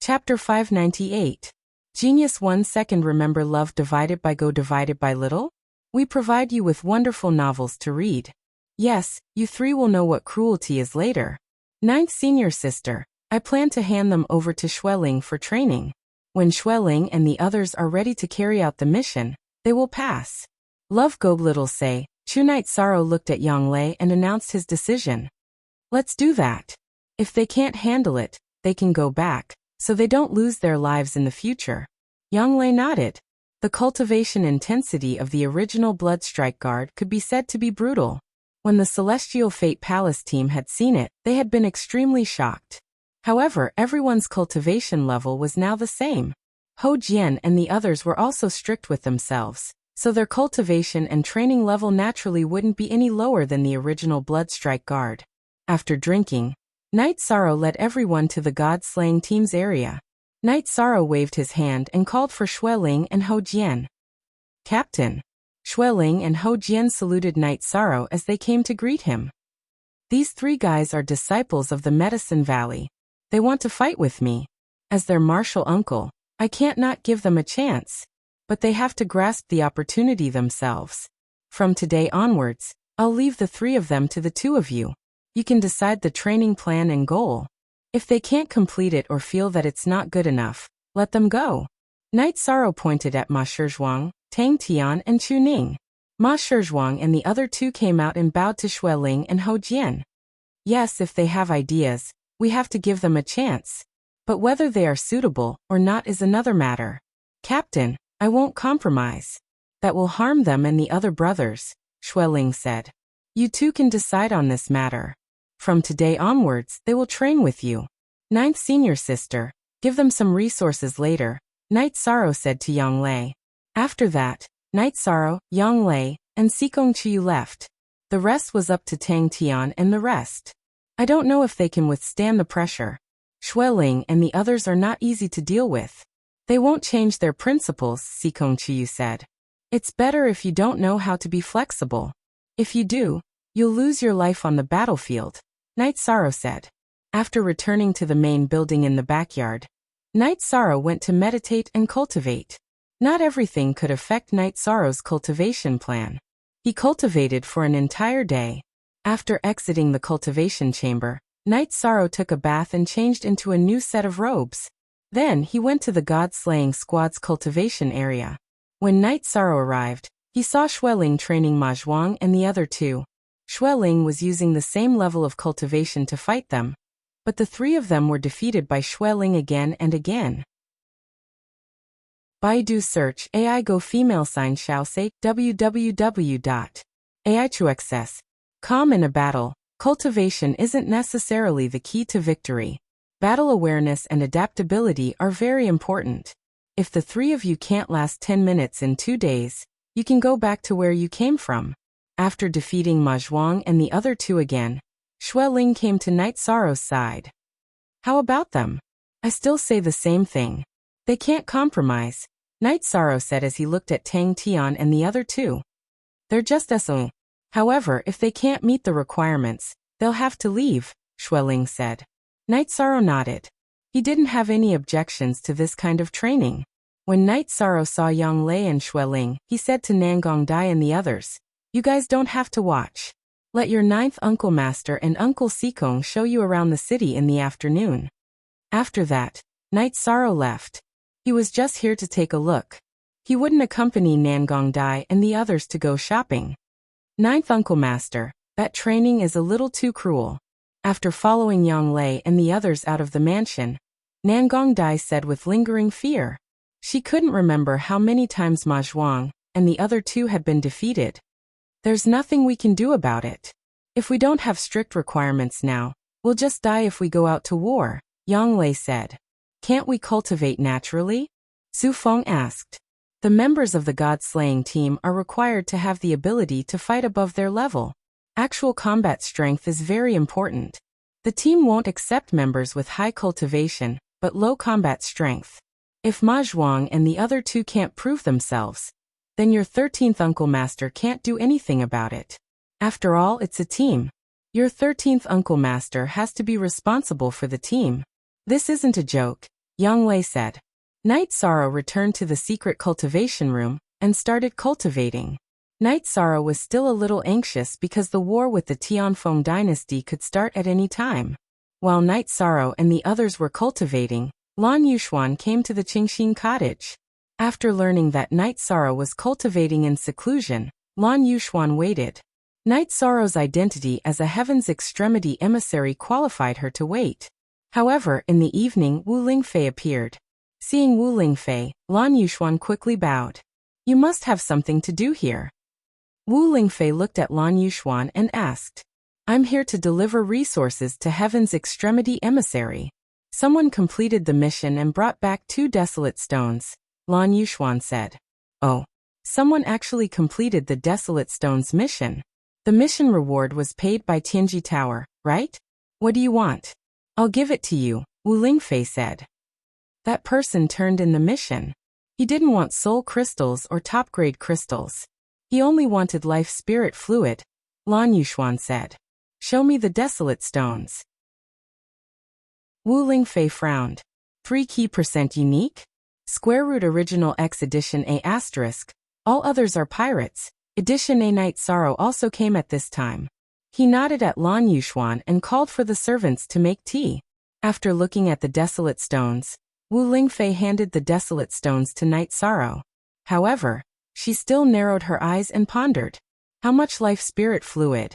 Chapter 598. Genius 1 Second. Remember love divided by go divided by little? We provide you with wonderful novels to read. Yes, you three will know what cruelty is later. Ninth senior sister. I plan to hand them over to Xueling for training. When Xueling and the others are ready to carry out the mission, they will pass. Love go little say. Chu Knight Sorrow looked at Yang Lei and announced his decision. Let's do that. If they can't handle it, they can go back, so they don't lose their lives in the future. Yang Lei nodded. The cultivation intensity of the original Bloodstrike Guard could be said to be brutal. When the Celestial Fate Palace team had seen it, they had been extremely shocked. However, everyone's cultivation level was now the same. Ho Jian and the others were also strict with themselves, so their cultivation and training level naturally wouldn't be any lower than the original Bloodstrike Guard. After drinking, Knight Sorrow led everyone to the God-slaying team's area. Knight Sorrow waved his hand and called for Xueling and Ho Jian. Captain. Xueling and Ho Jian saluted Knight Sorrow as they came to greet him. These three guys are disciples of the Medicine Valley. They want to fight with me. As their martial uncle, I can't not give them a chance. But they have to grasp the opportunity themselves. From today onwards, I'll leave the three of them to the two of you. You can decide the training plan and goal. If they can't complete it or feel that it's not good enough, let them go. Knight Sorrow pointed at Ma Shizhuang, Tang Tian and Chu Ning. Ma Shizhuang and the other two came out and bowed to Xueling and Ho Jian. Yes, if they have ideas, we have to give them a chance. But whether they are suitable or not is another matter. Captain, I won't compromise. That will harm them and the other brothers, Xueling said. You two can decide on this matter. From today onwards, they will train with you. Ninth senior sister, give them some resources later, Knight Sorrow said to Yang Lei. After that, Knight Sorrow, Yang Lei, and Xikong Qiyu left. The rest was up to Tang Tian and the rest. I don't know if they can withstand the pressure. Xueling and the others are not easy to deal with. They won't change their principles, Xikong Qiyu said. It's better if you don't know how to be flexible. If you do, you'll lose your life on the battlefield, Knight Sorrow said. After returning to the main building in the backyard, Knight Sorrow went to meditate and cultivate. Not everything could affect Knight Sorrow's cultivation plan. He cultivated for an entire day. After exiting the cultivation chamber, Knight Sorrow took a bath and changed into a new set of robes. Then he went to the God-slaying squad's cultivation area. When Knight Sorrow arrived, he saw Xueling training Ma Zhuang and the other two. Xueling was using the same level of cultivation to fight them, but the three of them were defeated by Xueling again and again. Baidu search AI Go female sign shall say www.ai2xs.com. In a battle, cultivation isn't necessarily the key to victory. Battle awareness and adaptability are very important. If the three of you can't last 10 minutes in 2 days, you can go back to where you came from. After defeating Ma Zhuang and the other two again, Xueling came to Knight Sorrow's side. How about them? I still say the same thing. They can't compromise, Knight Sorrow said as he looked at Tang Tian and the other two. They're just SO. However, if they can't meet the requirements, they'll have to leave, Xueling said. Knight Sorrow nodded. He didn't have any objections to this kind of training. When Knight Sorrow saw Yang Lei and Xueling, he said to Nangong Dai and the others, you guys don't have to watch. Let your ninth Uncle Master and Uncle Xikong show you around the city in the afternoon. After that, Knight Sorrow left. He was just here to take a look. He wouldn't accompany Nangong Dai and the others to go shopping. Ninth Uncle Master, that training is a little too cruel. After following Yang Lei and the others out of the mansion, Nangong Dai said with lingering fear. She couldn't remember how many times Ma Zhuang and the other two had been defeated. There's nothing we can do about it. If we don't have strict requirements now, we'll just die if we go out to war, Yang Lei said. Can't we cultivate naturally? Su Feng asked. The members of the God-slaying team are required to have the ability to fight above their level. Actual combat strength is very important. The team won't accept members with high cultivation, but low combat strength. If Ma Zhuang and the other two can't prove themselves, then your 13th Uncle Master can't do anything about it. After all, it's a team. Your 13th Uncle Master has to be responsible for the team. This isn't a joke. Yang Lei said. Night Sorrow returned to the secret cultivation room and started cultivating. Night Sorrow was still a little anxious because the war with the Tianfeng dynasty could start at any time. While Night Sorrow and the others were cultivating, Lan Yuxuan came to the Qingxin cottage. After learning that Night Sorrow was cultivating in seclusion, Lan Yuxuan waited. Night Sorrow's identity as a Heaven's Extremity emissary qualified her to wait. However, in the evening Wu Lingfei appeared. Seeing Wu Lingfei, Lan Yuxuan quickly bowed. You must have something to do here. Wu Lingfei looked at Lan Yuxuan and asked. I'm here to deliver resources to Heaven's Extremity emissary. Someone completed the mission and brought back 2 desolate stones, Lan Yuxuan said. Oh. Someone actually completed the desolate stones mission. The mission reward was paid by Tianji Tower, right? What do you want? I'll give it to you, Wu Lingfei said. That person turned in the mission. He didn't want soul crystals or top-grade crystals. He only wanted life spirit fluid, Lan Yuxuan said. Show me the desolate stones. Wu Lingfei frowned. 3 key % unique? Square root original X edition A asterisk. All others are pirates. Edition A Night Sorrow also came at this time. He nodded at Lan Yuxuan and called for the servants to make tea. After looking at the desolate stones, Wu Lingfei handed the desolate stones to Night Sorrow. However, she still narrowed her eyes and pondered. How much life spirit fluid?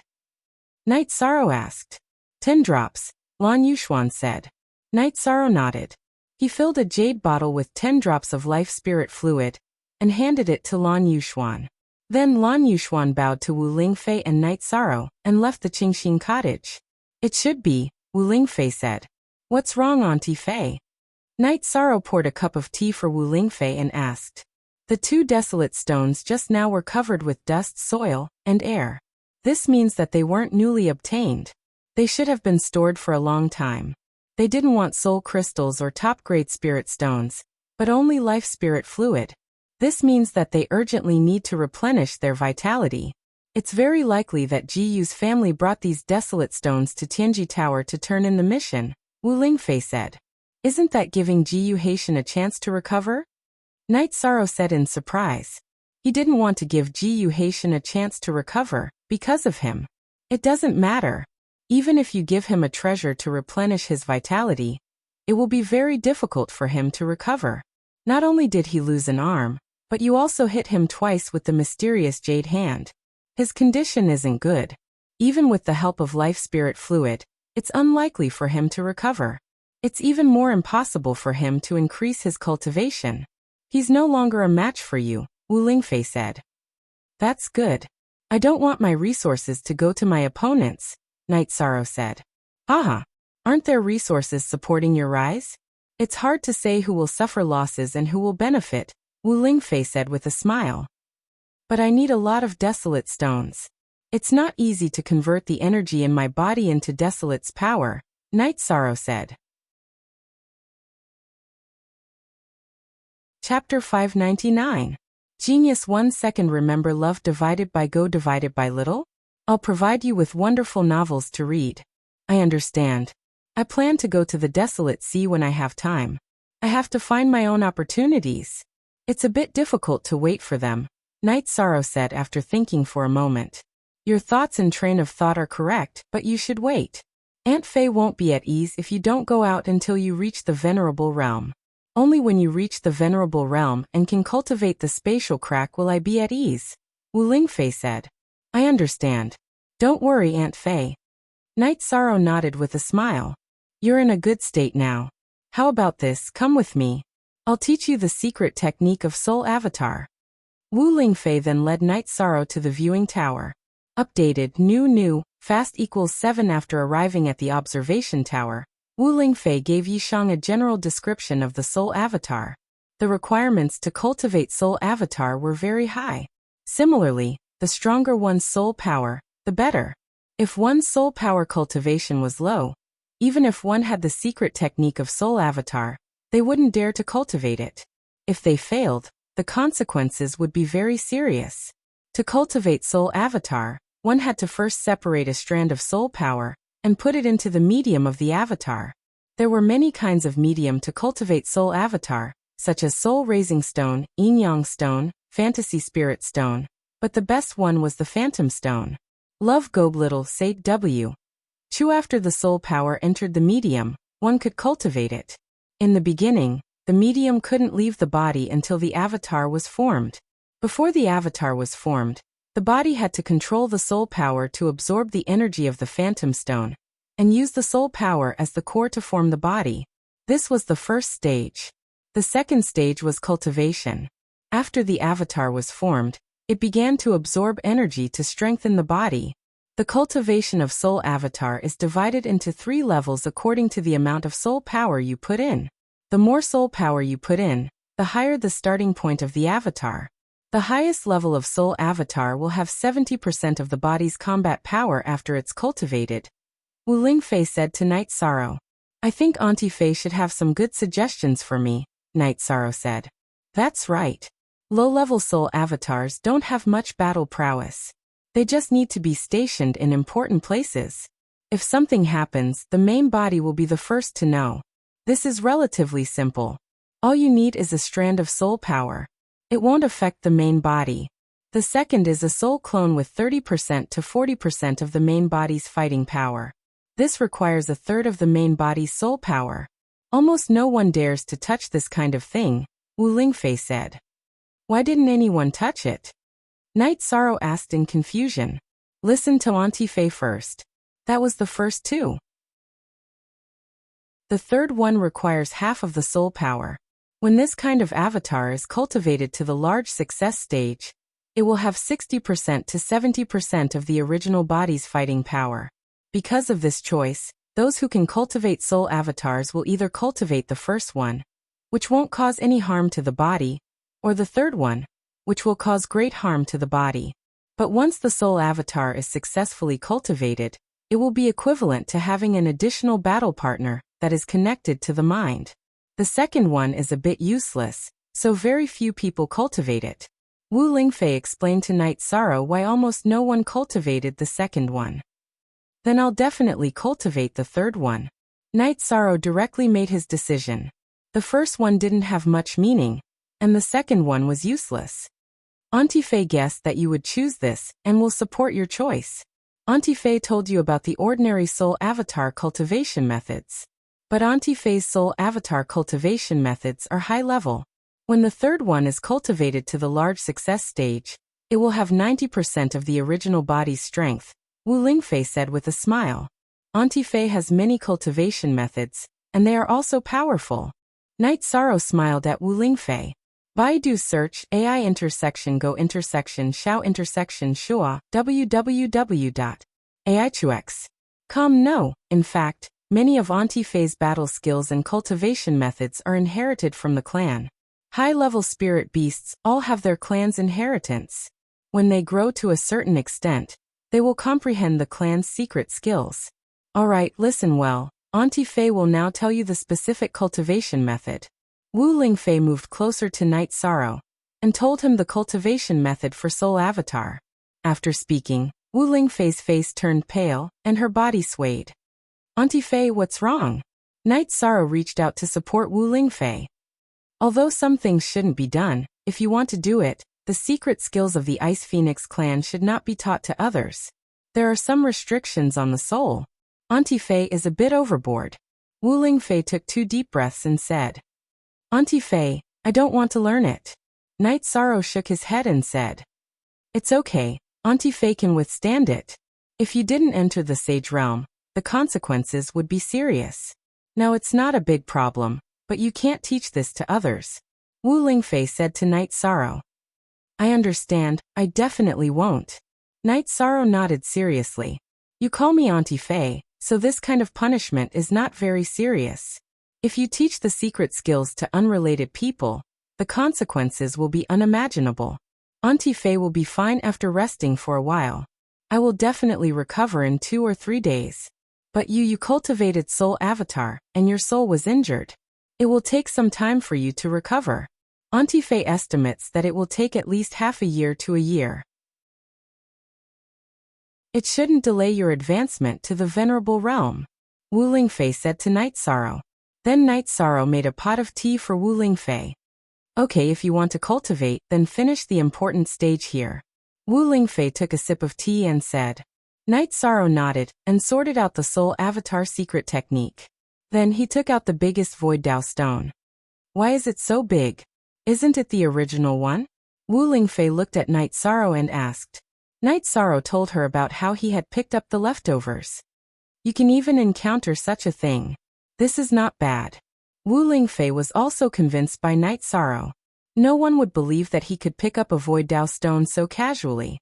Night Sorrow asked. 10 drops, Lan Yuxuan said. Night Sorrow nodded. He filled a jade bottle with 10 drops of life spirit fluid and handed it to Lan Yuxuan. Then Lan Yuxuan bowed to Wu Lingfei and Night Sorrow and left the Qingxin cottage. It should be, Wu Lingfei said. What's wrong, Auntie Fei? Night Sorrow poured a cup of tea for Wu Lingfei and asked. The 2 desolate stones just now were covered with dust, soil, and air. This means that they weren't newly obtained. They should have been stored for a long time. They didn't want soul crystals or top-grade spirit stones, but only life spirit fluid. This means that they urgently need to replenish their vitality. It's very likely that Ji Yu's family brought these desolate stones to Tianji Tower to turn in the mission, Wu Lingfei said. Isn't that giving Ji Yu Haitian a chance to recover? Night Sorrow said in surprise. He didn't want to give Ji Yu Haitian a chance to recover, because of him. It doesn't matter. Even if you give him a treasure to replenish his vitality, it will be very difficult for him to recover. Not only did he lose an arm, but you also hit him twice with the mysterious jade hand. His condition isn't good. Even with the help of life spirit fluid, it's unlikely for him to recover. It's even more impossible for him to increase his cultivation. He's no longer a match for you, Wu Lingfei said. That's good. I don't want my resources to go to my opponents, Night Sorrow said. Haha. Aren't there resources supporting your rise? It's hard to say who will suffer losses and who will benefit, Wu Lingfei said with a smile. But I need a lot of desolate stones. It's not easy to convert the energy in my body into desolate's power, Night Sorrow said. Chapter 599. Genius 1 second. Remember love divided by go divided by little? I'll provide you with wonderful novels to read. I understand. I plan to go to the desolate sea when I have time. I have to find my own opportunities. It's a bit difficult to wait for them, Night Sorrow said after thinking for a moment. Your thoughts and train of thought are correct, but you should wait. Aunt Fei won't be at ease if you don't go out until you reach the Venerable Realm. Only when you reach the Venerable Realm and can cultivate the spatial crack will I be at ease, Wu Lingfei said. I understand. Don't worry, Aunt Fei. Night Sorrow nodded with a smile. You're in a good state now. How about this, come with me. I'll teach you the secret technique of Soul Avatar. Wu Lingfei then led Night Sorrow to the viewing tower. Updated, new, fast equals 7. After arriving at the observation tower, Wu Lingfei gave Yishang a general description of the Soul Avatar. The requirements to cultivate Soul Avatar were very high. Similarly, the stronger one's soul power, the better. If one's soul power cultivation was low, even if one had the secret technique of Soul Avatar, they wouldn't dare to cultivate it. If they failed, the consequences would be very serious. To cultivate Soul Avatar, one had to first separate a strand of soul power and put it into the medium of the avatar. There were many kinds of medium to cultivate soul avatar, such as soul-raising stone, yin-yang stone, fantasy spirit stone, but the best one was the phantom stone. Love Gob Little Sate W. Chu. After the soul power entered the medium, one could cultivate it. In the beginning, the medium couldn't leave the body until the avatar was formed. Before the avatar was formed, the body had to control the soul power to absorb the energy of the phantom stone, and use the soul power as the core to form the body. This was the first stage. The second stage was cultivation. After the avatar was formed, it began to absorb energy to strengthen the body. The cultivation of soul avatar is divided into 3 levels according to the amount of soul power you put in. The more soul power you put in, the higher the starting point of the avatar. The highest level of soul avatar will have 70% of the body's combat power after it's cultivated. Wu Lingfei said to Night Sorrow. I think Auntie Fei should have some good suggestions for me, Night Sorrow said. That's right. Low-level soul avatars don't have much battle prowess. They just need to be stationed in important places. If something happens, the main body will be the first to know. This is relatively simple. All you need is a strand of soul power. It won't affect the main body. The second is a soul clone with 30% to 40% of the main body's fighting power. This requires a third of the main body's soul power. Almost no one dares to touch this kind of thing, Wu Lingfei said. Why didn't anyone touch it? Night Sorrow asked in confusion. Listen to Auntie Fei first. That was the first 2. The third one requires half of the soul power. When this kind of avatar is cultivated to the large success stage, it will have 60% to 70% of the original body's fighting power. Because of this choice, those who can cultivate soul avatars will either cultivate the first one, which won't cause any harm to the body, or the third one, which will cause great harm to the body. But once the soul avatar is successfully cultivated, it will be equivalent to having an additional battle partner that is connected to the mind. The second one is a bit useless, so very few people cultivate it. Wu Lingfei explained to Night Sorrow why almost no one cultivated the second one. Then I'll definitely cultivate the third one. Night Sorrow directly made his decision. The first one didn't have much meaning, and the second one was useless. Auntie Fei guessed that you would choose this and will support your choice. Auntie Fei told you about the ordinary soul avatar cultivation methods. But Auntie Fei's soul avatar cultivation methods are high level. When the third one is cultivated to the large success stage, it will have 90% of the original body's strength, Wu Lingfei said with a smile. Auntie Fei has many cultivation methods, and they are also powerful. Night Sorrow smiled at Wu Lingfei. Baidu search AI_Xiao_Shua www.aichuex.com. No, in fact, many of Auntie Fei's battle skills and cultivation methods are inherited from the clan. High-level spirit beasts all have their clan's inheritance. When they grow to a certain extent, they will comprehend the clan's secret skills. Alright, listen well. Auntie Fei will now tell you the specific cultivation method. Wu Lingfei moved closer to Night Sorrow and told him the cultivation method for Soul Avatar. After speaking, Wu Lingfei's face turned pale and her body swayed. Auntie Fei, what's wrong? Night Sorrow reached out to support Wu Lingfei. Although some things shouldn't be done, if you want to do it, the secret skills of the Ice Phoenix clan should not be taught to others. There are some restrictions on the soul. Auntie Fei is a bit overboard. Wu Lingfei took 2 deep breaths and said, Auntie Fei, I don't want to learn it. Night Sorrow shook his head and said, It's okay, Auntie Fei can withstand it. If you didn't enter the Sage Realm, the consequences would be serious. Now it's not a big problem, but you can't teach this to others. Wu Lingfei said to Night Sorrow. I understand, I definitely won't. Night Sorrow nodded seriously. You call me Auntie Fei, so this kind of punishment is not very serious. If you teach the secret skills to unrelated people, the consequences will be unimaginable. Auntie Fei will be fine after resting for a while. I will definitely recover in 2 or 3 days. But you cultivated Soul Avatar, and your soul was injured. It will take some time for you to recover. Auntie Fei estimates that it will take at least half a year to a year. It shouldn't delay your advancement to the Venerable Realm. Wu Lingfei said to Night Sorrow. Then Night Sorrow made a pot of tea for Wu Lingfei. Okay, if you want to cultivate, then finish the important stage here. Wu Lingfei took a sip of tea and said. Night Sorrow nodded and sorted out the Soul Avatar secret technique. Then he took out the biggest Void Dao stone. Why is it so big? Isn't it the original one? Wu Lingfei looked at Night Sorrow and asked. Night Sorrow told her about how he had picked up the leftovers. You can even encounter such a thing. This is not bad. Wu Lingfei was also convinced by Night Sorrow. No one would believe that he could pick up a Void Dao stone so casually.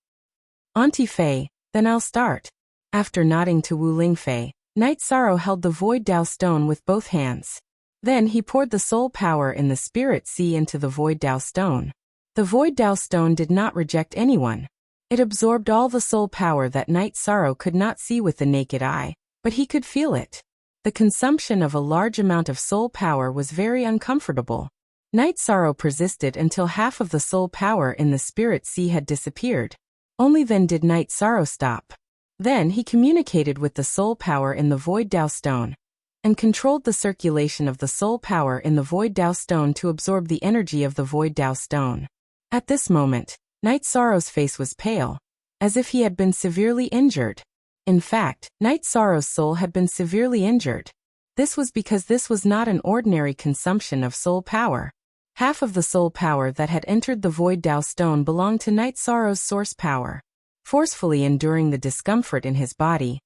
Auntie Fei, then I'll start. After nodding to Wu Lingfei, Night Sorrow held the Void Dao stone with both hands. Then he poured the soul power in the spirit sea into the Void Dao stone. The Void Dao stone did not reject anyone. It absorbed all the soul power that Night Sorrow could not see with the naked eye, but he could feel it. The consumption of a large amount of soul power was very uncomfortable. Night Sorrow persisted until half of the soul power in the spirit sea had disappeared. Only then did Night Sorrow stop. Then he communicated with the soul power in the Void Dao stone, and controlled the circulation of the soul power in the Void Dao stone to absorb the energy of the Void Dao stone. At this moment, Night Sorrow's face was pale, as if he had been severely injured. In fact, Night Sorrow's soul had been severely injured. This was because this was not an ordinary consumption of soul power. Half of the soul power that had entered the Void Dao stone belonged to Night Sorrow's source power. Forcefully enduring the discomfort in his body,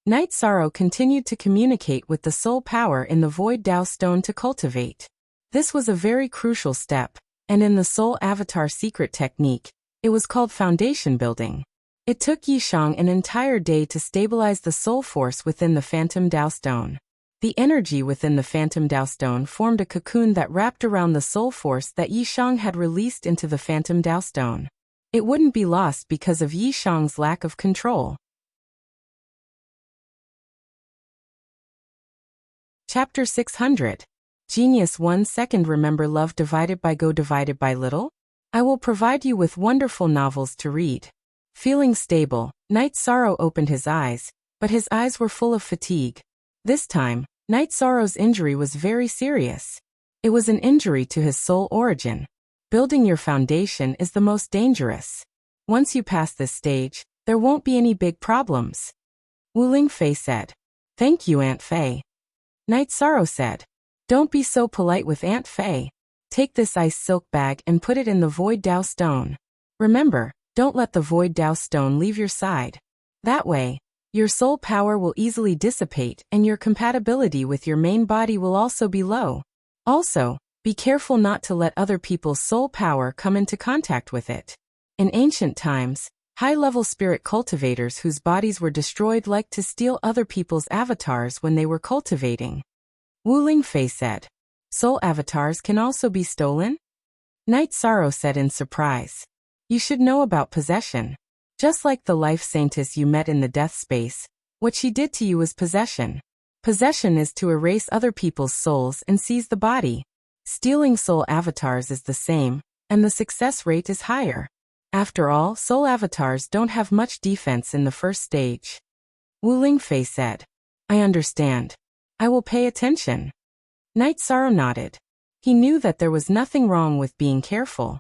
Night Sorrow continued to communicate with the soul power in the Void Dao stone to cultivate. This was a very crucial step, and in the Soul Avatar secret technique, it was called foundation building. It took Yishang an entire day to stabilize the soul force within the Phantom Dao Stone. The energy within the Phantom Dao Stone formed a cocoon that wrapped around the soul force that Yishang had released into the Phantom Dao Stone. It wouldn't be lost because of Yishang's lack of control. Chapter 600. Genius 1 Second. Remember love divided by go divided by little? I will provide you with wonderful novels to read. Feeling stable, Night Sorrow opened his eyes, but his eyes were full of fatigue. This time, Night Sorrow's injury was very serious. It was an injury to his soul origin. Building your foundation is the most dangerous. Once you pass this stage, there won't be any big problems. Wu Lingfei said. Thank you, Aunt Fei. Night Sorrow said. Don't be so polite with Aunt Fei. Take this ice silk bag and put it in the Void Dao stone. Remember, don't let the Void Dao stone leave your side. That way, your soul power will easily dissipate and your compatibility with your main body will also be low. Also, be careful not to let other people's soul power come into contact with it. In ancient times, high-level spirit cultivators whose bodies were destroyed liked to steal other people's avatars when they were cultivating. Wu Lingfei said. Soul avatars can also be stolen? Night Sorrow said in surprise. You should know about possession. Just like the life saintess you met in the death space, what she did to you was possession. Possession is to erase other people's souls and seize the body. Stealing soul avatars is the same, and the success rate is higher. After all, soul avatars don't have much defense in the first stage. Wu Lingfei said. I understand. I will pay attention. Night Sorrow nodded. He knew that there was nothing wrong with being careful.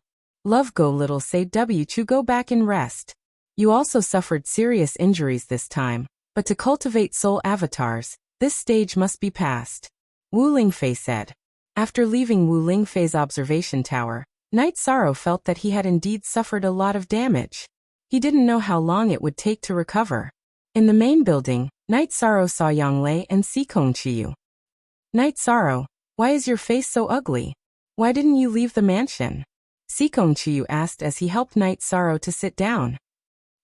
Love go little say W2 go back and rest. You also suffered serious injuries this time, but to cultivate soul avatars, this stage must be passed. Wu Lingfei said. After leaving Wu Lingfei's observation tower, Night Sorrow felt that he had indeed suffered a lot of damage. He didn't know how long it would take to recover. In the main building, Night Sorrow saw Yang Lei and Sikong Chiyu. Night Sorrow, why is your face so ugly? Why didn't you leave the mansion? Sikong Chiyu asked as he helped Night Sorrow to sit down.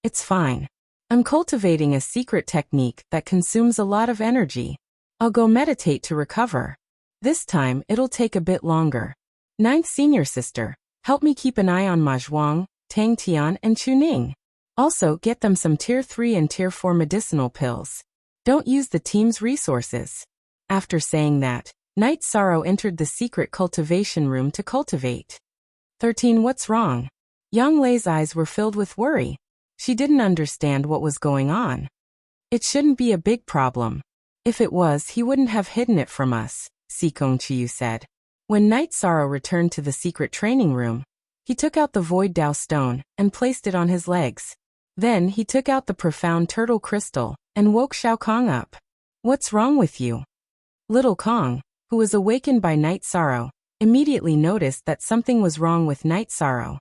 It's fine. I'm cultivating a secret technique that consumes a lot of energy. I'll go meditate to recover. This time, it'll take a bit longer. Ninth senior sister, help me keep an eye on Ma Zhuang, Tang Tian and Chu Ning. Also, get them some Tier 3 and Tier 4 medicinal pills. Don't use the team's resources. After saying that, Night Sorrow entered the secret cultivation room to cultivate. 13 What's wrong? Yang Lei's eyes were filled with worry. She didn't understand what was going on. It shouldn't be a big problem. If it was, he wouldn't have hidden it from us, Sikong Chiyu said. When Night Sorrow returned to the secret training room, he took out the Void Dao stone and placed it on his legs. Then he took out the profound turtle crystal and woke Shao Kong up. What's wrong with you? Little Kong, who was awakened by Night Sorrow, immediately noticed that something was wrong with Night Sorrow.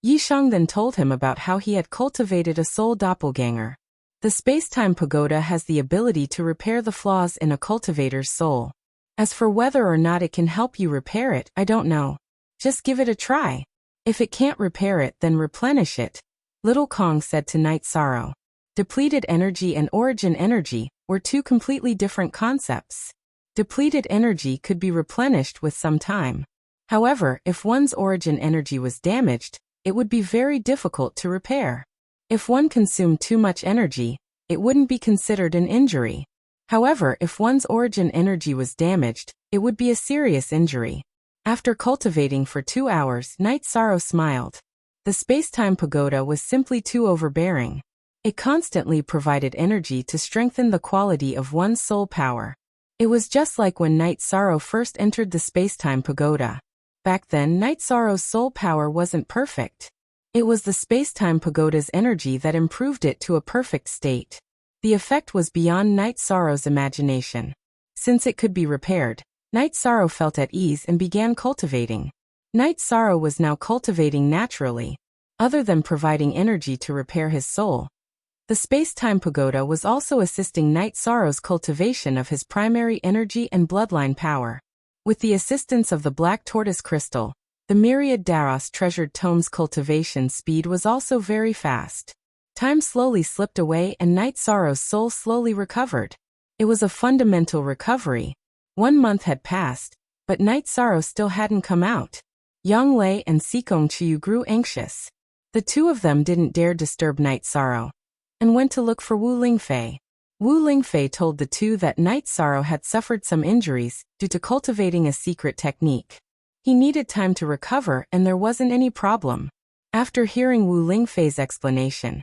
Yishang then told him about how he had cultivated a soul doppelganger. The space-time pagoda has the ability to repair the flaws in a cultivator's soul. As for whether or not it can help you repair it, I don't know. Just give it a try. If it can't repair it, then replenish it, Little Kong said to Night Sorrow. Depleted energy and origin energy were two completely different concepts. Depleted energy could be replenished with some time. However, if one's origin energy was damaged, it would be very difficult to repair. If one consumed too much energy, it wouldn't be considered an injury. However, if one's origin energy was damaged, it would be a serious injury. After cultivating for 2 hours, Night Sorrow smiled. The space-time pagoda was simply too overbearing. It constantly provided energy to strengthen the quality of one's soul power. It was just like when Night Sorrow first entered the space-time pagoda. Back then, Night Sorrow's soul power wasn't perfect. It was the space-time pagoda's energy that improved it to a perfect state. The effect was beyond Night Sorrow's imagination. Since it could be repaired, Night Sorrow felt at ease and began cultivating. Night Sorrow was now cultivating naturally. Other than providing energy to repair his soul, the space-time pagoda was also assisting Night Sorrow's cultivation of his primary energy and bloodline power. With the assistance of the Black Tortoise Crystal, the Myriad Daros Treasured Tome's cultivation speed was also very fast. Time slowly slipped away and Night Sorrow's soul slowly recovered. It was a fundamental recovery. 1 month had passed, but Night Sorrow still hadn't come out. Yang Lei and Sikong Chiyu grew anxious. The two of them didn't dare disturb Night Sorrow, and went to look for Wu Lingfei. Wu Lingfei told the two that Night Sorrow had suffered some injuries due to cultivating a secret technique. He needed time to recover and there wasn't any problem. After hearing Wu Lingfei's explanation,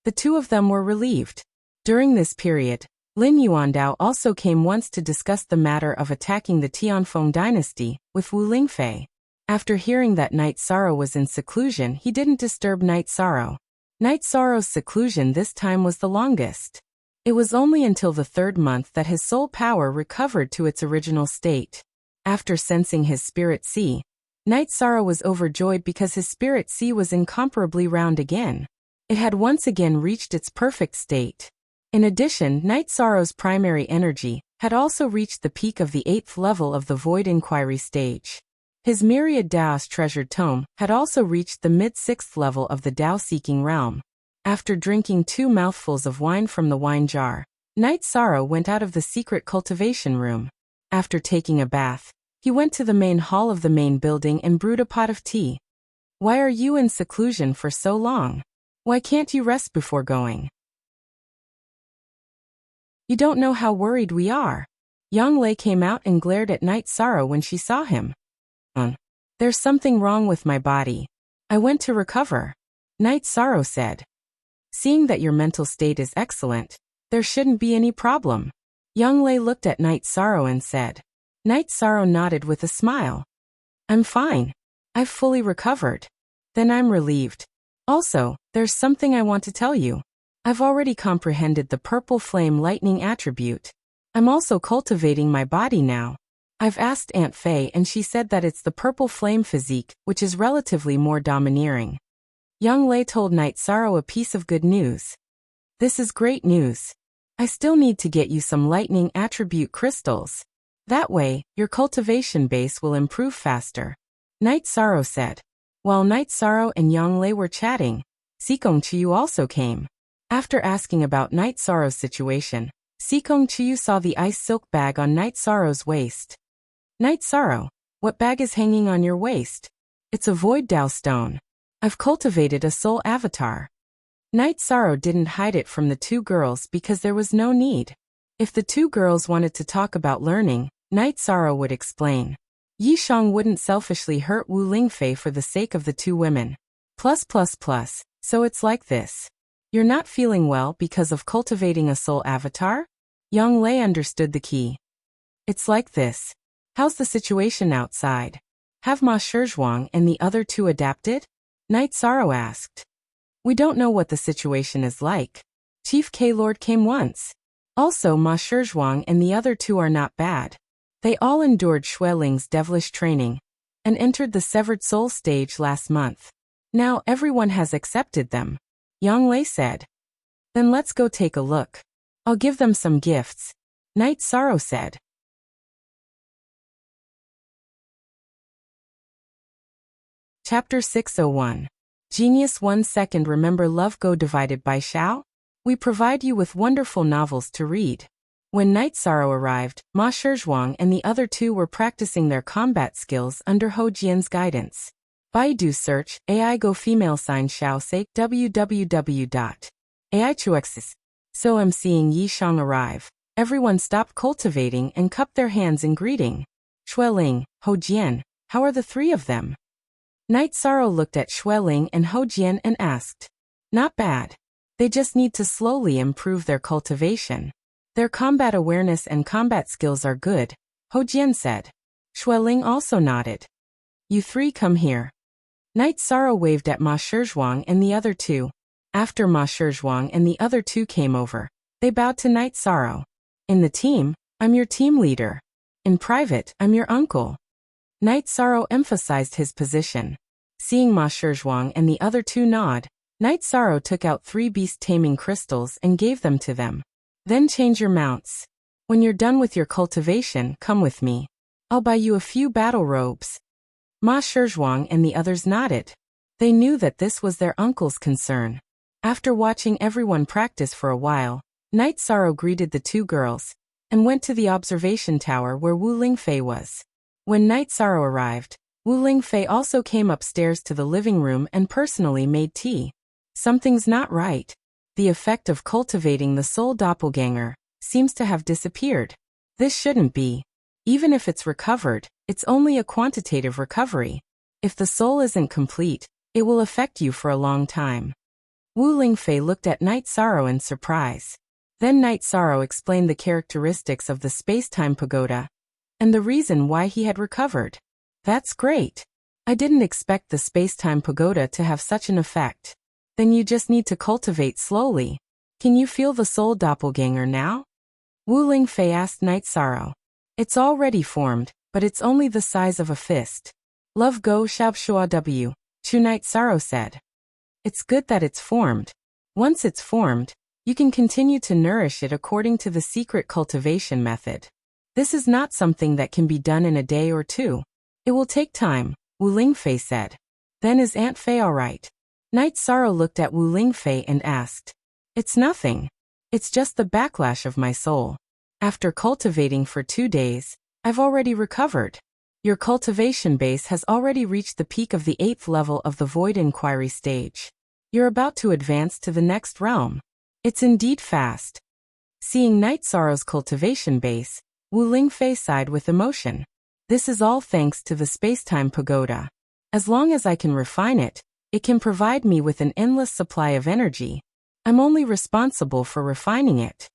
the two of them were relieved. During this period, Lin Yuandao also came once to discuss the matter of attacking the Tianfeng dynasty with Wu Lingfei. After hearing that Night Sorrow was in seclusion, he didn't disturb Night Sorrow. Night Sorrow's seclusion this time was the longest. It was only until the 3rd month that his soul power recovered to its original state. After sensing his spirit sea, Night Sorrow was overjoyed because his spirit sea was incomparably round again. It had once again reached its perfect state. In addition, Night Sorrow's primary energy had also reached the peak of the 8th level of the Void Inquiry stage. His Myriad Daos Treasured Tome had also reached the mid-6th level of the Dao-seeking realm. After drinking 2 mouthfuls of wine from the wine jar, Night Sorrow went out of the secret cultivation room. After taking a bath, he went to the main hall of the main building and brewed a pot of tea. Why are you in seclusion for so long? Why can't you rest before going? You don't know how worried we are. Yang Lei came out and glared at Night Sorrow when she saw him. There's something wrong with my body. I went to recover, Night Sorrow said. Seeing that your mental state is excellent, there shouldn't be any problem. Yang Lei looked at Night Sorrow and said. Night Sorrow nodded with a smile. I'm fine. I've fully recovered. Then I'm relieved. Also, there's something I want to tell you. I've already comprehended the purple flame lightning attribute. I'm also cultivating my body now. I've asked Aunt Fei and she said that it's the purple flame physique, which is relatively more domineering. Yang Lei told Night Sorrow a piece of good news. This is great news. I still need to get you some lightning attribute crystals. That way, your cultivation base will improve faster, Night Sorrow said. While Night Sorrow and Yang Lei were chatting, Sikong Chiyu also came. After asking about Night Sorrow's situation, Sikong Chiyu saw the ice silk bag on Night Sorrow's waist. Night Sorrow, what bag is hanging on your waist? It's a Void Dao stone. I've cultivated a soul avatar. Night Sorrow didn't hide it from the two girls because there was no need. If the two girls wanted to talk about learning, Night Sorrow would explain. Yishang wouldn't selfishly hurt Wu Lingfei for the sake of the two women. So it's like this. You're not feeling well because of cultivating a soul avatar? Yang Lei understood the key. It's like this. How's the situation outside? Have Ma Shizhuang and the other two adapted? Knight Sorrow asked. We don't know what the situation is like. Chief K-Lord came once. Also, Ma Shizhuang and the other two are not bad. They all endured Xueling's devilish training and entered the Severed Soul stage last month. Now everyone has accepted them. Yang Lei said. Then let's go take a look. I'll give them some gifts. Knight Sorrow said. Chapter 601. Genius 1 Second Remember Love Go Divided by Xiao? We provide you with wonderful novels to read. When Knight Sorrow arrived, Ma Shizhuang and the other two were practicing their combat skills under Ho Jian's guidance. Baidu search, AI Go Female Sign Xiao Say, www.aichuxis. So I'm seeing Yi Shang arrive. Everyone stopped cultivating and cupped their hands in greeting. Xueling, Ho Jian, how are the three of them? Knight Sorrow looked at Xueling and Ho Jian and asked. Not bad. They just need to slowly improve their cultivation. Their combat awareness and combat skills are good, Ho Jian said. Xueling also nodded. You three come here. Knight Sorrow waved at Ma Shizhuang and the other two. After Ma Shizhuang and the other two came over, they bowed to Knight Sorrow. In the team, I'm your team leader. In private, I'm your uncle. Knight Sorrow emphasized his position. Seeing Ma Shizhuang and the other two nod, Knight Sorrow took out 3 beast-taming crystals and gave them to them. Then change your mounts. When you're done with your cultivation, come with me. I'll buy you a few battle robes. Ma Shizhuang and the others nodded. They knew that this was their uncle's concern. After watching everyone practice for a while, Knight Sorrow greeted the two girls and went to the observation tower where Wu Lingfei was. When Knight Sorrow arrived, Wu Lingfei also came upstairs to the living room and personally made tea. Something's not right. The effect of cultivating the soul doppelganger seems to have disappeared. This shouldn't be. Even if it's recovered, it's only a quantitative recovery. If the soul isn't complete, it will affect you for a long time. Wu Lingfei looked at Knight Sorrow in surprise. Then Knight Sorrow explained the characteristics of the space-time pagoda and the reason why he had recovered. That's great. I didn't expect the space-time pagoda to have such an effect. Then you just need to cultivate slowly. Can you feel the soul doppelganger now? Wu Lingfei asked Knight Sorrow. It's already formed, but it's only the size of a fist. Love go shab shua w, Chu Knight Sorrow said. It's good that it's formed. Once it's formed, you can continue to nourish it according to the secret cultivation method. This is not something that can be done in a day or two. It will take time, Wu Lingfei said. Then is Aunt Fei all right? Knight Sorrow looked at Wu Lingfei and asked. It's nothing. It's just the backlash of my soul. After cultivating for 2 days, I've already recovered. Your cultivation base has already reached the peak of the 8th level of the Void Inquiry stage. You're about to advance to the next realm. It's indeed fast. Seeing Knight Sorrow's cultivation base, Wu Lingfei sighed with emotion. This is all thanks to the space-time pagoda. As long as I can refine it, it can provide me with an endless supply of energy. I'm only responsible for refining it.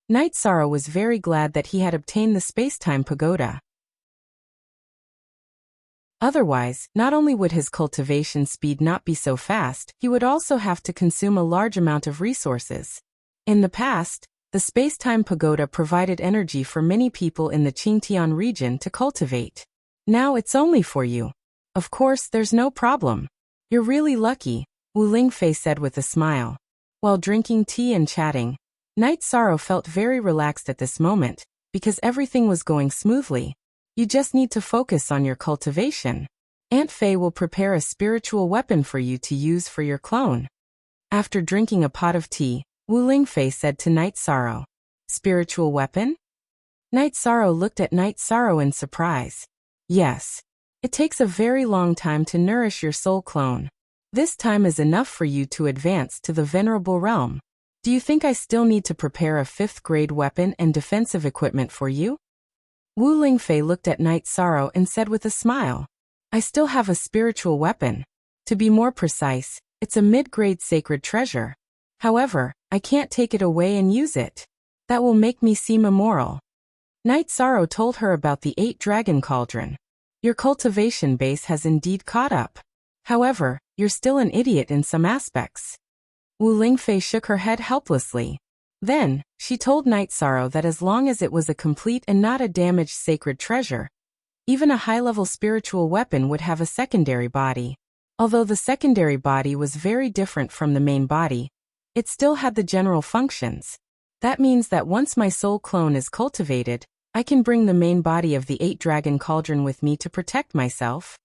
Knight Sorrow was very glad that he had obtained the space-time pagoda. Otherwise, not only would his cultivation speed not be so fast, he would also have to consume a large amount of resources. In the past, the space-time pagoda provided energy for many people in the Qingtian region to cultivate. Now it's only for you. Of course, there's no problem. You're really lucky, Wu Lingfei said with a smile. While drinking tea and chatting, Knight Sorrow felt very relaxed at this moment, because everything was going smoothly. You just need to focus on your cultivation. Aunt Fei will prepare a spiritual weapon for you to use for your clone. After drinking a pot of tea, Wu Lingfei said to Knight Sorrow. Spiritual weapon? Knight Sorrow looked at Knight Sorrow in surprise. Yes. It takes a very long time to nourish your soul clone. This time is enough for you to advance to the venerable realm. Do you think I still need to prepare a 5th grade weapon and defensive equipment for you? Wu Lingfei looked at Knight Sorrow and said with a smile. I still have a spiritual weapon. To be more precise, it's a mid-grade sacred treasure. However, I can't take it away and use it. That will make me seem immoral. Night Sorrow told her about the 8-dragon cauldron. Your cultivation base has indeed caught up. However, you're still an idiot in some aspects. Wu Lingfei shook her head helplessly. Then, she told Night Sorrow that as long as it was a complete and not a damaged sacred treasure, even a high-level spiritual weapon would have a secondary body. Although the secondary body was very different from the main body, it still had the general functions. That means that once my soul clone is cultivated, I can bring the main body of the 8-dragon cauldron with me to protect myself.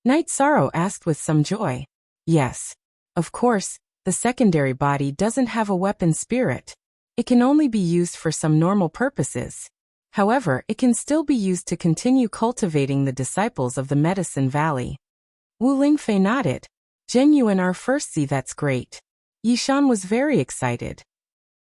Night Sorrow asked with some joy. Yes. Of course, the secondary body doesn't have a weapon spirit. It can only be used for some normal purposes. However, it can still be used to continue cultivating the disciples of the Medicine Valley. Wu Lingfei nodded. Zheng Yuan our first see that's great. Yishan was very excited.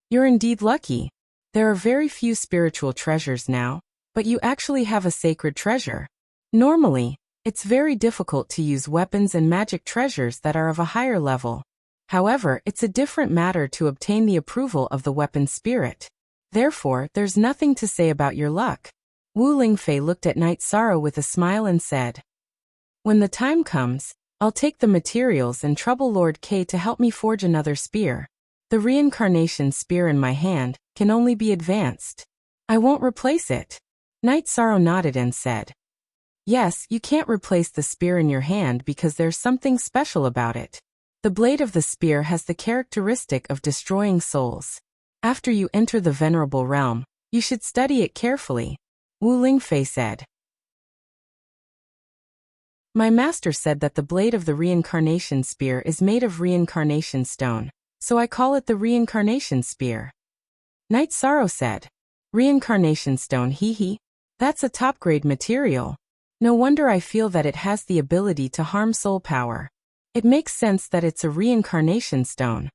You're indeed lucky. There are very few spiritual treasures now, but you actually have a sacred treasure. Normally, it's very difficult to use weapons and magic treasures that are of a higher level. However, it's a different matter to obtain the approval of the weapon spirit. Therefore, there's nothing to say about your luck. Wu Lingfei looked at Night Sorrow with a smile and said, when the time comes, I'll take the materials and trouble Lord K to help me forge another spear. The reincarnation spear in my hand can only be advanced. I won't replace it. Night Sorrow nodded and said, yes, you can't replace the spear in your hand because there's something special about it. The blade of the spear has the characteristic of destroying souls. After you enter the venerable realm, you should study it carefully. Wu Lingfei said. My master said that the blade of the reincarnation spear is made of reincarnation stone, so I call it the reincarnation spear. Night Sorrow said. Reincarnation stone, hee. That's a top-grade material. No wonder I feel that it has the ability to harm soul power. It makes sense that it's a reincarnation stone.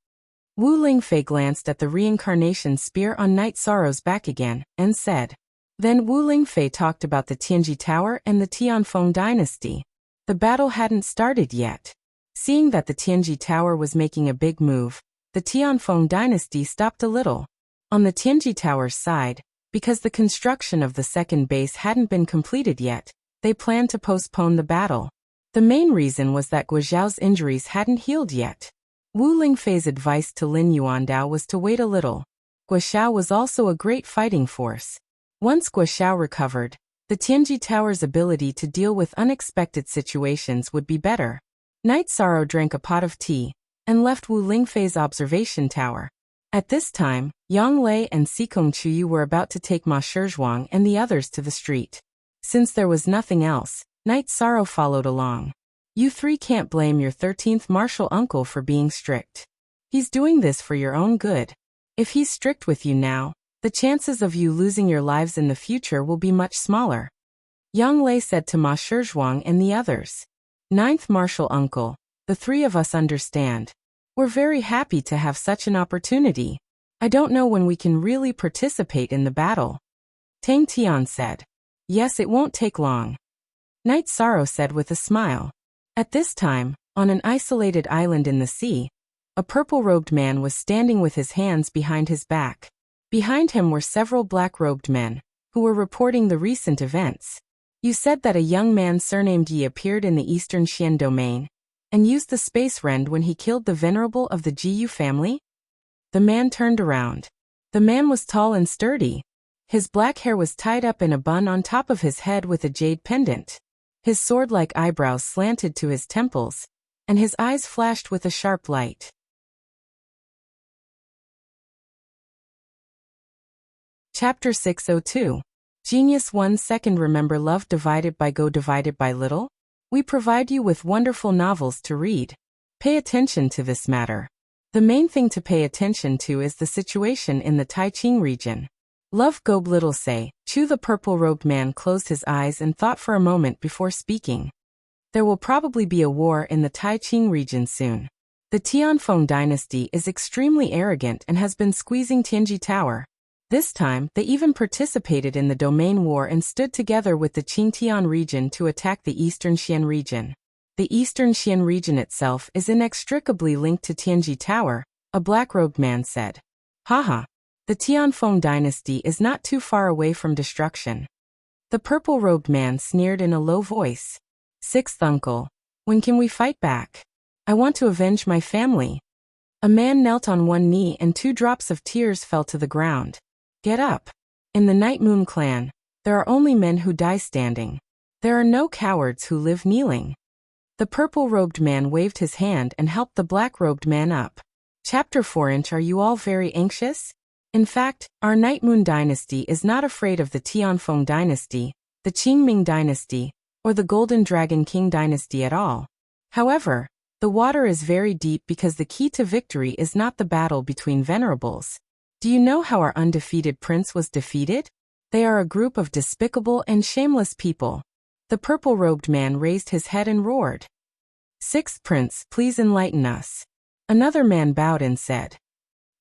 Wu Lingfei glanced at the reincarnation spear on Night Sorrow's back again, and said. Then Wu Lingfei talked about the Tianji Tower and the Tianfeng dynasty. The battle hadn't started yet. Seeing that the Tianji Tower was making a big move, the Tianfeng dynasty stopped a little. On the Tianji Tower's side, because the construction of the second base hadn't been completed yet, they planned to postpone the battle. The main reason was that Guozhao's injuries hadn't healed yet. Wu Lingfei's advice to Lin Yuandao was to wait a little. Guozhao was also a great fighting force. Once Guozhao recovered, the Tianji Tower's ability to deal with unexpected situations would be better. Night Sorrow drank a pot of tea, and left Wu Lingfei's observation tower. At this time, Yang Lei and Sikong Chuyu were about to take Ma Shizhuang and the others to the street. Since there was nothing else, Night Sorrow followed along. You three can't blame your 13th martial uncle for being strict. He's doing this for your own good. If he's strict with you now, the chances of you losing your lives in the future will be much smaller. Yang Lei said to Ma Shizhuang and the others. 9th martial uncle, the three of us understand. We're very happy to have such an opportunity. I don't know when we can really participate in the battle. Tang Tian said. Yes, it won't take long. Night Sorrow said with a smile. At this time, on an isolated island in the sea, a purple-robed man was standing with his hands behind his back. Behind him were several black-robed men, who were reporting the recent events. You said that a young man surnamed Yi appeared in the Eastern Xian domain, and used the space rend when he killed the venerable of the Jiyu family? The man turned around. The man was tall and sturdy. His black hair was tied up in a bun on top of his head with a jade pendant. His sword-like eyebrows slanted to his temples, and his eyes flashed with a sharp light. Chapter 602. Genius 1 Second. Remember love divided by go divided by little? We provide you with wonderful novels to read. Pay attention to this matter. The main thing to pay attention to is the situation in the Taiching region. Love go little say. Chu the purple-robed man closed his eyes and thought for a moment before speaking. There will probably be a war in the Taiching region soon. The Tianfeng dynasty is extremely arrogant and has been squeezing Tianji Tower. This time, they even participated in the domain war and stood together with the Qingtian region to attack the Eastern Xian region. The Eastern Xian region itself is inextricably linked to Tianji Tower, a black-robed man said. Haha. The Tianfeng dynasty is not too far away from destruction. The purple-robed man sneered in a low voice. Sixth uncle, when can we fight back? I want to avenge my family. A man knelt on one knee and 2 drops of tears fell to the ground. Get up. In the Night Moon clan, there are only men who die standing. There are no cowards who live kneeling. The purple-robed man waved his hand and helped the black-robed man up. Chapter 4. Are you all very anxious? In fact, our Night Moon dynasty is not afraid of the Tianfeng dynasty, the Qingming dynasty, or the Golden Dragon King dynasty at all. However, the water is very deep because the key to victory is not the battle between venerables. Do you know how our undefeated prince was defeated? They are a group of despicable and shameless people. The purple-robed man raised his head and roared. Sixth prince, please enlighten us. Another man bowed and said.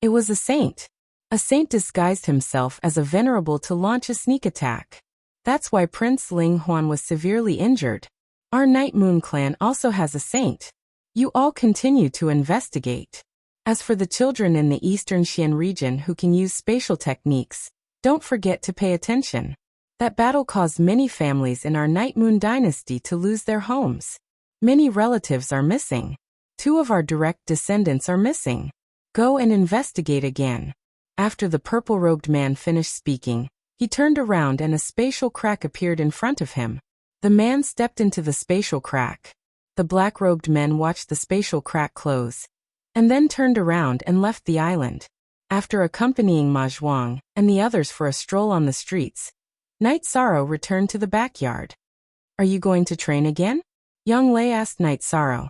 It was a saint. A saint disguised himself as a venerable to launch a sneak attack. That's why Prince Ling Huan was severely injured. Our Night Moon clan also has a saint. You all continue to investigate. As for the children in the eastern Xian region who can use spatial techniques, don't forget to pay attention. That battle caused many families in our Night Moon dynasty to lose their homes. Many relatives are missing. 2 of our direct descendants are missing. Go and investigate again. After the purple-robed man finished speaking, he turned around and a spatial crack appeared in front of him. The man stepped into the spatial crack. The black-robed men watched the spatial crack close, and then turned around and left the island. After accompanying Ma Zhuang and the others for a stroll on the streets, Night Sorrow returned to the backyard. Are you going to train again? Young Lei asked Night Sorrow.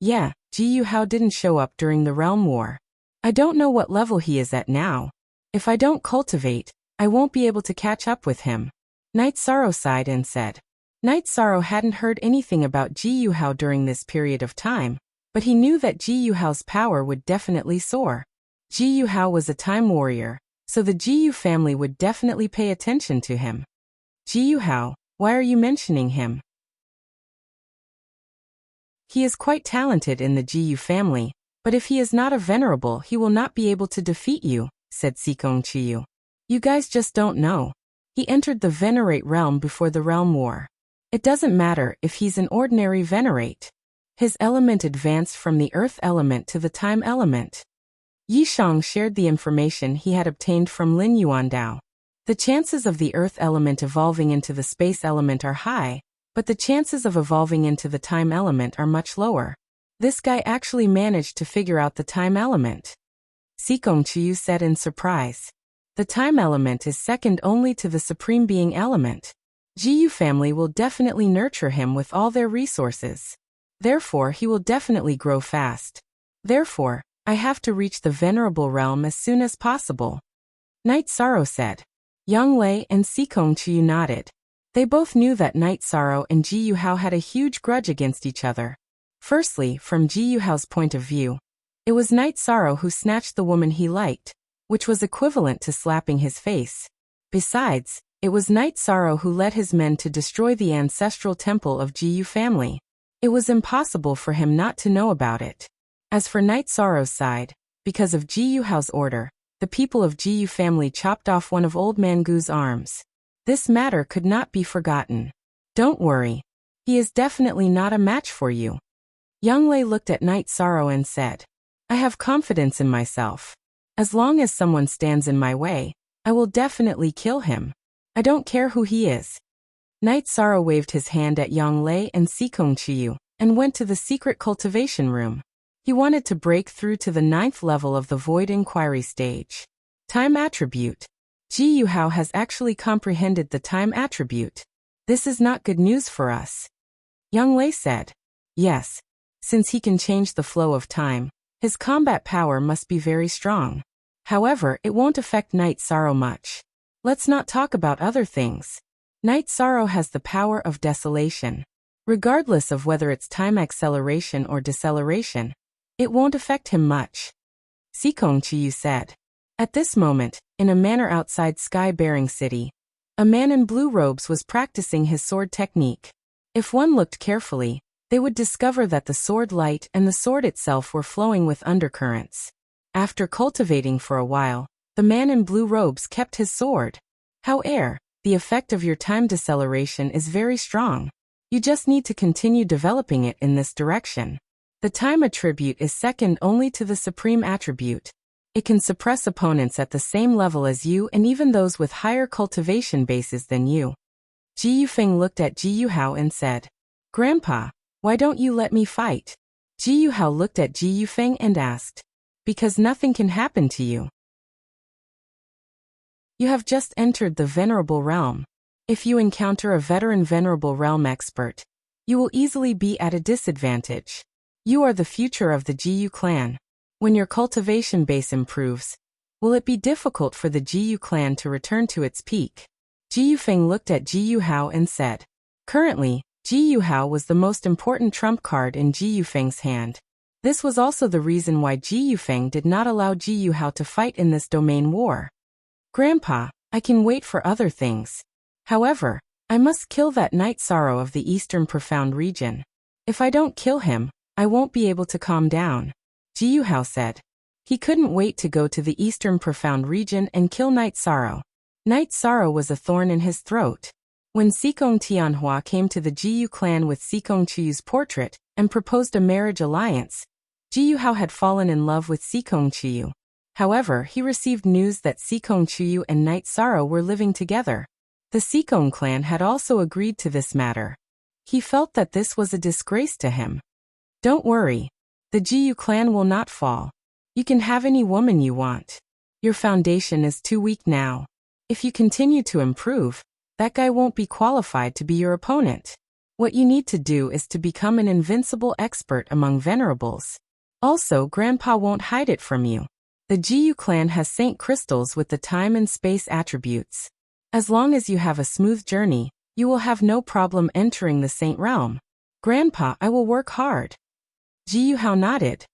Yeah, Ji Yu Hao didn't show up during the Realm War. I don't know what level he is at now. If I don't cultivate, I won't be able to catch up with him. Night Sorrow sighed and said. Night Sorrow hadn't heard anything about Ji Yu Hao during this period of time, but he knew that Ji Yu Hao's power would definitely soar. Ji Yu Hao was a time warrior, so the Ji Yu family would definitely pay attention to him. Ji Yu Hao, why are you mentioning him? He is quite talented in the Ji Yu family, but if he is not a venerable he will not be able to defeat you, said Sikong Chiyu. You guys just don't know. He entered the Venerate realm before the Realm War. It doesn't matter if he's an ordinary Venerate. His element advanced from the Earth element to the Time element. Yi Shang shared the information he had obtained from Lin Yuandao. The chances of the Earth element evolving into the Space element are high, but the chances of evolving into the Time element are much lower. This guy actually managed to figure out the Time element. Sikong Chiyu said in surprise. The Time element is second only to the Supreme Being element. Ji Yu family will definitely nurture him with all their resources. Therefore he will definitely grow fast. Therefore, I have to reach the Venerable realm as soon as possible. Night Sorrow said. Yang Lei and Sikong Chiyu nodded. They both knew that Night Sorrow and Ji Yu Hao had a huge grudge against each other. Firstly, from Ji Yu Hao's point of view, it was Night Sorrow who snatched the woman he liked, which was equivalent to slapping his face. Besides, it was Night Sorrow who led his men to destroy the ancestral temple of Ji Yu family. It was impossible for him not to know about it. As for Night Sorrow's side, because of Ji Yu Hao's order, the people of Ji Yu family chopped off one of Old Man Gu's arms. This matter could not be forgotten. Don't worry. He is definitely not a match for you. Yang Lei looked at Night Sorrow and said, I have confidence in myself. As long as someone stands in my way, I will definitely kill him. I don't care who he is. Night Sorrow waved his hand at Yang Lei and Sikong Chiyu, and went to the secret cultivation room. He wanted to break through to the 9th level of the Void Inquiry stage. Time attribute. Ji Yu Hao has actually comprehended the time attribute. This is not good news for us. Yang Lei said. Yes. Since he can change the flow of time, his combat power must be very strong. However, it won't affect Night Sorrow much. Let's not talk about other things. Night Sorrow has the power of desolation. Regardless of whether it's time acceleration or deceleration, it won't affect him much. Sikong Chiyu said. At this moment, in a manor outside Sky-Bearing City, a man in blue robes was practicing his sword technique. If one looked carefully, they would discover that the sword light and the sword itself were flowing with undercurrents. After cultivating for a while, the man in blue robes kept his sword. However, the effect of your time deceleration is very strong. You just need to continue developing it in this direction. The time attribute is second only to the supreme attribute. It can suppress opponents at the same level as you and even those with higher cultivation bases than you. Ji Yufeng looked at Ji Yuhao and said, "Grandpa, why don't you let me fight?" Ji Yuhao looked at Ji Yufeng and asked, "Because nothing can happen to you. You have just entered the Venerable Realm. If you encounter a veteran Venerable Realm expert, you will easily be at a disadvantage. You are the future of the Jiyu clan. When your cultivation base improves, will it be difficult for the Jiyu clan to return to its peak?" Ji Yufeng looked at Ji Yuhao and said, "Currently, Ji Yuhao was the most important trump card in Ji Yufeng's hand. This was also the reason why Ji Yufeng did not allow Ji Yuhao to fight in this domain war. Grandpa, I can wait for other things. However, I must kill that Night Sorrow of the Eastern Profound region. If I don't kill him, I won't be able to calm down," Ji Yuhao said. He couldn't wait to go to the Eastern Profound region and kill Night Sorrow. Night Sorrow was a thorn in his throat. When Sikong Tianhua came to the Jiyu clan with Sikong Chiyu's portrait and proposed a marriage alliance, Ji Yuhao had fallen in love with Sikong Chiyu. However, he received news that Sikong Chiyu and Night Sorrow were living together. The Sikong clan had also agreed to this matter. He felt that this was a disgrace to him. "Don't worry. The Jiyu clan will not fall. You can have any woman you want. Your foundation is too weak now. If you continue to improve, that guy won't be qualified to be your opponent. What you need to do is to become an invincible expert among venerables. Also, Grandpa won't hide it from you. The Jiyu clan has Saint crystals with the time and space attributes. As long as you have a smooth journey, you will have no problem entering the Saint realm. Grandpa, I will work hard." Ji Yuhao nodded.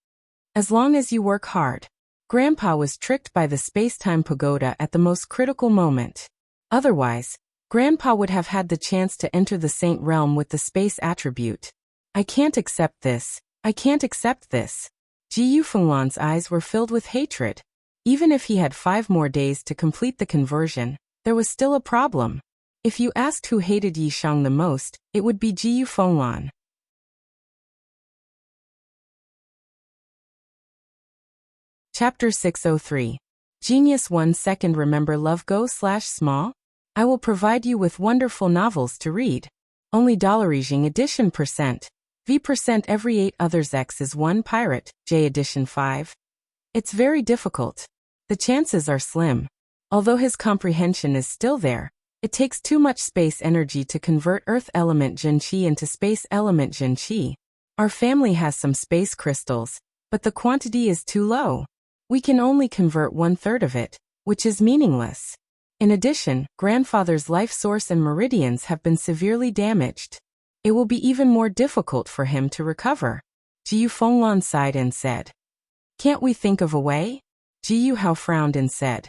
As long as you work hard. Grandpa was tricked by the space-time pagoda at the most critical moment. Otherwise, Grandpa would have had the chance to enter the Saint realm with the space attribute. "I can't accept this. I can't accept this." Ji Yufenglan's eyes were filled with hatred. Even if he had 5 more days to complete the conversion, there was still a problem. If you asked who hated Yi Shang the most, it would be Ji Yufenglan. Chapter 603. Genius 1 second. Remember Love Go/Small? I will provide you with wonderful novels to read. Only $Dollarizing edition %. V% every 8 others. X is 1 pirate, J edition 5. It's very difficult. The chances are slim. Although his comprehension is still there, it takes too much space energy to convert Earth element Zhenqi into space element Zhenqi. Our family has some space crystals, but the quantity is too low. We can only convert 1/3 of it, which is meaningless. In addition, grandfather's life source and meridians have been severely damaged. It will be even more difficult for him to recover. Ji Yufenglan sighed and said, "Can't we think of a way?" Ji Yuhao frowned and said,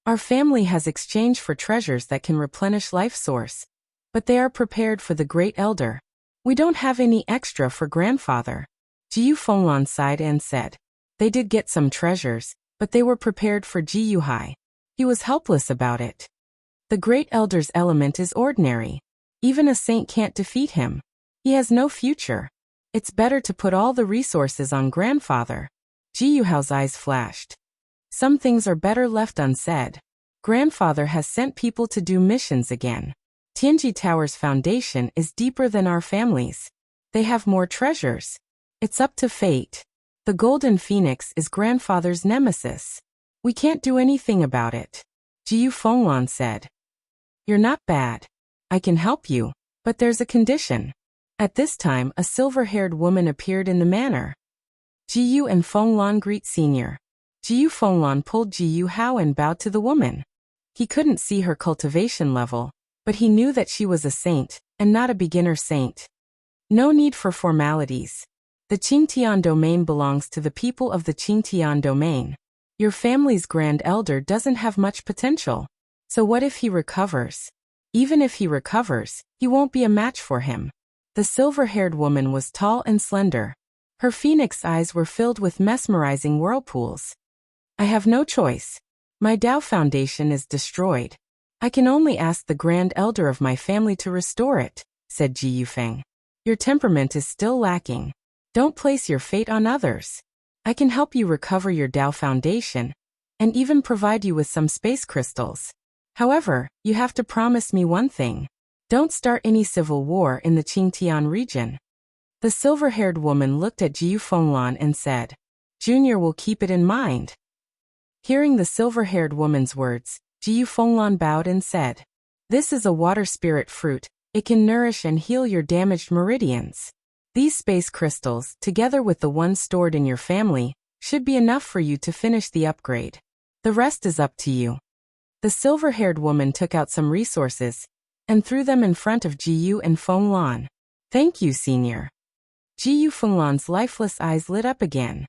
"Our family has exchanged for treasures that can replenish life source, but they are prepared for the Great Elder. We don't have any extra for grandfather." Ji Yufenglan sighed and said, "They did get some treasures, but they were prepared for Ji Yuhai. He was helpless about it. The Great Elder's element is ordinary. Even a saint can't defeat him. He has no future. It's better to put all the resources on grandfather." Ji Yuhao's eyes flashed. Some things are better left unsaid. Grandfather has sent people to do missions again. Tianji Tower's foundation is deeper than our family's. They have more treasures. It's up to fate. The Golden Phoenix is grandfather's nemesis. We can't do anything about it. Ji Yufenglan said, "You're not bad. I can help you, but there's a condition." At this time, a silver-haired woman appeared in the manor. Ji Yu and Fenglan greet senior. Ji Yufenglan pulled Ji Yuhao and bowed to the woman. He couldn't see her cultivation level, but he knew that she was a saint, and not a beginner saint. No need for formalities. The Qingtian domain belongs to the people of the Qingtian domain. Your family's grand elder doesn't have much potential. So what if he recovers? Even if he recovers, he won't be a match for him. The silver-haired woman was tall and slender. Her phoenix eyes were filled with mesmerizing whirlpools. I have no choice. My Tao foundation is destroyed. I can only ask the Grand Elder of my family to restore it, said Ji Yufeng. Your temperament is still lacking. Don't place your fate on others. I can help you recover your Tao foundation, and even provide you with some space crystals. However, you have to promise me one thing. Don't start any civil war in the Qingtian region. The silver-haired woman looked at Ji Yufenglan and said, Junior will keep it in mind. Hearing the silver-haired woman's words, Ji Yufenglan bowed and said, This is a water spirit fruit. It can nourish and heal your damaged meridians. These space crystals, together with the ones stored in your family, should be enough for you to finish the upgrade. The rest is up to you. The silver-haired woman took out some resources and threw them in front of Ji Yufenglan. Thank you, Senior. Ji Yufenglan's lifeless eyes lit up again.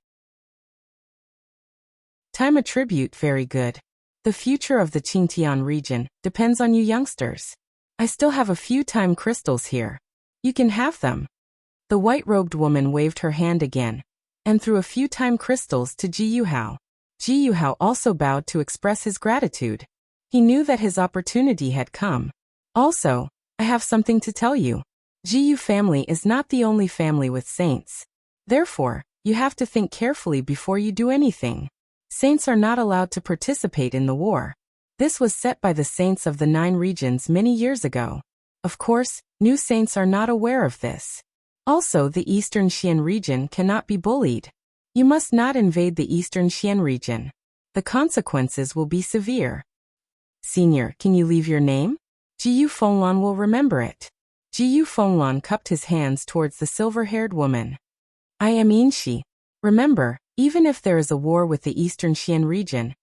Time attribute very good. The future of the Qingtian region depends on you youngsters. I still have a few time crystals here. You can have them. The white-robed woman waved her hand again and threw a few time crystals to Ji Yuhao. Ji Yuhao also bowed to express his gratitude. He knew that his opportunity had come. Also, I have something to tell you. Ji Yu family is not the only family with saints. Therefore, you have to think carefully before you do anything. Saints are not allowed to participate in the war. This was set by the saints of the 9 regions many years ago. Of course, new saints are not aware of this. Also, the Eastern Xian region cannot be bullied. You must not invade the Eastern Xian region. The consequences will be severe. Senior, can you leave your name? Ji Yufenglan will remember it. Ji Yufenglan cupped his hands towards the silver-haired woman. I am Inshi. Remember, even if there is a war with the Eastern Xian region,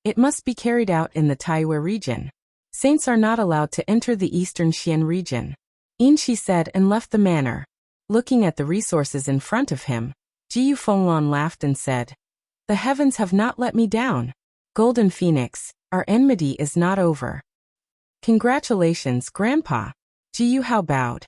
it must be carried out in the Taiyue region. Saints are not allowed to enter the Eastern Xian region. Inshi said and left the manor. Looking at the resources in front of him, Ji Yufenglan laughed and said, The heavens have not let me down. Golden Phoenix, our enmity is not over. Congratulations, Grandpa. Ji Yuhao bowed.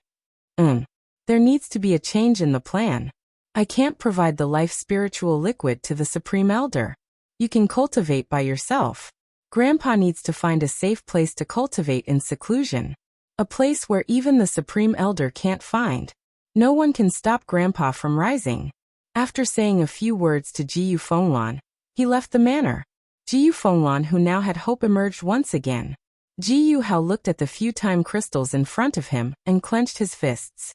There needs to be a change in the plan. I can't provide the life spiritual liquid to the Supreme Elder. You can cultivate by yourself. Grandpa needs to find a safe place to cultivate in seclusion. A place where even the Supreme Elder can't find. No one can stop Grandpa from rising. After saying a few words to Ji Yufenglan, he left the manor. Ji Yufenglan, who now had hope, emerged once again. Ji Yuhao looked at the few time crystals in front of him and clenched his fists.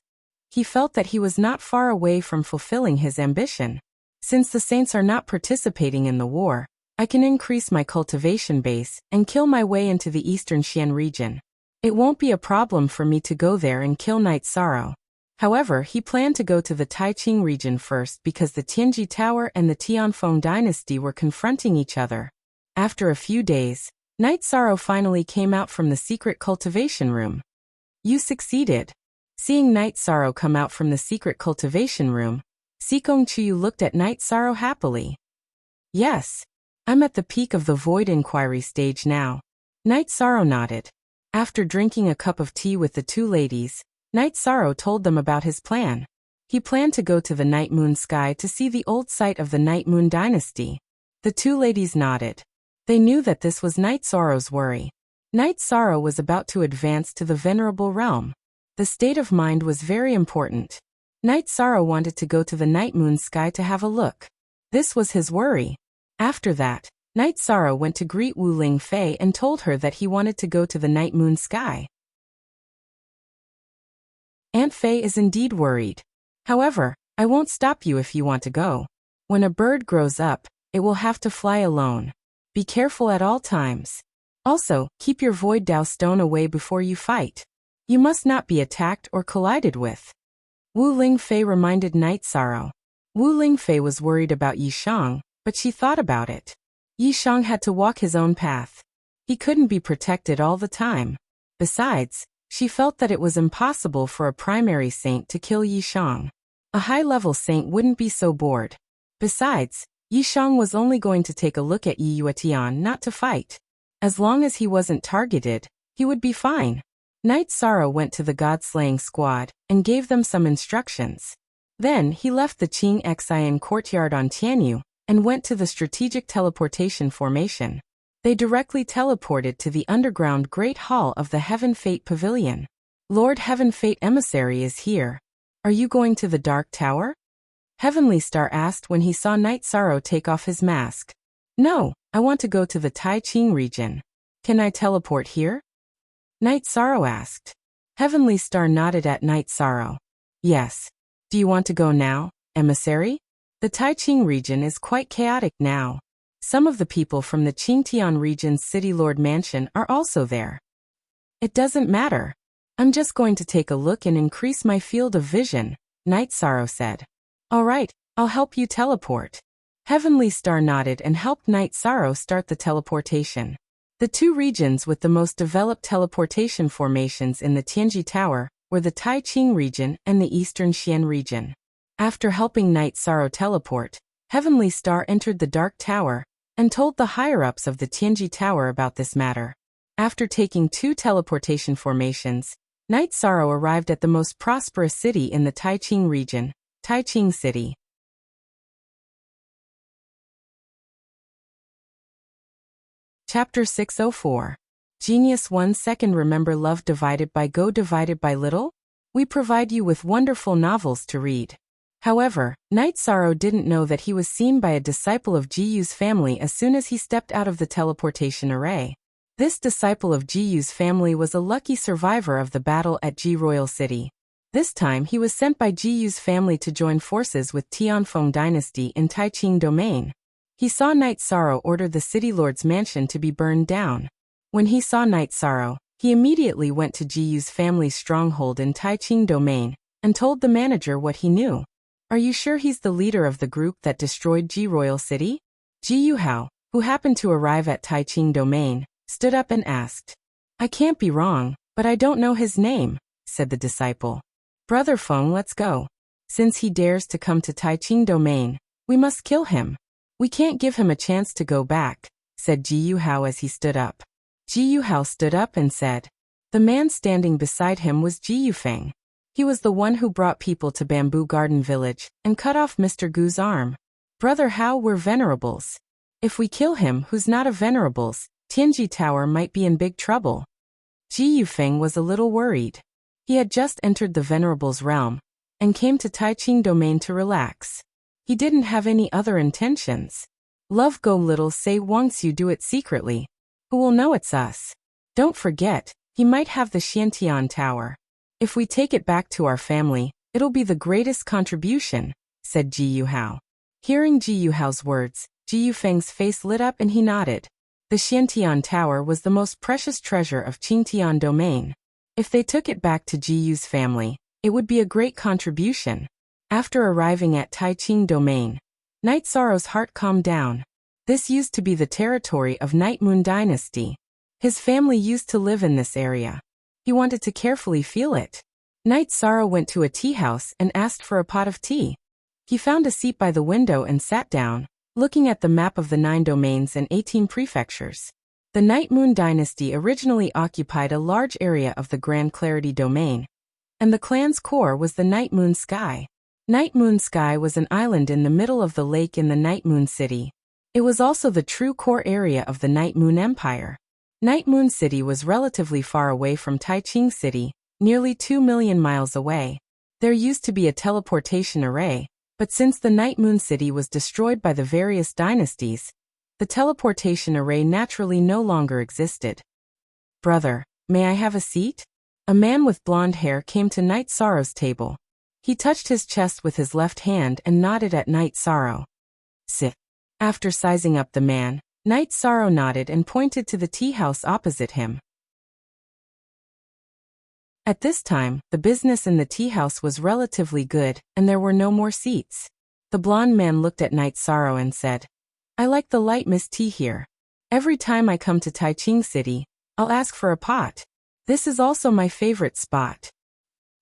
He felt that he was not far away from fulfilling his ambition. Since the saints are not participating in the war, I can increase my cultivation base and kill my way into the Eastern Xian region. It won't be a problem for me to go there and kill Night Sorrow. However, he planned to go to the Taiqing region first because the Tianji Tower and the Tianfeng dynasty were confronting each other. After a few days, Night Sorrow finally came out from the secret cultivation room. You succeeded. Seeing Night Sorrow come out from the secret cultivation room, Sikong Chuyu looked at Night Sorrow happily. Yes. I'm at the peak of the void inquiry stage now. Night Sorrow nodded. After drinking a cup of tea with the 2 ladies, Night Sorrow told them about his plan. He planned to go to the Night Moon Sky to see the old site of the Night Moon dynasty. The 2 ladies nodded. They knew that this was Night Sorrow's worry. Night Sorrow was about to advance to the Venerable Realm. The state of mind was very important. Night Sorrow wanted to go to the Night Moon Sky to have a look. This was his worry. After that, Night Sorrow went to greet Wu Ling Fei and told her that he wanted to go to the Night Moon Sky. Aunt Fei is indeed worried. However, I won't stop you if you want to go. When a bird grows up, it will have to fly alone. Be careful at all times. Also, keep your Void Dao stone away before you fight. You must not be attacked or collided with. Wu Ling Fei reminded Night Sorrow. Wu Ling Fei was worried about Yi Shang, but she thought about it. Yi Shang had to walk his own path. He couldn't be protected all the time. Besides, she felt that it was impossible for a primary saint to kill Yi Shang. A high-level saint wouldn't be so bored. Besides, Yi Shang was only going to take a look at Yi Yuetian, not to fight. As long as he wasn't targeted, he would be fine. Night Sorrow went to the God-slaying squad and gave them some instructions. Then he left the Qing Xian courtyard on Tianyu and went to the strategic teleportation formation. They directly teleported to the underground Great Hall of the Heaven Fate Pavilion. Lord Heaven Fate Emissary is here. Are you going to the Dark Tower? Heavenly Star asked when he saw Night Sorrow take off his mask. No, I want to go to the Tai Ching region. Can I teleport here? Night Sorrow asked. Heavenly Star nodded at Night Sorrow. Yes. Do you want to go now, Emissary? The Tai Ching region is quite chaotic now. Some of the people from the Qingtian region's City Lord Mansion are also there. It doesn't matter. I'm just going to take a look and increase my field of vision, Night Sorrow said. All right, I'll help you teleport. Heavenly Star nodded and helped Night Sorrow start the teleportation. The two regions with the most developed teleportation formations in the Tianji Tower were the Tai Ching region and the Eastern Xian region. After helping Night Sorrow teleport, Heavenly Star entered the Dark Tower and told the higher-ups of the Tianji Tower about this matter. After taking 2 teleportation formations, Night Sorrow arrived at the most prosperous city in the Tai Ching region, Tai Ching City. Chapter 604. Genius 1 Second Remember Love Divided by Go Divided by Little? We provide you with wonderful novels to read. However, Night Sorrow didn't know that he was seen by a disciple of Jiyu's family as soon as he stepped out of the teleportation array. This disciple of Jiyu's family was a lucky survivor of the battle at Ji Royal City. This time he was sent by Jiyu's family to join forces with Tianfeng Dynasty in Taiqing Domain. He saw Night Sorrow order the city lord's mansion to be burned down. When he saw Night Sorrow, he immediately went to Jiyu's family's stronghold in Taiqing Domain and told the manager what he knew. Are you sure he's the leader of the group that destroyed Ji Royal City? Ji Yuhao, who happened to arrive at Taiqing Domain, stood up and asked. I can't be wrong, but I don't know his name, said the disciple. Brother Feng, let's go. Since he dares to come to Taiqing Domain, we must kill him. We can't give him a chance to go back, said Ji Yuhao as he stood up. Ji Yuhao stood up and said. The man standing beside him was Ji Yufeng. He was the one who brought people to Bamboo Garden Village and cut off Mr. Gu's arm. Brother Hao, we're venerables. If we kill him who's not a venerables, Tianji Tower might be in big trouble. Ji Yufeng was a little worried. He had just entered the venerables realm and came to Taiqing Domain to relax. He didn't have any other intentions. Love go little say once you do it secretly. Who will know it's us? Don't forget, he might have the Xiantian Tower. If we take it back to our family, it'll be the greatest contribution, said Ji Yuhao. Hearing Ji Yuhao's words, Ji Yufeng's face lit up and he nodded. The Xiantian Tower was the most precious treasure of Qingtian Domain. If they took it back to Ji Yu's family, it would be a great contribution. After arriving at Taiqing Domain, Night Sorrow's heart calmed down. This used to be the territory of Night Moon Dynasty. His family used to live in this area. He wanted to carefully feel it. Night Sorrow went to a tea house and asked for a pot of tea. He found a seat by the window and sat down, looking at the map of the 9 domains and 18 prefectures. The Night Moon Dynasty originally occupied a large area of the Grand Clarity Domain, and the clan's core was the Night Moon Sky. Night Moon Sky was an island in the middle of the lake in the Night Moon City. It was also the true core area of the Night Moon Empire. Night Moon City was relatively far away from Taiqing City, nearly 2 million miles away. There used to be a teleportation array, but since the Night Moon City was destroyed by the various dynasties, the teleportation array naturally no longer existed. Brother, may I have a seat? A man with blonde hair came to Night Sorrow's table. He touched his chest with his left hand and nodded at Night Sorrow. Sit. After sizing up the man, Night Sorrow nodded and pointed to the tea house opposite him. At this time, the business in the tea house was relatively good, and there were no more seats. The blonde man looked at Night Sorrow and said, I like the light mist tea here. Every time I come to Taiqing City, I'll ask for a pot. This is also my favorite spot.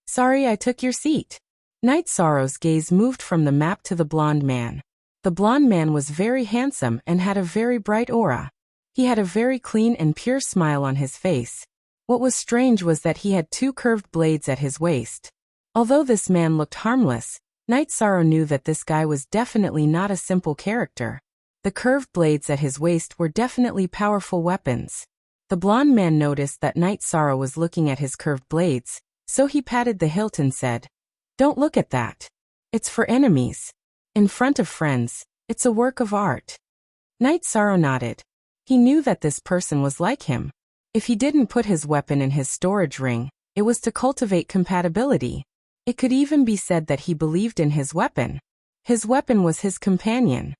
Sorry I took your seat. Night Sorrow's gaze moved from the map to the blonde man. The blonde man was very handsome and had a very bright aura. He had a very clean and pure smile on his face. What was strange was that he had 2 curved blades at his waist. Although this man looked harmless, Night Sorrow knew that this guy was definitely not a simple character. The curved blades at his waist were definitely powerful weapons. The blonde man noticed that Night Sorrow was looking at his curved blades, so he patted the hilt and said, "Don't look at that. It's for enemies. In front of friends, it's a work of art." Night Sorrow nodded. He knew that this person was like him. If he didn't put his weapon in his storage ring, it was to cultivate compatibility. It could even be said that he believed in his weapon. His weapon was his companion.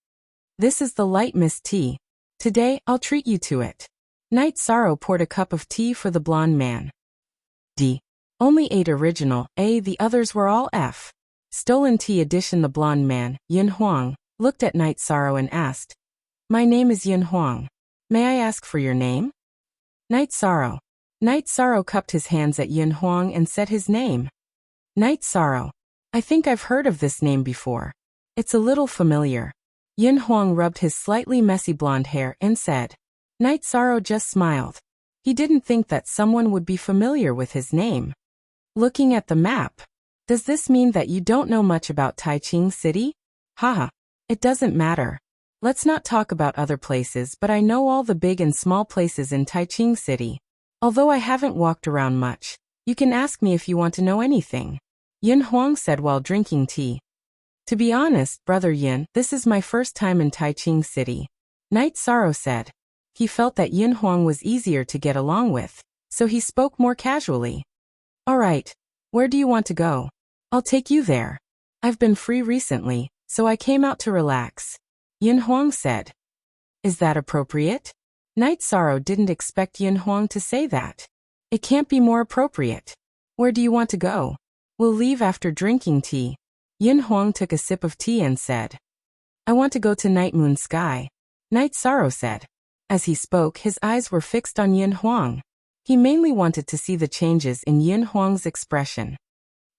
"This is the light mist tea. Today, I'll treat you to it." Night Sorrow poured a cup of tea for the blonde man. D. Only 8 original, A. The others were all F. Stolen tea edition. The blonde man, Yin Huang, looked at Night Sorrow and asked, "My name is Yin Huang. May I ask for your name?" Night Sorrow. Night Sorrow cupped his hands at Yin Huang and said his name. Night Sorrow. "I think I've heard of this name before. It's a little familiar." Yin Huang rubbed his slightly messy blonde hair and said. Night Sorrow just smiled. He didn't think that someone would be familiar with his name. Looking at the map. "Does this mean that you don't know much about Taiching City?" "Haha. It doesn't matter. Let's not talk about other places, but I know all the big and small places in Taiching City. Although I haven't walked around much, you can ask me if you want to know anything," Yin Huang said while drinking tea. "To be honest, Brother Yin, this is my first time in Taiching City," Night Sorrow said. He felt that Yin Huang was easier to get along with, so he spoke more casually. "All right. Where do you want to go? I'll take you there. I've been free recently, so I came out to relax," Yin Huang said. "Is that appropriate?" Night Sorrow didn't expect Yin Huang to say that. "It can't be more appropriate. Where do you want to go?" "We'll leave after drinking tea." Yin Huang took a sip of tea and said, "I want to go to Night Moon Sky," Night Sorrow said. As he spoke, his eyes were fixed on Yin Huang. He mainly wanted to see the changes in Yin Huang's expression.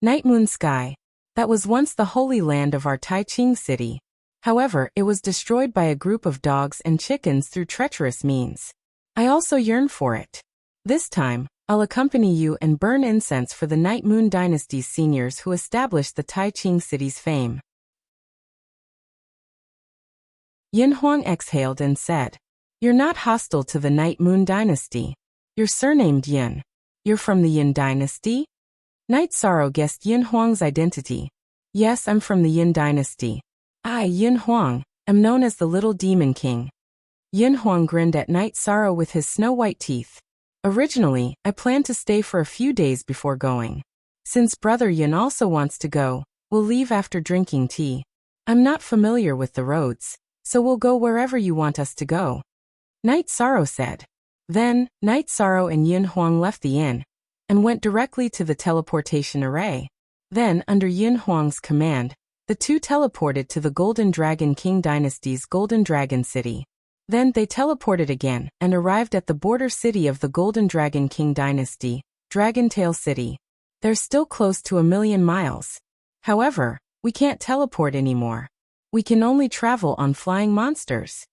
Night Moon Sky. That was once the holy land of our Taiching City. However, it was destroyed by a group of dogs and chickens through treacherous means. I also yearn for it. This time, I'll accompany you and burn incense for the Night Moon Dynasty's seniors who established the Taiching City's fame. Yin Huang exhaled and said, "You're not hostile to the Night Moon Dynasty. You're surnamed Yin. You're from the Yin Dynasty?" Night Sorrow guessed Yin Huang's identity. "Yes, I'm from the Yin Dynasty. I, Yin Huang, am known as the Little Demon King." Yin Huang grinned at Night Sorrow with his snow-white teeth. "Originally, I planned to stay for a few days before going. Since Brother Yin also wants to go, we'll leave after drinking tea. I'm not familiar with the roads, so we'll go wherever you want us to go," Night Sorrow said. Then, Night Sorrow and Yin Huang left the inn and went directly to the teleportation array. Then, under Yin Huang's command, the two teleported to the Golden Dragon King Dynasty's Golden Dragon City. Then they teleported again and arrived at the border city of the Golden Dragon King Dynasty, Dragontail City. They're still close to 1,000,000 miles. However, we can't teleport anymore. We can only travel on flying monsters,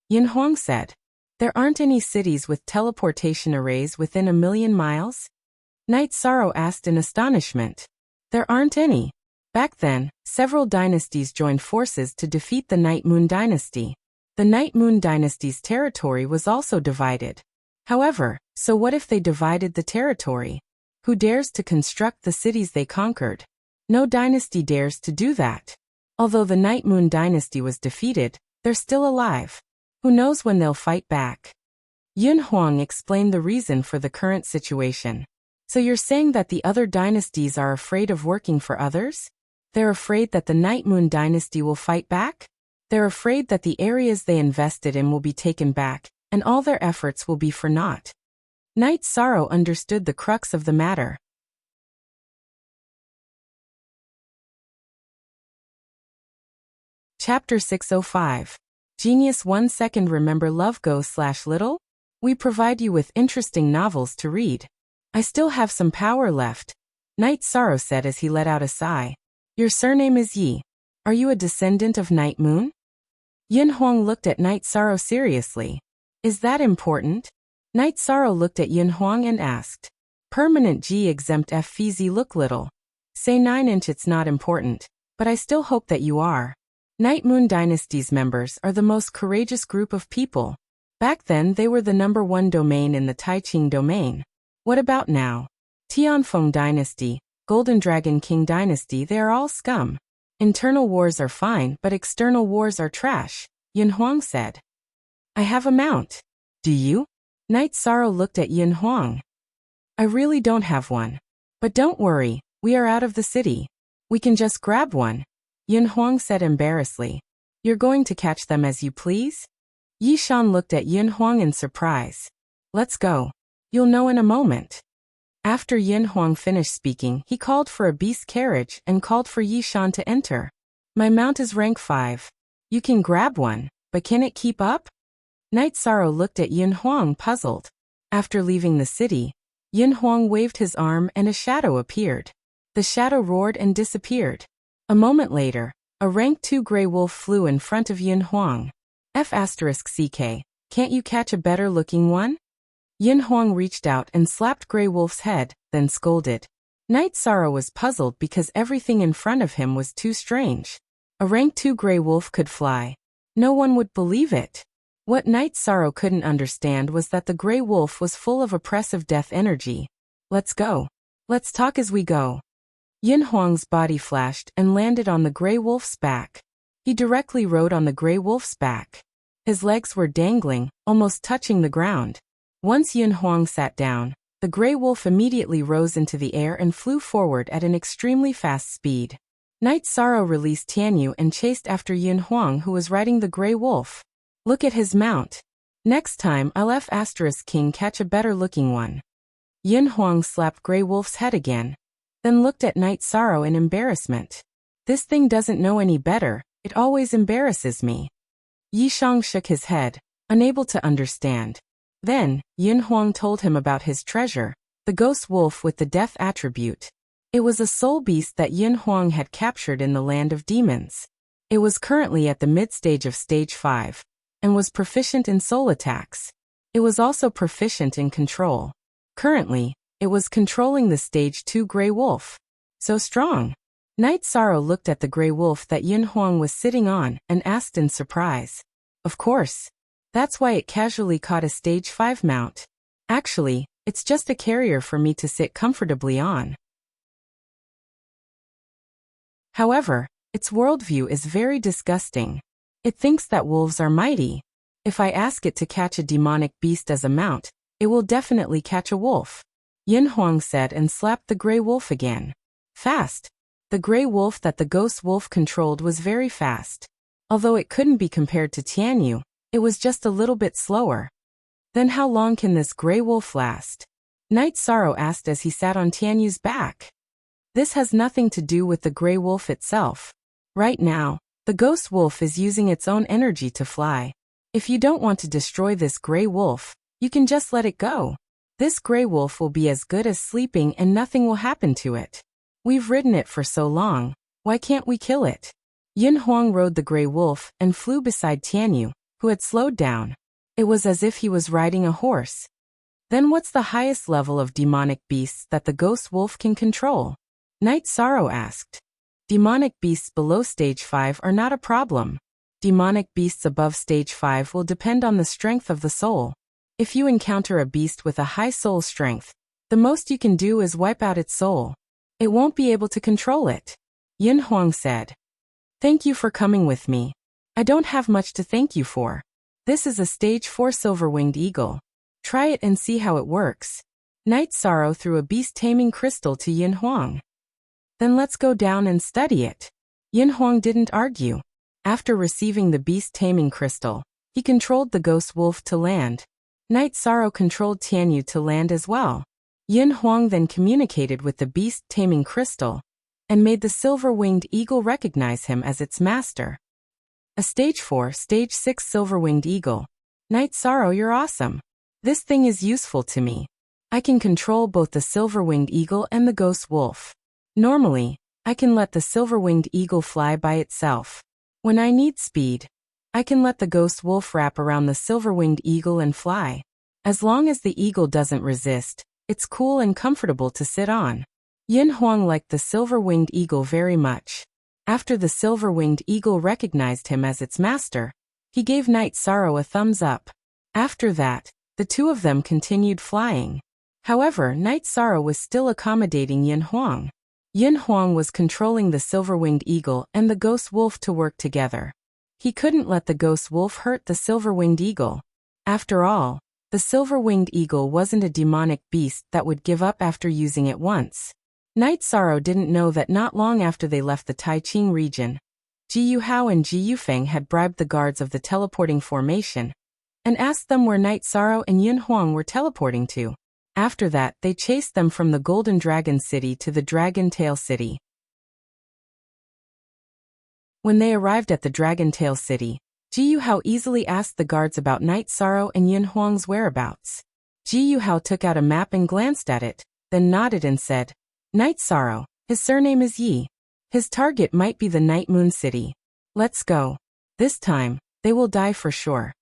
Yin Huang said. "There aren't any cities with teleportation arrays within 1,000,000 miles?" Night Sorrow asked in astonishment. "There aren't any. Back then, several dynasties joined forces to defeat the Night Moon Dynasty. The Night Moon Dynasty's territory was also divided. However, so what if they divided the territory? Who dares to construct the cities they conquered? No dynasty dares to do that. Although the Night Moon Dynasty was defeated, they're still alive. Who knows when they'll fight back?" Yin Huang explained the reason for the current situation. "So you're saying that the other dynasties are afraid of working for others? They're afraid that the Night Moon Dynasty will fight back? They're afraid that the areas they invested in will be taken back, and all their efforts will be for naught." Night Sorrow understood the crux of the matter. Chapter 605. Genius 1 Second. Remember Love Go/Little? We provide you with interesting novels to read. I still have some power left, Night Sorrow said as he let out a sigh. "Your surname is Yi. Are you a descendant of Night Moon?" Yin Huang looked at Night Sorrow seriously. "Is that important?" Night Sorrow looked at Yin Huang and asked. "Permanent G exempt FVZ look little. Say 9 inch it's not important. but I still hope that you are. Night Moon Dynasty's members are the most courageous group of people. Back then they were the #1 domain in the Taiqing domain. What about now? Tianfeng Dynasty, Golden Dragon King Dynasty, they are all scum. Internal wars are fine, but external wars are trash, Yin Huang said. I have a mount. Do you? Night Sorrow looked at Yin Huang. I really don't have one. But don't worry, we are out of the city. We can just grab one, Yin Huang said embarrassedly. You're going to catch them as you please? Yi Shan looked at Yin Huang in surprise. Let's go. You'll know in a moment. After Yin Huang finished speaking, he called for a beast carriage and called for Yi Shan to enter. My mount is rank 5. You can grab one, but can it keep up? Night Sorrow looked at Yin Huang puzzled. After leaving the city, Yin Huang waved his arm and a shadow appeared. The shadow roared and disappeared. A moment later, a rank 2 gray wolf flew in front of Yin Huang. F***CK, can't you catch a better looking one? Yin Huang reached out and slapped Grey Wolf's head, then scolded. Night Sorrow was puzzled because everything in front of him was too strange. A rank 2 Grey Wolf could fly. No one would believe it. What Night Sorrow couldn't understand was that the Grey Wolf was full of oppressive death energy. Let's go. Let's talk as we go. Yin Huang's body flashed and landed on the Grey Wolf's back. He directly rode on the Grey Wolf's back. His legs were dangling, almost touching the ground. Once Yin Huang sat down, the Grey Wolf immediately rose into the air and flew forward at an extremely fast speed. Night Sorrow released Tianyu and chased after Yin Huang, who was riding the Grey Wolf. Look at his mount. Next time I'll F***king catch a better looking one. Yin Huang slapped Grey Wolf's head again, then looked at Night Sorrow in embarrassment. This thing doesn't know any better, it always embarrasses me. Yi Shang shook his head, unable to understand. Then, Yin Huang told him about his treasure, the ghost wolf with the death attribute. It was a soul beast that Yin Huang had captured in the land of demons. It was currently at the mid-stage of stage 5, and was proficient in soul attacks. It was also proficient in control. Currently, it was controlling the stage 2 Grey Wolf. So strong. Night Sorrow looked at the Grey Wolf that Yin Huang was sitting on and asked in surprise. Of course. That's why it casually caught a stage 5 mount. Actually, it's just a carrier for me to sit comfortably on. However, its worldview is very disgusting. It thinks that wolves are mighty. If I ask it to catch a demonic beast as a mount, it will definitely catch a wolf. Yin Huang said and slapped the Grey Wolf again. Fast. The Grey Wolf that the Ghost Wolf controlled was very fast. Although it couldn't be compared to Tianyu, it was just a little bit slower. Then how long can this Grey Wolf last? Night Sorrow asked as he sat on Tianyu's back. This has nothing to do with the Grey Wolf itself. Right now, the Ghost Wolf is using its own energy to fly. If you don't want to destroy this Grey Wolf, you can just let it go. This Grey Wolf will be as good as sleeping and nothing will happen to it. We've ridden it for so long, why can't we kill it? Yin Huang rode the Grey Wolf and flew beside Tianyu, who had slowed down. It was as if he was riding a horse. Then what's the highest level of demonic beasts that the Ghost Wolf can control? Night Sorrow asked. Demonic beasts below stage 5 are not a problem. Demonic beasts above stage 5 will depend on the strength of the soul. If you encounter a beast with a high soul strength, the most you can do is wipe out its soul. It won't be able to control it. Yin Huang said. Thank you for coming with me. I don't have much to thank you for. This is a stage 4 silver-winged eagle. Try it and see how it works. Night Sorrow threw a beast-taming crystal to Yin Huang. Then let's go down and study it. Yin Huang didn't argue. After receiving the beast-taming crystal, he controlled the Ghost Wolf to land. Night Sorrow controlled Tianyu to land as well. Yin Huang then communicated with the beast-taming crystal, and made the silver-winged eagle recognize him as its master. A stage 4, stage 6 silver-winged eagle. Night Sorrow, you're awesome. This thing is useful to me. I can control both the silver-winged eagle and the Ghost Wolf. Normally, I can let the silver-winged eagle fly by itself. When I need speed, I can let the Ghost Wolf wrap around the silver-winged eagle and fly. As long as the eagle doesn't resist, it's cool and comfortable to sit on. Yin Huang liked the silver-winged eagle very much. After the silver-winged eagle recognized him as its master, he gave Night Sorrow a thumbs up. After that, the two of them continued flying. However, Night Sorrow was still accommodating Yin Huang. Yin Huang was controlling the silver-winged eagle and the ghost wolf to work together. He couldn't let the ghost wolf hurt the silver-winged eagle. After all, the silver-winged eagle wasn't a demonic beast that would give up after using it once. Night Sorrow didn't know that not long after they left the Taiqing region, Ji Yuhao and Ji Yufeng had bribed the guards of the teleporting formation and asked them where Night Sorrow and Yin Huang were teleporting to. After that, they chased them from the Golden Dragon City to the Dragon Tail City. When they arrived at the Dragon Tail City, Ji Yuhao easily asked the guards about Night Sorrow and Yin Huang's whereabouts. Ji Yuhao took out a map and glanced at it, then nodded and said, Night Sorrow, his surname is Yi. His target might be the Night Moon City. Let's go. This time, they will die for sure.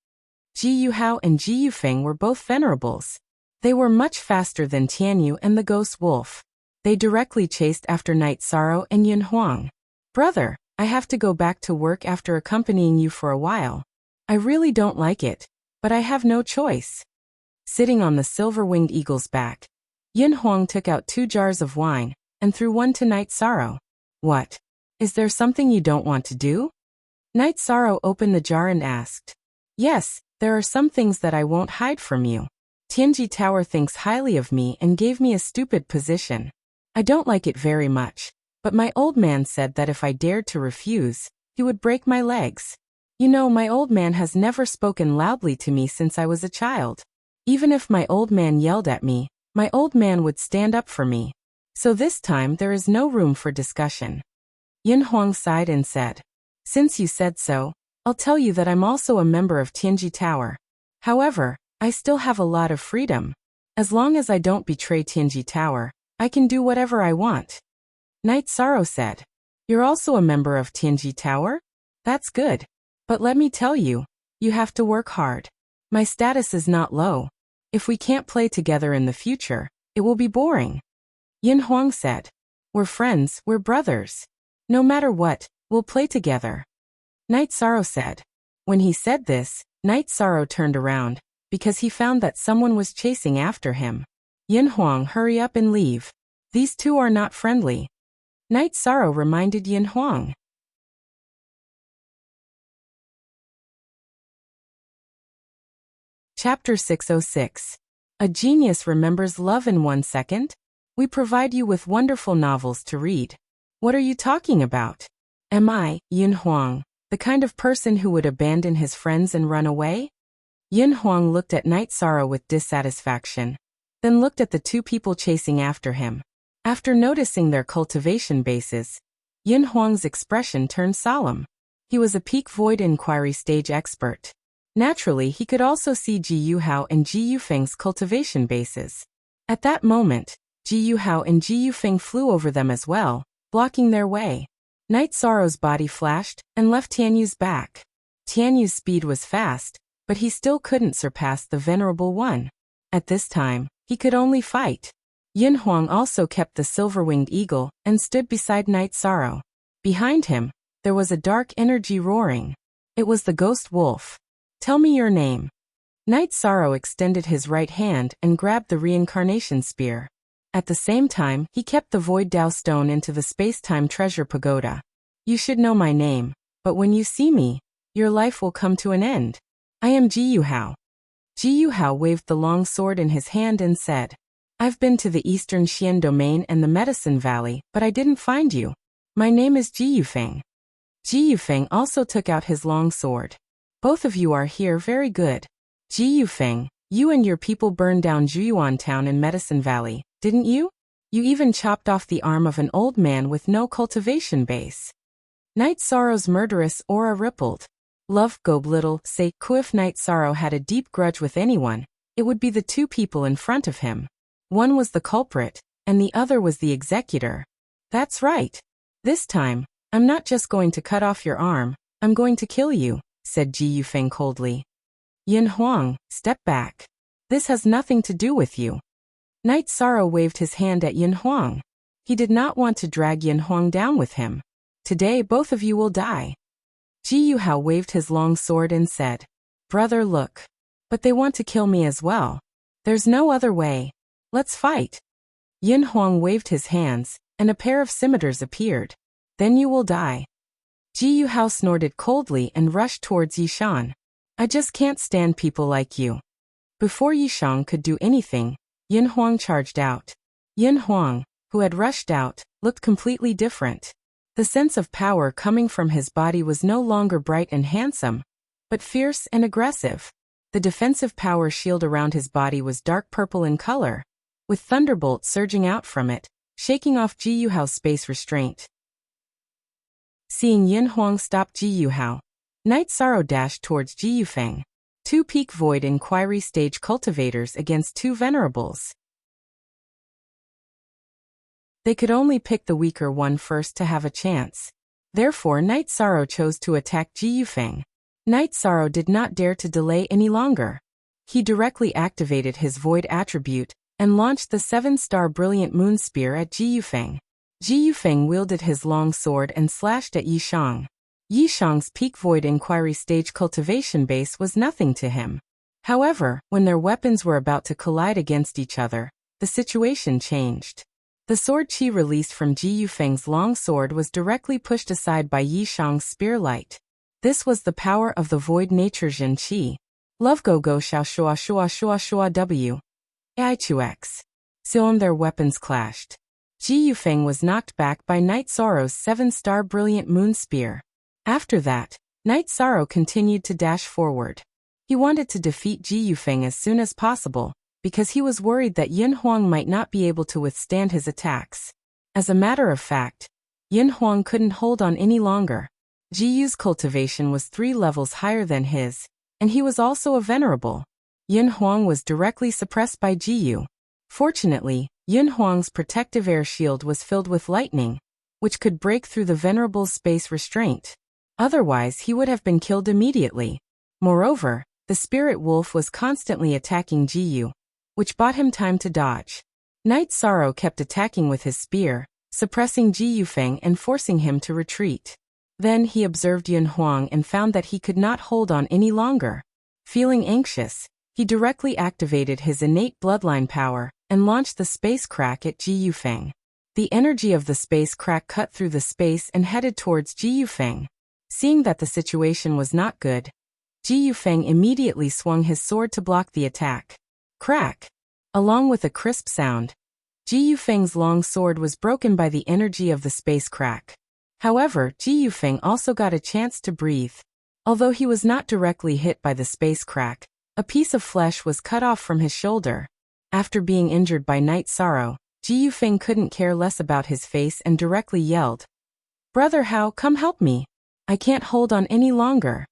Ji Yuhao and Ji Yufeng were both venerables. They were much faster than Tianyu and the ghost wolf. They directly chased after Night Sorrow and Yin Huang. Brother, I have to go back to work after accompanying you for a while. I really don't like it, but I have no choice. Sitting on the silver-winged eagle's back, Yin Huang took out 2 jars of wine and threw one to Night Sorrow. What? Is there something you don't want to do? Night Sorrow opened the jar and asked. Yes, there are some things that I won't hide from you. Tianji Tower thinks highly of me and gave me a stupid position. I don't like it very much, but my old man said that if I dared to refuse, he would break my legs. You know, my old man has never spoken loudly to me since I was a child. Even if my old man yelled at me, my old man would stand up for me. So this time there is no room for discussion. Yin Huang sighed and said, Since you said so, I'll tell you that I'm also a member of Tianji Tower. However, I still have a lot of freedom. As long as I don't betray Tianji Tower, I can do whatever I want. Night Sorrow said, You're also a member of Tianji Tower? That's good. But let me tell you, you have to work hard. My status is not low. If we can't play together in the future, it will be boring. Yin Huang said, We're friends, we're brothers. No matter what, we'll play together. Night Sorrow said. When he said this, Night Sorrow turned around, because he found that someone was chasing after him. Yin Huang, hurry up and leave. These two are not friendly. Night Sorrow reminded Yin Huang. Chapter 606. A Genius Remembers Love in 1 Second? We provide you with wonderful novels to read. What are you talking about? Am I, Yin Huang, the kind of person who would abandon his friends and run away? Yin Huang looked at Night Sorrow with dissatisfaction, then looked at the 2 people chasing after him. After noticing their cultivation bases, Yin Huang's expression turned solemn. He was a peak void inquiry stage expert. Naturally, he could also see Ji Yuhao and Ji Yufeng's cultivation bases. At that moment, Ji Yuhao and Ji Yufeng flew over them as well, blocking their way. Night Sorrow's body flashed and left Tianyu's back. Tianyu's speed was fast, but he still couldn't surpass the Venerable One. At this time, he could only fight. Yin Huang also kept the silver-winged eagle and stood beside Night Sorrow. Behind him, there was a dark energy roaring. It was the ghost wolf. Tell me your name. Night Sorrow extended his right hand and grabbed the reincarnation spear. At the same time, he kept the Void Dao stone into the space-time treasure pagoda. You should know my name, but when you see me, your life will come to an end. I am Ji Yuhao. Ji Yuhao waved the long sword in his hand and said, I've been to the Eastern Xian Domain and the Medicine Valley, but I didn't find you. My name is Ji Yufeng. Ji Yufeng also took out his long sword. Both of you are here, very good. Ji Yufeng, you and your people burned down Juyuan Town in Medicine Valley, didn't you? You even chopped off the arm of an old man with no cultivation base. Night Sorrow's murderous aura rippled. Love Gob Little say, if Night Sorrow had a deep grudge with anyone, it would be the 2 people in front of him. One was the culprit, and the other was the executor. That's right. This time, I'm not just going to cut off your arm, I'm going to kill you, said Ji Yufeng coldly. Yin Huang, step back. This has nothing to do with you. Night Sorrow waved his hand at Yin Huang. He did not want to drag Yin Huang down with him. Today both of you will die. Ji Yuhao waved his long sword and said, Brother, look. But they want to kill me as well. There's no other way. Let's fight. Yin Huang waved his hands, and a pair of scimitars appeared. Then you will die. Ji Yuhao snorted coldly and rushed towards Yishan. I just can't stand people like you. Before Yishan could do anything, Yin Huang charged out. Yin Huang, who had rushed out, looked completely different. The sense of power coming from his body was no longer bright and handsome, but fierce and aggressive. The defensive power shield around his body was dark purple in color, with thunderbolts surging out from it, shaking off Ji Yuhao's space restraint. Seeing Yin Huang stop Ji Yuhao, Night Sorrow dashed towards Ji Yufeng. 2 peak void inquiry stage cultivators against 2 venerables. They could only pick the weaker one first to have a chance. Therefore Night Sorrow chose to attack Ji Yufeng. Night Sorrow did not dare to delay any longer. He directly activated his void attribute and launched the 7-star brilliant moon spear at Ji Yufeng. Ji Yufeng wielded his long sword and slashed at Yishang. Yishang's peak void inquiry stage cultivation base was nothing to him. However, when their weapons were about to collide against each other, the situation changed. The sword chi released from Ji Yufeng's long sword was directly pushed aside by Yishang's spear light. This was the power of the void nature Zhen Qi. Love go go xiao shua shua shua shua w. Ai chu x. Soon their weapons clashed. Ji Yufeng was knocked back by Night Sorrow's 7-star brilliant moon spear. After that, Night Sorrow continued to dash forward. He wanted to defeat Ji Yufeng as soon as possible, because he was worried that Yin Huang might not be able to withstand his attacks. As a matter of fact, Yin Huang couldn't hold on any longer. Ji Yu's cultivation was 3 levels higher than his, and he was also a venerable. Yin Huang was directly suppressed by Ji Yu. Fortunately, Yin Huang's protective air shield was filled with lightning, which could break through the venerable's space restraint. Otherwise he would have been killed immediately. Moreover, the spirit wolf was constantly attacking Ji Yu, which bought him time to dodge. Night Sorrow kept attacking with his spear, suppressing Ji Yufeng and forcing him to retreat. Then he observed Yin Huang and found that he could not hold on any longer. Feeling anxious, he directly activated his innate bloodline power and launched the space crack at Ji Yufeng. The energy of the space crack cut through the space and headed towards Ji Yufeng. Seeing that the situation was not good, Ji Yufeng immediately swung his sword to block the attack. Crack! Along with a crisp sound, Ji Yufeng's long sword was broken by the energy of the space crack. However, Ji Yufeng also got a chance to breathe. Although he was not directly hit by the space crack, a piece of flesh was cut off from his shoulder. After being injured by Night Sorrow, Ji Yufeng couldn't care less about his face and directly yelled, Brother Hao, come help me. I can't hold on any longer.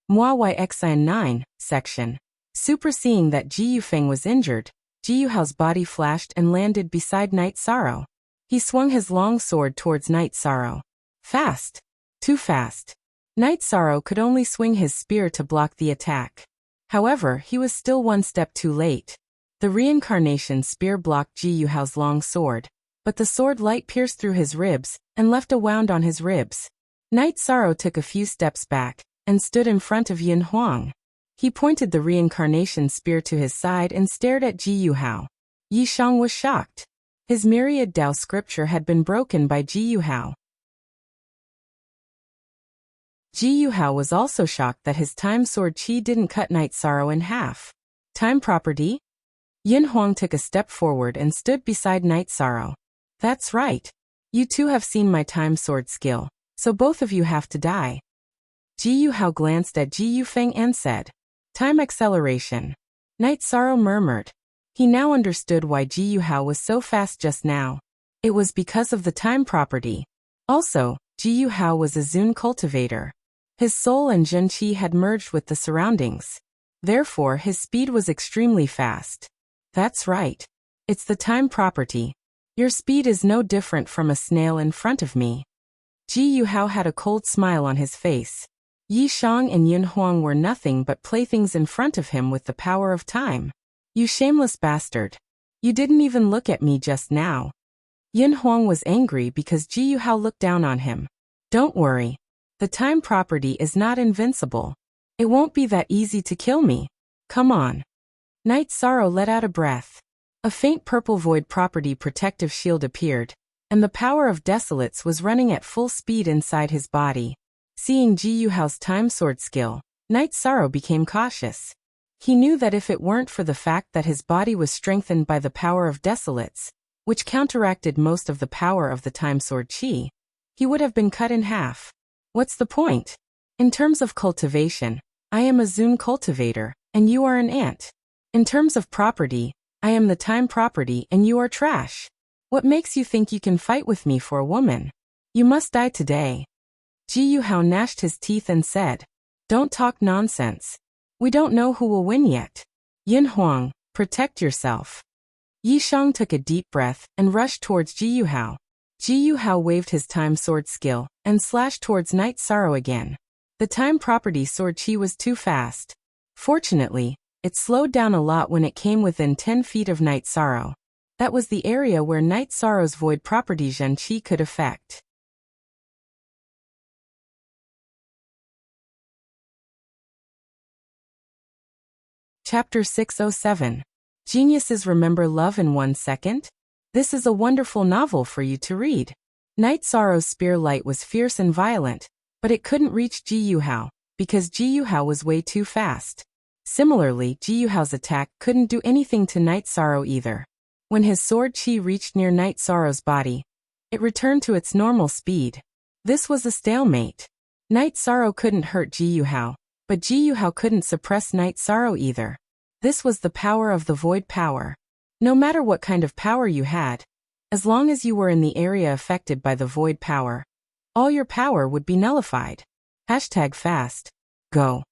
Moi YXIN 9, section. Super seeing that Ji Yufeng was injured, Ji Yuhao's body flashed and landed beside Night Sorrow. He swung his long sword towards Night Sorrow. Fast. Too fast. Night Sorrow could only swing his spear to block the attack. However, he was still 1 step too late. The reincarnation spear blocked Ji Yuhao's long sword, but the sword light pierced through his ribs and left a wound on his ribs. Night Sorrow took a few steps back and stood in front of Yin Huang. He pointed the reincarnation spear to his side and stared at Ji Yuhao. Yishang was shocked. His myriad Dao scripture had been broken by Ji Yuhao. Ji Yuhao was also shocked that his time sword chi didn't cut Night Sorrow in half. Time property? Yin Huang took a step forward and stood beside Night Sorrow. That's right. You two have seen my time sword skill, so both of you have to die. Ji Yuhao glanced at Ji Yufeng and said, Time acceleration. Night Sorrow murmured. He now understood why Ji Yuhao was so fast just now. It was because of the time property. Also, Ji Yuhao was a Zun cultivator. His soul and Zhen Qi had merged with the surroundings. Therefore, his speed was extremely fast. That's right. It's the time property. Your speed is no different from a snail in front of me. Ji Yuhao had a cold smile on his face. Yishang and Yin Huang were nothing but playthings in front of him with the power of time. You shameless bastard. You didn't even look at me just now. Yin Huang was angry because Ji Yuhao looked down on him. Don't worry. The time property is not invincible. It won't be that easy to kill me. Come on. Night Sorrow let out a breath. A faint purple void property protective shield appeared, and the power of Desolates was running at full speed inside his body. Seeing Ji Yuhao's time sword skill, Night Sorrow became cautious. He knew that if it weren't for the fact that his body was strengthened by the power of Desolates, which counteracted most of the power of the time sword chi, he would have been cut in half. What's the point? In terms of cultivation, I am a Zun cultivator, and you are an ant. In terms of property, I am the time property and you are trash. What makes you think you can fight with me for a woman? You must die today. Ji Yuhao gnashed his teeth and said, Don't talk nonsense. We don't know who will win yet. Yin Huang, protect yourself. Yi Shang took a deep breath and rushed towards Ji Yuhao. Ji Yuhao waved his time sword skill and slashed towards Night Sorrow again. The time property sword chi was too fast. Fortunately, it slowed down a lot when it came within 10 feet of Night Sorrow. That was the area where Night Sorrow's void property Zhen Qi could affect. Chapter 607. Geniuses Remember Love in 1 Second? This is a wonderful novel for you to read. Night Sorrow's spear light was fierce and violent, but it couldn't reach Ji Yuhao, because Ji Yuhao was way too fast. Similarly, Ji Yuhao's attack couldn't do anything to Night Sorrow either. When his sword chi reached near Night Sorrow's body, it returned to its normal speed. This was a stalemate. Night Sorrow couldn't hurt Ji Yuhao, but Ji Yuhao couldn't suppress Night Sorrow either. This was the power of the void power. No matter what kind of power you had, as long as you were in the area affected by the void power, all your power would be nullified. #fast. Go.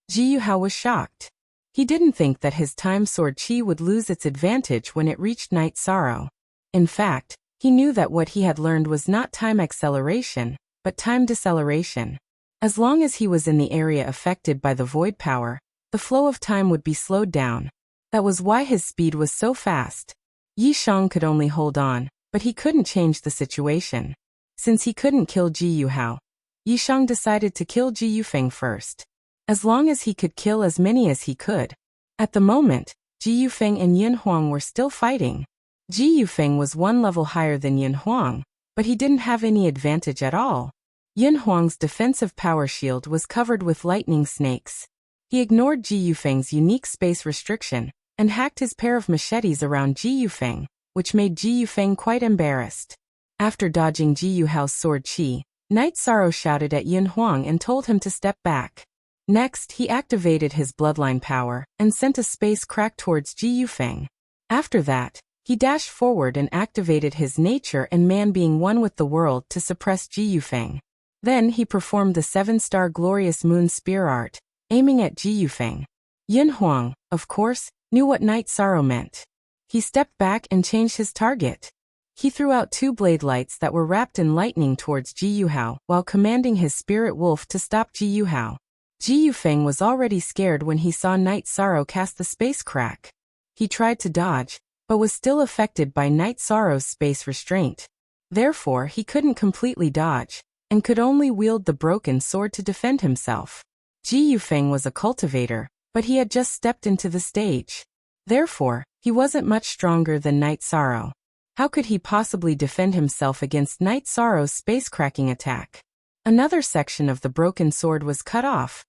Ji Yuhao was shocked. He didn't think that his time sword chi would lose its advantage when it reached Night Sorrow. In fact, he knew that what he had learned was not time acceleration, but time deceleration. As long as he was in the area affected by the void power, the flow of time would be slowed down. That was why his speed was so fast. Yi Shang could only hold on, but he couldn't change the situation. Since he couldn't kill Ji Yuhao, Yi Shang decided to kill Ji Yufeng first. As long as he could kill as many as he could. At the moment, Ji Yufeng and Yin Huang were still fighting. Ji Yufeng was 1 level higher than Yin Huang, but he didn't have any advantage at all. Yin Huang's defensive power shield was covered with lightning snakes. He ignored Ji Yufeng's unique space restriction and hacked his pair of machetes around Ji Yufeng, which made Ji Yufeng quite embarrassed. After dodging Ji Yuhao's sword chi, Night Sorrow shouted at Yin Huang and told him to step back. Next, he activated his bloodline power and sent a space crack towards Ji Yufeng. After that, he dashed forward and activated his nature and man being one with the world to suppress Ji Yufeng. Then he performed the 7-star glorious moon spear art, aiming at Ji Yufeng. Yin Huang, of course, knew what Night Sorrow meant. He stepped back and changed his target. He threw out 2 blade lights that were wrapped in lightning towards Ji Yuhao while commanding his spirit wolf to stop Ji Yuhao. Ji Yufeng was already scared when he saw Night Sorrow cast the space crack. He tried to dodge, but was still affected by Night Sorrow's space restraint. Therefore, he couldn't completely dodge, and could only wield the broken sword to defend himself. Ji Yufeng was a cultivator, but he had just stepped into the stage. Therefore, he wasn't much stronger than Night Sorrow. How could he possibly defend himself against Night Sorrow's space-cracking attack? Another section of the broken sword was cut off,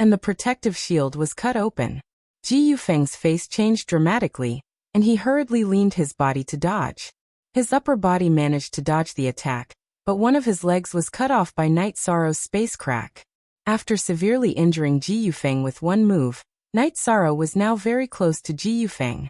and the protective shield was cut open. Ji Yufeng's face changed dramatically, and he hurriedly leaned his body to dodge. His upper body managed to dodge the attack, but one of his legs was cut off by Night Sorrow's space crack. After severely injuring Ji Yufeng with 1 move, Night Sorrow was now very close to Ji Yufeng.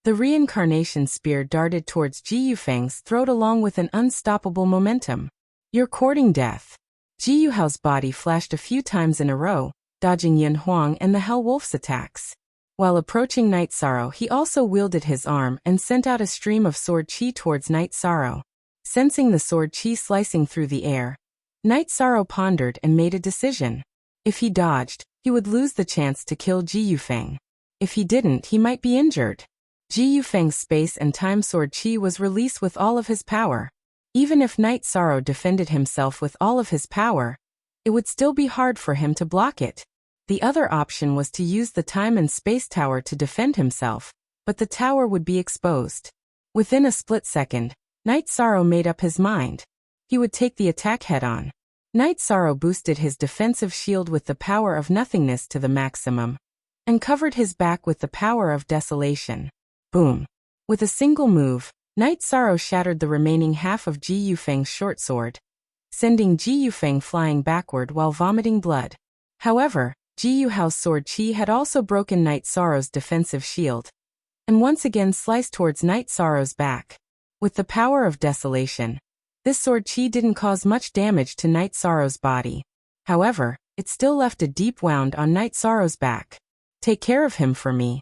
The reincarnation spear darted towards Ji Yufeng's throat along with an unstoppable momentum. You're courting death. Ji Yuhao's body flashed a few times in a row, dodging Yin Huang and the Hell Wolf's attacks. While approaching Night Sorrow, he also wielded his arm and sent out a stream of sword chi towards Night Sorrow. Sensing the sword chi slicing through the air, Night Sorrow pondered and made a decision. If he dodged, he would lose the chance to kill Ji Yufeng. If he didn't, he might be injured. Ji Yufeng's space and time sword chi was released with all of his power. Even if Night Sorrow defended himself with all of his power, it would still be hard for him to block it. The other option was to use the time and space tower to defend himself, but the tower would be exposed. Within a split second, Night Sorrow made up his mind. He would take the attack head-on. Night Sorrow boosted his defensive shield with the power of nothingness to the maximum, and covered his back with the power of desolation. Boom! With a single move, Night Sorrow shattered the remaining half of Ji Yufeng's short sword, sending Ji Yufeng flying backward while vomiting blood. However, Ji Yuhao's sword chi had also broken Night Sorrow's defensive shield, and once again sliced towards Night Sorrow's back. With the power of desolation, this sword chi didn't cause much damage to Night Sorrow's body. However, it still left a deep wound on Night Sorrow's back. Take care of him for me.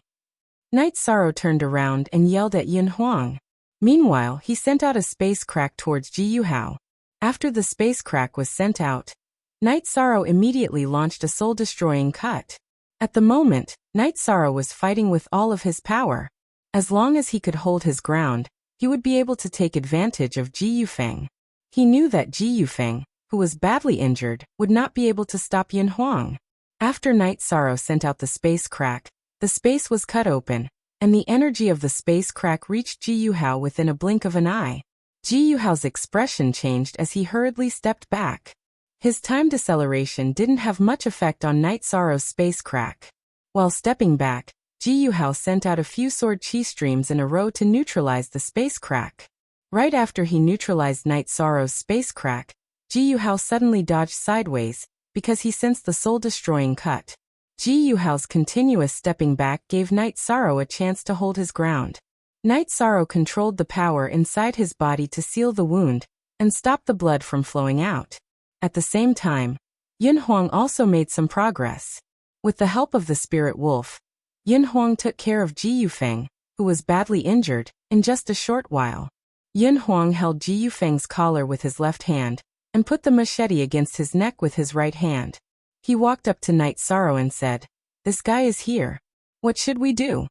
Night Sorrow turned around and yelled at Yin Huang. Meanwhile, he sent out a space crack towards Ji Yuhao. After the space crack was sent out, Night Sorrow immediately launched a soul-destroying cut. At the moment, Night Sorrow was fighting with all of his power. As long as he could hold his ground, he would be able to take advantage of Ji Yufeng. He knew that Ji Yufeng, who was badly injured, would not be able to stop Yin Huang. After Night Sorrow sent out the space crack, the space was cut open, and the energy of the space crack reached Ji Yuhao within a blink of an eye. Ji Yuhao's expression changed as he hurriedly stepped back. His time deceleration didn't have much effect on Night Sorrow's space crack. While stepping back, Ji Yuhao sent out a few sword chi streams in a row to neutralize the space crack. Right after he neutralized Night Sorrow's space crack, Ji Yuhao suddenly dodged sideways, because he sensed the soul-destroying cut. Ji Yuhao's continuous stepping back gave Night Sorrow a chance to hold his ground. Night Sorrow controlled the power inside his body to seal the wound, and stop the blood from flowing out. At the same time, Yin Huang also made some progress. With the help of the spirit wolf, Yin Huang took care of Ji Yufeng, who was badly injured, in just a short while. Yin Huang held Ji Yufeng's collar with his left hand, and put the machete against his neck with his right hand. He walked up to Night Sorrow and said, "This guy is here. What should we do?"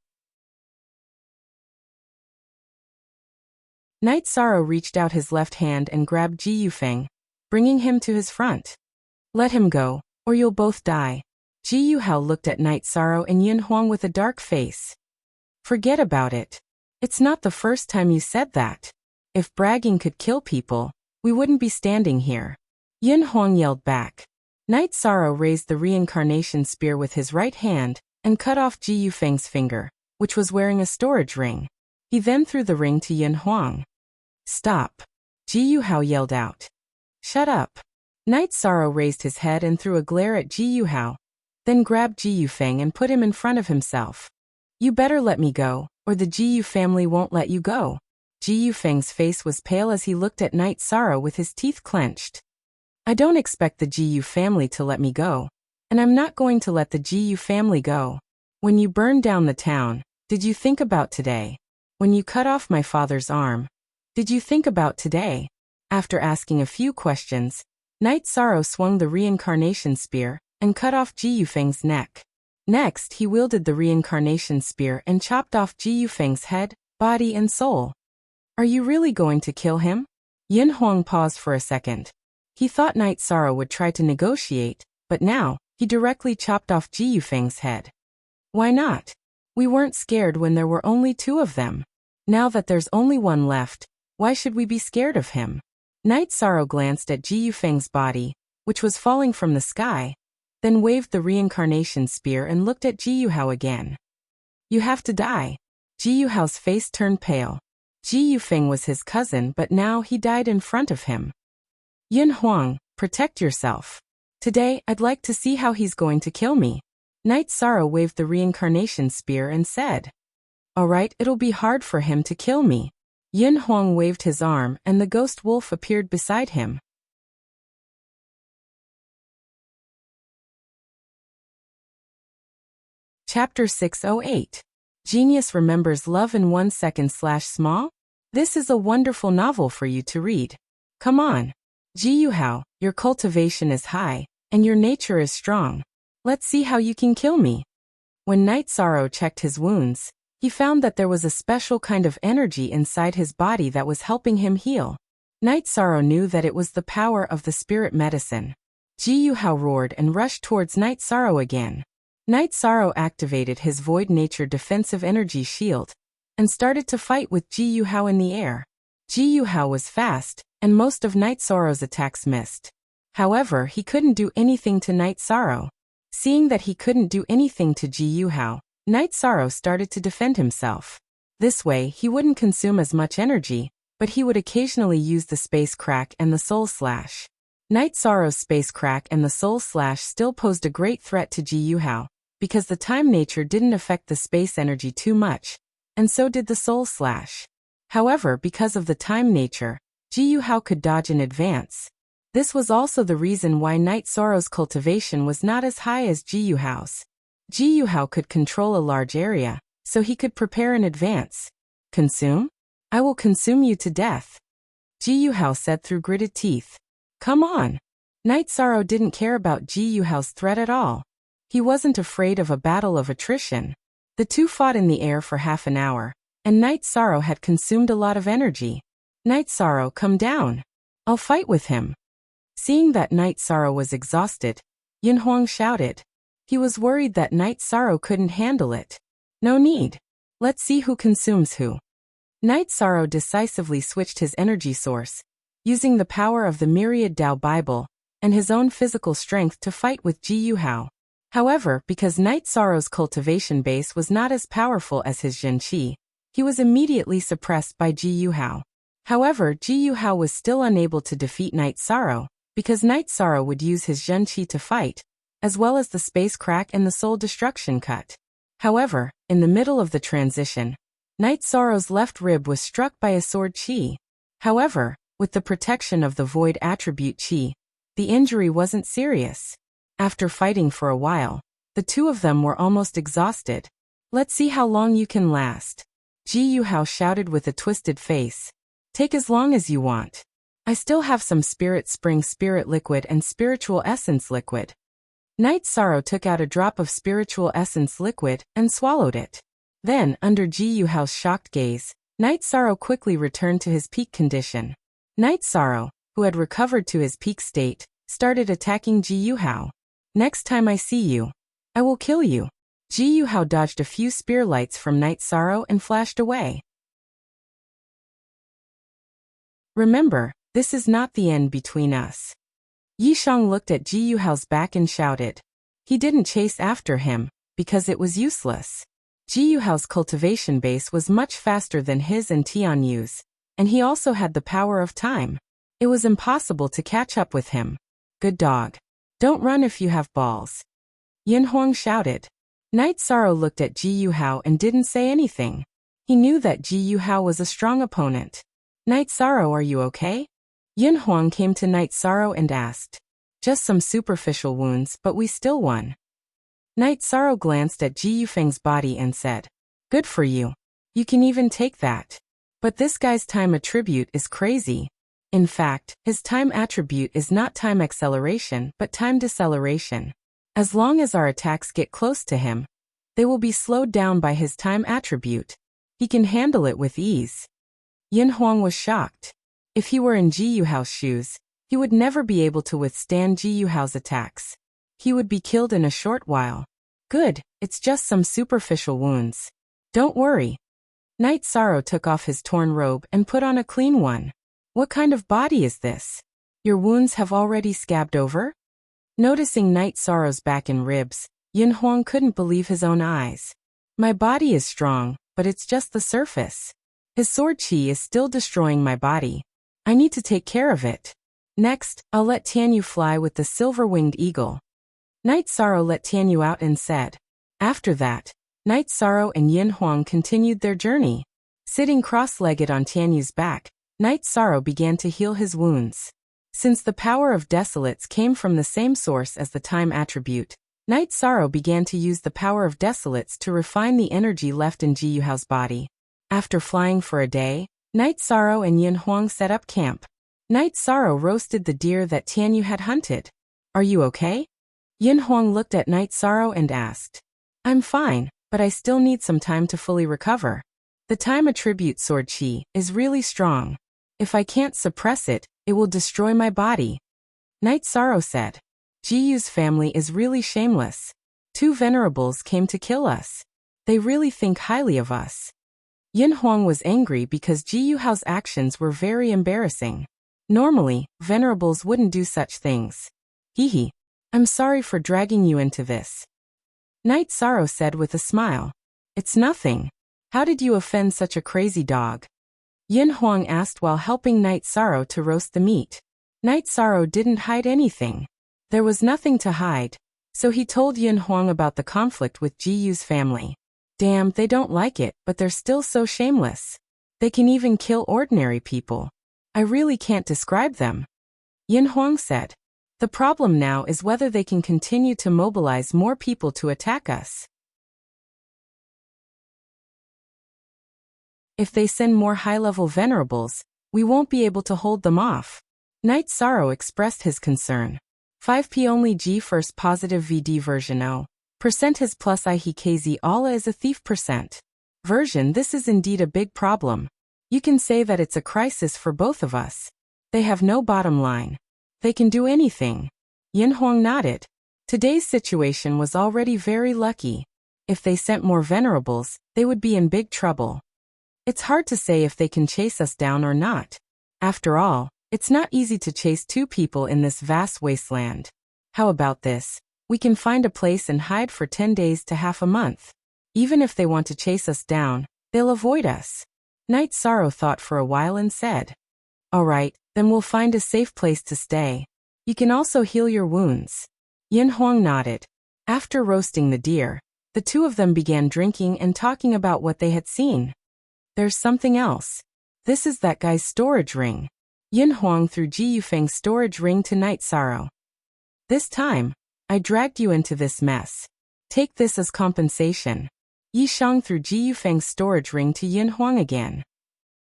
Night Sorrow reached out his left hand and grabbed Ji Yufeng, bringing him to his front. "Let him go, or you'll both die." Ji Yuhao looked at Night Sorrow and Yin Huang with a dark face. "Forget about it. It's not the first time you said that. If bragging could kill people, we wouldn't be standing here." Yin Huang yelled back. Night Sorrow raised the reincarnation spear with his right hand and cut off Ji Yufeng's finger, which was wearing a storage ring. He then threw the ring to Yin Huang. "Stop!" Ji Yuhao yelled out. "Shut up!" Night Sorrow raised his head and threw a glare at Ji Yuhao, then grabbed Ji Yufeng and put him in front of himself. "You better let me go, or the Ji Yu family won't let you go." Ji Yufeng's face was pale as he looked at Night Sorrow with his teeth clenched. "I don't expect the Ji Yu family to let me go, and I'm not going to let the Ji Yu family go. When you burned down the town, did you think about today? When you cut off my father's arm, did you think about today?" After asking a few questions, Night Sorrow swung the reincarnation spear and cut off Ji Yufeng's neck. Next, he wielded the reincarnation spear and chopped off Ji Yufeng's head, body and soul. "Are you really going to kill him?" Yin Huang paused for a second. He thought Night Sorrow would try to negotiate, but now, he directly chopped off Ji Yufeng's head. "Why not? We weren't scared when there were only two of them. Now that there's only one left, why should we be scared of him?" Night Sorrow glanced at Ji Yufeng's body, which was falling from the sky, then waved the reincarnation spear and looked at Ji Yuhao again. "You have to die." Ji Yuhao's face turned pale. Ji Yufeng was his cousin, but now he died in front of him. "Yin Huang, protect yourself. Today, I'd like to see how he's going to kill me." Night Sorrow waved the reincarnation spear and said, "All right, it'll be hard for him to kill me." Yin Huang waved his arm and the ghost wolf appeared beside him. Chapter 608. Genius Remembers Love in 1 Second/Small? This is a wonderful novel for you to read. Come on. Ji Yuhao, your cultivation is high, and your nature is strong. Let's see how you can kill me. When Night Sorrow checked his wounds, he found that there was a special kind of energy inside his body that was helping him heal. Night Sorrow knew that it was the power of the spirit medicine. Ji Yuhao roared and rushed towards Night Sorrow again. Night Sorrow activated his Void Nature defensive energy shield and started to fight with Ji Yuhao in the air. Ji Yuhao was fast, and most of Night Sorrow's attacks missed. However, he couldn't do anything to Night Sorrow. Seeing that he couldn't do anything to Ji Yuhao, Night Sorrow started to defend himself. This way, he wouldn't consume as much energy, but he would occasionally use the Space Crack and the Soul Slash. Night Sorrow's Space Crack and the Soul Slash still posed a great threat to Ji Yuhao, because the Time Nature didn't affect the space energy too much, and so did the Soul Slash. However, because of the Time Nature, Ji Yuhao could dodge in advance. This was also the reason why Night Sorrow's cultivation was not as high as Ji Yuhao's. Ji Yuhao could control a large area, so he could prepare in advance. Consume? I will consume you to death, Ji Yuhao said through gritted teeth. Come on. Night Sorrow didn't care about Ji Yuhao's threat at all. He wasn't afraid of a battle of attrition. The two fought in the air for half an hour, and Night Sorrow had consumed a lot of energy. Night Sorrow, come down. I'll fight with him. Seeing that Night Sorrow was exhausted, Yin Huang shouted. He was worried that Night Sorrow couldn't handle it. No need. Let's see who consumes who. Night Sorrow decisively switched his energy source, using the power of the Myriad Tao Bible and his own physical strength to fight with Ji Yuhao. However, because Night Sorrow's cultivation base was not as powerful as his Zhen Qi, he was immediately suppressed by Ji Yuhao. However, Ji Yuhao was still unable to defeat Night Sorrow, because Night Sorrow would use his Zhen Qi to fight, as well as the Space Crack and the Soul Destruction Cut. However, in the middle of the transition, Night Sorrow's left rib was struck by a sword Qi. However, with the protection of the Void Attribute Qi, the injury wasn't serious. After fighting for a while, the two of them were almost exhausted. Let's see how long you can last, Ji Yuhao shouted with a twisted face. Take as long as you want. I still have some Spirit Spring Spirit Liquid and Spiritual Essence Liquid. Night Sorrow took out a drop of Spiritual Essence Liquid and swallowed it. Then, under Ji Yuhao's shocked gaze, Night Sorrow quickly returned to his peak condition. Night Sorrow, who had recovered to his peak state, started attacking Ji Yuhao. Next time I see you, I will kill you. Ji Yuhao dodged a few spear lights from Night Sorrow and flashed away. Remember, this is not the end between us. Yishang looked at Ji Yuhao's back and shouted. He didn't chase after him, because it was useless. Ji Yuhao's cultivation base was much faster than his and Tianyu's, and he also had the power of time. It was impossible to catch up with him. Good dog. Don't run if you have balls, Yin Huang shouted. Night Sorrow looked at Ji Yuhao and didn't say anything. He knew that Ji Yuhao was a strong opponent. Night Sorrow, are you okay? Yin Huang came to Night Sorrow and asked. Just some superficial wounds, but we still won. Night Sorrow glanced at Ji Yufeng's body and said, good for you. You can even take that. But this guy's time attribute is crazy. In fact, his time attribute is not time acceleration but time deceleration. As long as our attacks get close to him, they will be slowed down by his time attribute. He can handle it with ease. Yin Huang was shocked. If he were in Ji Yuhao's shoes, he would never be able to withstand Ji Yuhao's attacks. He would be killed in a short while. Good, it's just some superficial wounds. Don't worry. Night Sorrow took off his torn robe and put on a clean one. What kind of body is this? Your wounds have already scabbed over? Noticing Night Sorrow's back and ribs, Yin Huang couldn't believe his own eyes. My body is strong, but it's just the surface. His sword Qi is still destroying my body. I need to take care of it. Next, I'll let Tianyu fly with the silver-winged eagle. Night Sorrow let Tianyu out and said. After that, Night Sorrow and Yin Huang continued their journey. Sitting cross-legged on Tianyu's back, Night Sorrow began to heal his wounds. Since the power of Desolates came from the same source as the time attribute, Night Sorrow began to use the power of Desolates to refine the energy left in Ji Yuhao's body. After flying for a day, Night Sorrow and Yin Huang set up camp. Night Sorrow roasted the deer that Tianyu had hunted. Are you okay? Yin Huang looked at Night Sorrow and asked. I'm fine, but I still need some time to fully recover. The time attribute sword Qi is really strong. If I can't suppress it, it will destroy my body. Night Sorrow said. Jiyu's family is really shameless. 2 venerables came to kill us. They really think highly of us. Yin Huang was angry because Jiyu Hao's actions were very embarrassing. Normally, venerables wouldn't do such things. Hee. I'm sorry for dragging you into this. Night Sorrow said with a smile. It's nothing. How did you offend such a crazy dog? Yin Huang asked while helping Night Sorrow to roast the meat. Night Sorrow didn't hide anything. There was nothing to hide, so he told Yin Huang about the conflict with Jiyu's family. Damn, they don't like it, but they're still so shameless. They can even kill ordinary people. I really can't describe them. Yin Huang said. The problem now is whether they can continue to mobilize more people to attack us. If they send more high-level venerables, we won't be able to hold them off. Night Sorrow expressed his concern. 5p only G first positive VD version O. Percent has plus I Hikz Allah is a thief percent. Version this is indeed a big problem. You can say that it's a crisis for both of us. They have no bottom line. They can do anything. Yin Huang nodded. Today's situation was already very lucky. If they sent more venerables, they would be in big trouble. It's hard to say if they can chase us down or not. After all, it's not easy to chase 2 people in this vast wasteland. How about this? We can find a place and hide for 10 days to half a month. Even if they want to chase us down, they'll avoid us. Night Sorrow thought for a while and said. All right, then we'll find a safe place to stay. You can also heal your wounds. Yin Huang nodded. After roasting the deer, the 2 of them began drinking and talking about what they had seen. There's something else. This is that guy's storage ring. Yin Huang threw Ji Yufeng's storage ring to Night Sorrow. This time, I dragged you into this mess. Take this as compensation. Yi Shang threw Ji Yufeng's storage ring to Yin Huang again.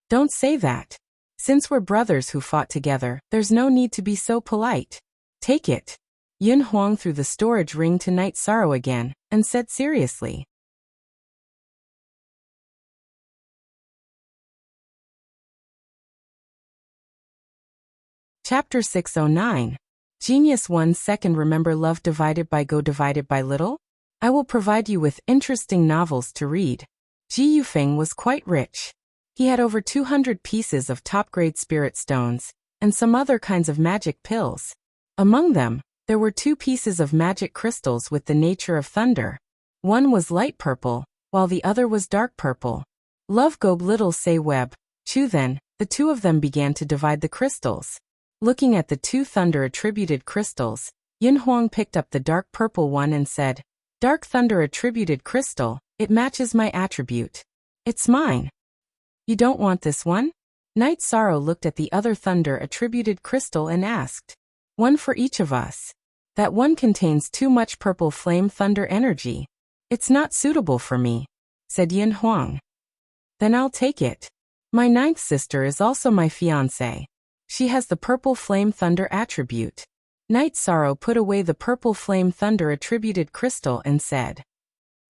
Don't say that. Since we're brothers who fought together, there's no need to be so polite. Take it. Yin Huang threw the storage ring to Night Sorrow again, and said seriously. Chapter 609. Genius 1 second. Remember love divided by go divided by little? I will provide you with interesting novels to read. Ji Yufeng was quite rich. He had over 200 pieces of top-grade spirit stones, and some other kinds of magic pills. Among them, there were 2 pieces of magic crystals with the nature of thunder. One was light purple, while the other was dark purple. Love go little say web. Chu then, the 2 of them began to divide the crystals. Looking at the 2 thunder-attributed crystals, Yin Huang picked up the dark purple one and said, Dark thunder-attributed crystal, it matches my attribute. It's mine. You don't want this one? Night Sorrow looked at the other thunder-attributed crystal and asked. One for each of us. That one contains too much purple flame thunder energy. It's not suitable for me, said Yin Huang. Then I'll take it. My 9th sister is also my fiancée. She has the purple flame thunder attribute. Night Sorrow put away the purple flame thunder attributed crystal and said.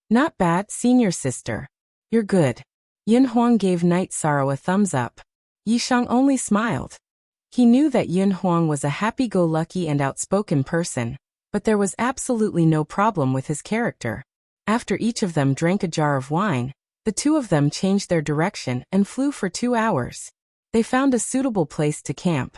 Not bad, senior sister. You're good. Yin Huang gave Night Sorrow a thumbs up. Yi Shang only smiled. He knew that Yin Huang was a happy-go-lucky and outspoken person, but there was absolutely no problem with his character. After each of them drank a jar of wine, the 2 of them changed their direction and flew for 2 hours. They found a suitable place to camp.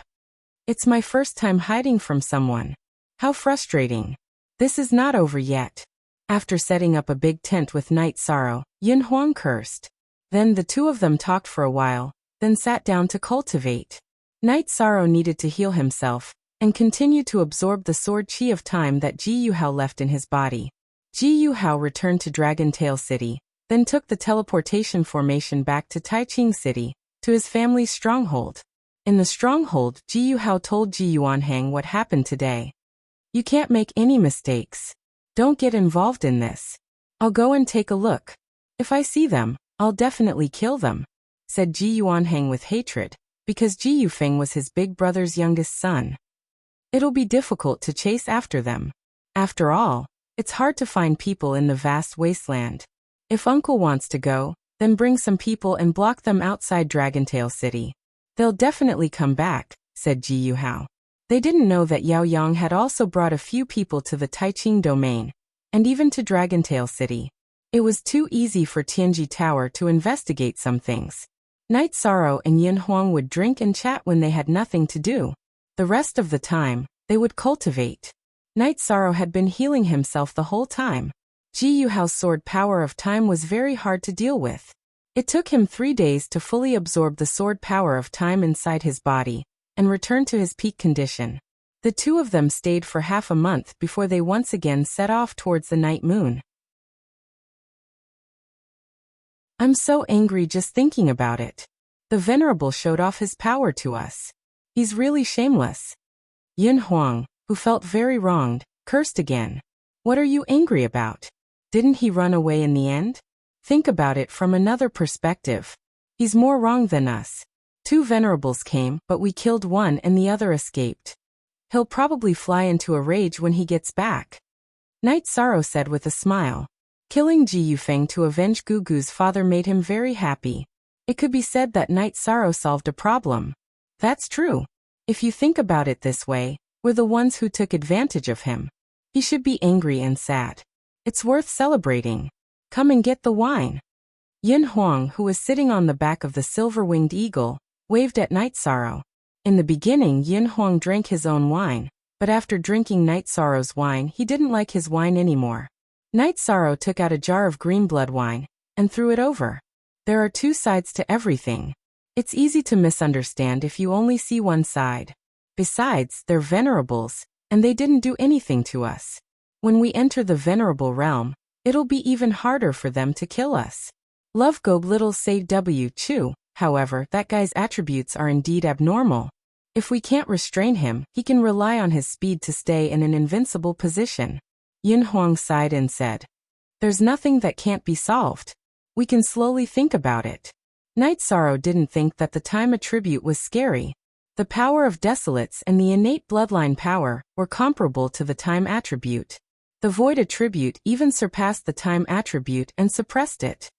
It's my first time hiding from someone. How frustrating. This is not over yet. After setting up a big tent with Night Sorrow, Yin Huang cursed. Then the 2 of them talked for a while, then sat down to cultivate. Night Sorrow needed to heal himself, and continued to absorb the sword chi of time that Ji Yuhao left in his body. Ji Yuhao returned to Dragon Tail City, then took the teleportation formation back to Taiching City, to his family's stronghold. In the stronghold, Ji Yuhao told Ji Yuanhang what happened today. You can't make any mistakes. Don't get involved in this. I'll go and take a look. If I see them, I'll definitely kill them, said Ji Yuanhang with hatred, because Ji Yufeng was his big brother's youngest son. It'll be difficult to chase after them. After all, it's hard to find people in the vast wasteland. If Uncle wants to go, then bring some people and block them outside Dragontail City. They'll definitely come back, said Ji Yuhao. They didn't know that Yao Yang had also brought a few people to the Taiching domain, and even to Dragontail City. It was too easy for Tianji Tower to investigate some things. Night Sorrow and Yin Huang would drink and chat when they had nothing to do. The rest of the time, they would cultivate. Night Sorrow had been healing himself the whole time. Ji Yuhao's sword power of time was very hard to deal with. It took him 3 days to fully absorb the sword power of time inside his body and return to his peak condition. The two of them stayed for half a month before they once again set off towards the night moon. I'm so angry just thinking about it. The Venerable showed off his power to us. He's really shameless. Yin Huang, who felt very wronged, cursed again. What are you angry about? Didn't he run away in the end? Think about it from another perspective. He's more wrong than us. 2 Venerables came, but we killed one and the other escaped. He'll probably fly into a rage when he gets back. Night Sorrow said with a smile. Killing Ji Yufeng to avenge Gugu's father made him very happy. It could be said that Night Sorrow solved a problem. That's true. If you think about it this way, we're the ones who took advantage of him. He should be angry and sad. It's worth celebrating. Come and get the wine. Yin Huang, who was sitting on the back of the silver-winged eagle, waved at Night Sorrow. In the beginning, Yin Huang drank his own wine, but after drinking Night Sorrow's wine, he didn't like his wine anymore. Night Sorrow took out a jar of green blood wine and threw it over. There are 2 sides to everything. It's easy to misunderstand if you only see one side. Besides, they're venerables, and they didn't do anything to us. When we enter the venerable realm, it'll be even harder for them to kill us. Love Go Little Say W Chu. However, that guy's attributes are indeed abnormal. If we can't restrain him, he can rely on his speed to stay in an invincible position. Yin Huang sighed and said, There's nothing that can't be solved. We can slowly think about it. Night Sorrow didn't think that the time attribute was scary. The power of desolates and the innate bloodline power were comparable to the time attribute. The void attribute even surpassed the time attribute and suppressed it.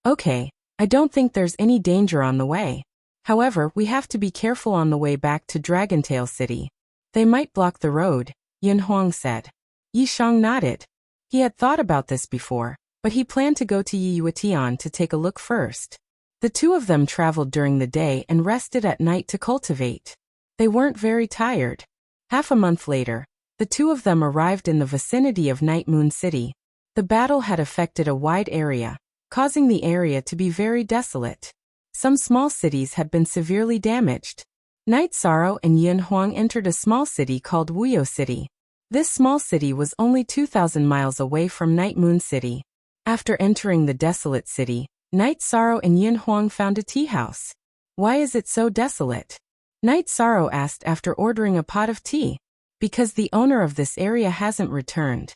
Okay. I don't think there's any danger on the way. However, we have to be careful on the way back to Dragontail City. They might block the road, Yin Huang said. Yi Shang nodded. He had thought about this before, but he planned to go to Yiyuatian to take a look first. The 2 of them traveled during the day and rested at night to cultivate. They weren't very tired. Half a month later, the 2 of them arrived in the vicinity of Night Moon City. The battle had affected a wide area, causing the area to be very desolate. Some small cities had been severely damaged. Night Sorrow and Yin Huang entered a small city called Wuyo City. This small city was only 2,000 miles away from Night Moon City. After entering the desolate city, Night Sorrow and Yin Huang found a tea house. Why is it so desolate? Night Sorrow asked after ordering a pot of tea. Because the owner of this area hasn't returned.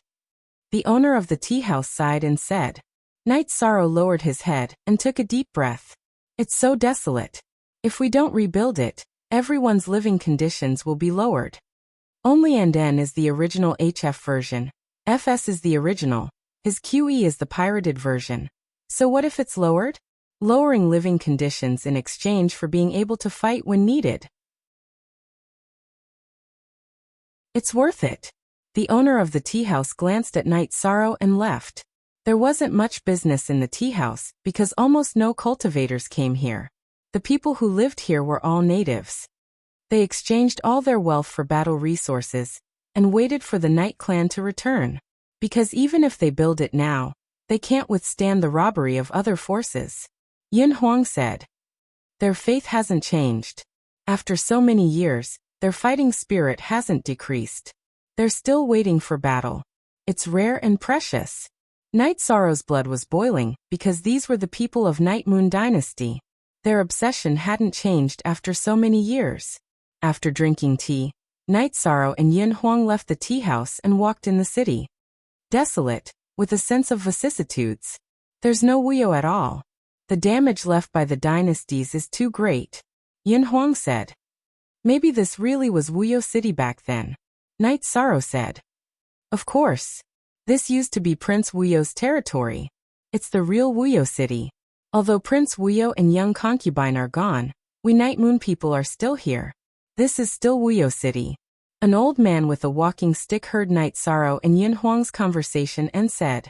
The owner of the tea house sighed and said. Night Sorrow lowered his head and took a deep breath. It's so desolate. If we don't rebuild it, everyone's living conditions will be lowered. Only NN is the original HF version. FS is the original. His QE is the pirated version. So what if it's lowered? Lowering living conditions in exchange for being able to fight when needed. It's worth it. The owner of the tea house glanced at Night Sorrow and left. There wasn't much business in the tea house because almost no cultivators came here. The people who lived here were all natives. They exchanged all their wealth for battle resources and waited for the Night Clan to return. Because even if they build it now, they can't withstand the robbery of other forces. Yin Huang said. Their faith hasn't changed. After so many years, their fighting spirit hasn't decreased. They're still waiting for battle. It's rare and precious. Night Sorrow's blood was boiling because these were the people of Night Moon Dynasty. Their obsession hadn't changed after so many years. After drinking tea, Night Sorrow and Yin Huang left the tea house and walked in the city. Desolate, with a sense of vicissitudes. There's no Wuyo at all. The damage left by the dynasties is too great. Yin Huang said. Maybe this really was Wuyo City back then. Night Sorrow said. Of course. This used to be Prince Wuyo's territory. It's the real Wuyo City. Although Prince Wuyo and young concubine are gone, We Night Moon people are still here. This is still Wuyo City. An old man with a walking stick heard Night Sorrow and Yin Huang's conversation and said,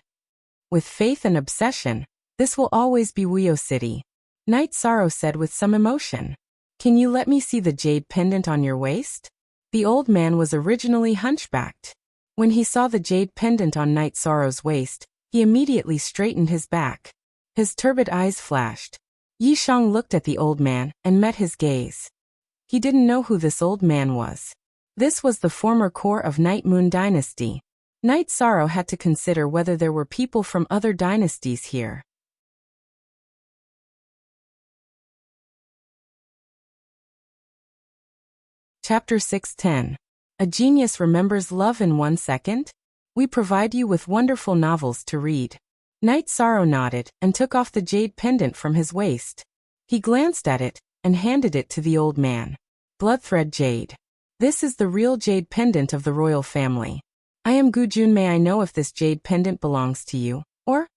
with faith and obsession, this will always be Wuyo City. Night Sorrow said with some emotion. Can you let me see the jade pendant on your waist? The old man was originally hunchbacked. When he saw the jade pendant on Night Sorrow's waist, he immediately straightened his back. His turbid eyes flashed. Yi Shang looked at the old man and met his gaze. He didn't know who this old man was. This was the former core of Night Moon Dynasty. Night Sorrow had to consider whether there were people from other dynasties here. Chapter 610. A Genius Remembers Love in 1 Second? We provide you with wonderful novels to read. Night Sorrow nodded and took off the jade pendant from his waist. He glanced at it and handed it to the old man. Bloodthread jade. This is the real jade pendant of the royal family. I am Gu Jun. May I know if this jade pendant belongs to you, or?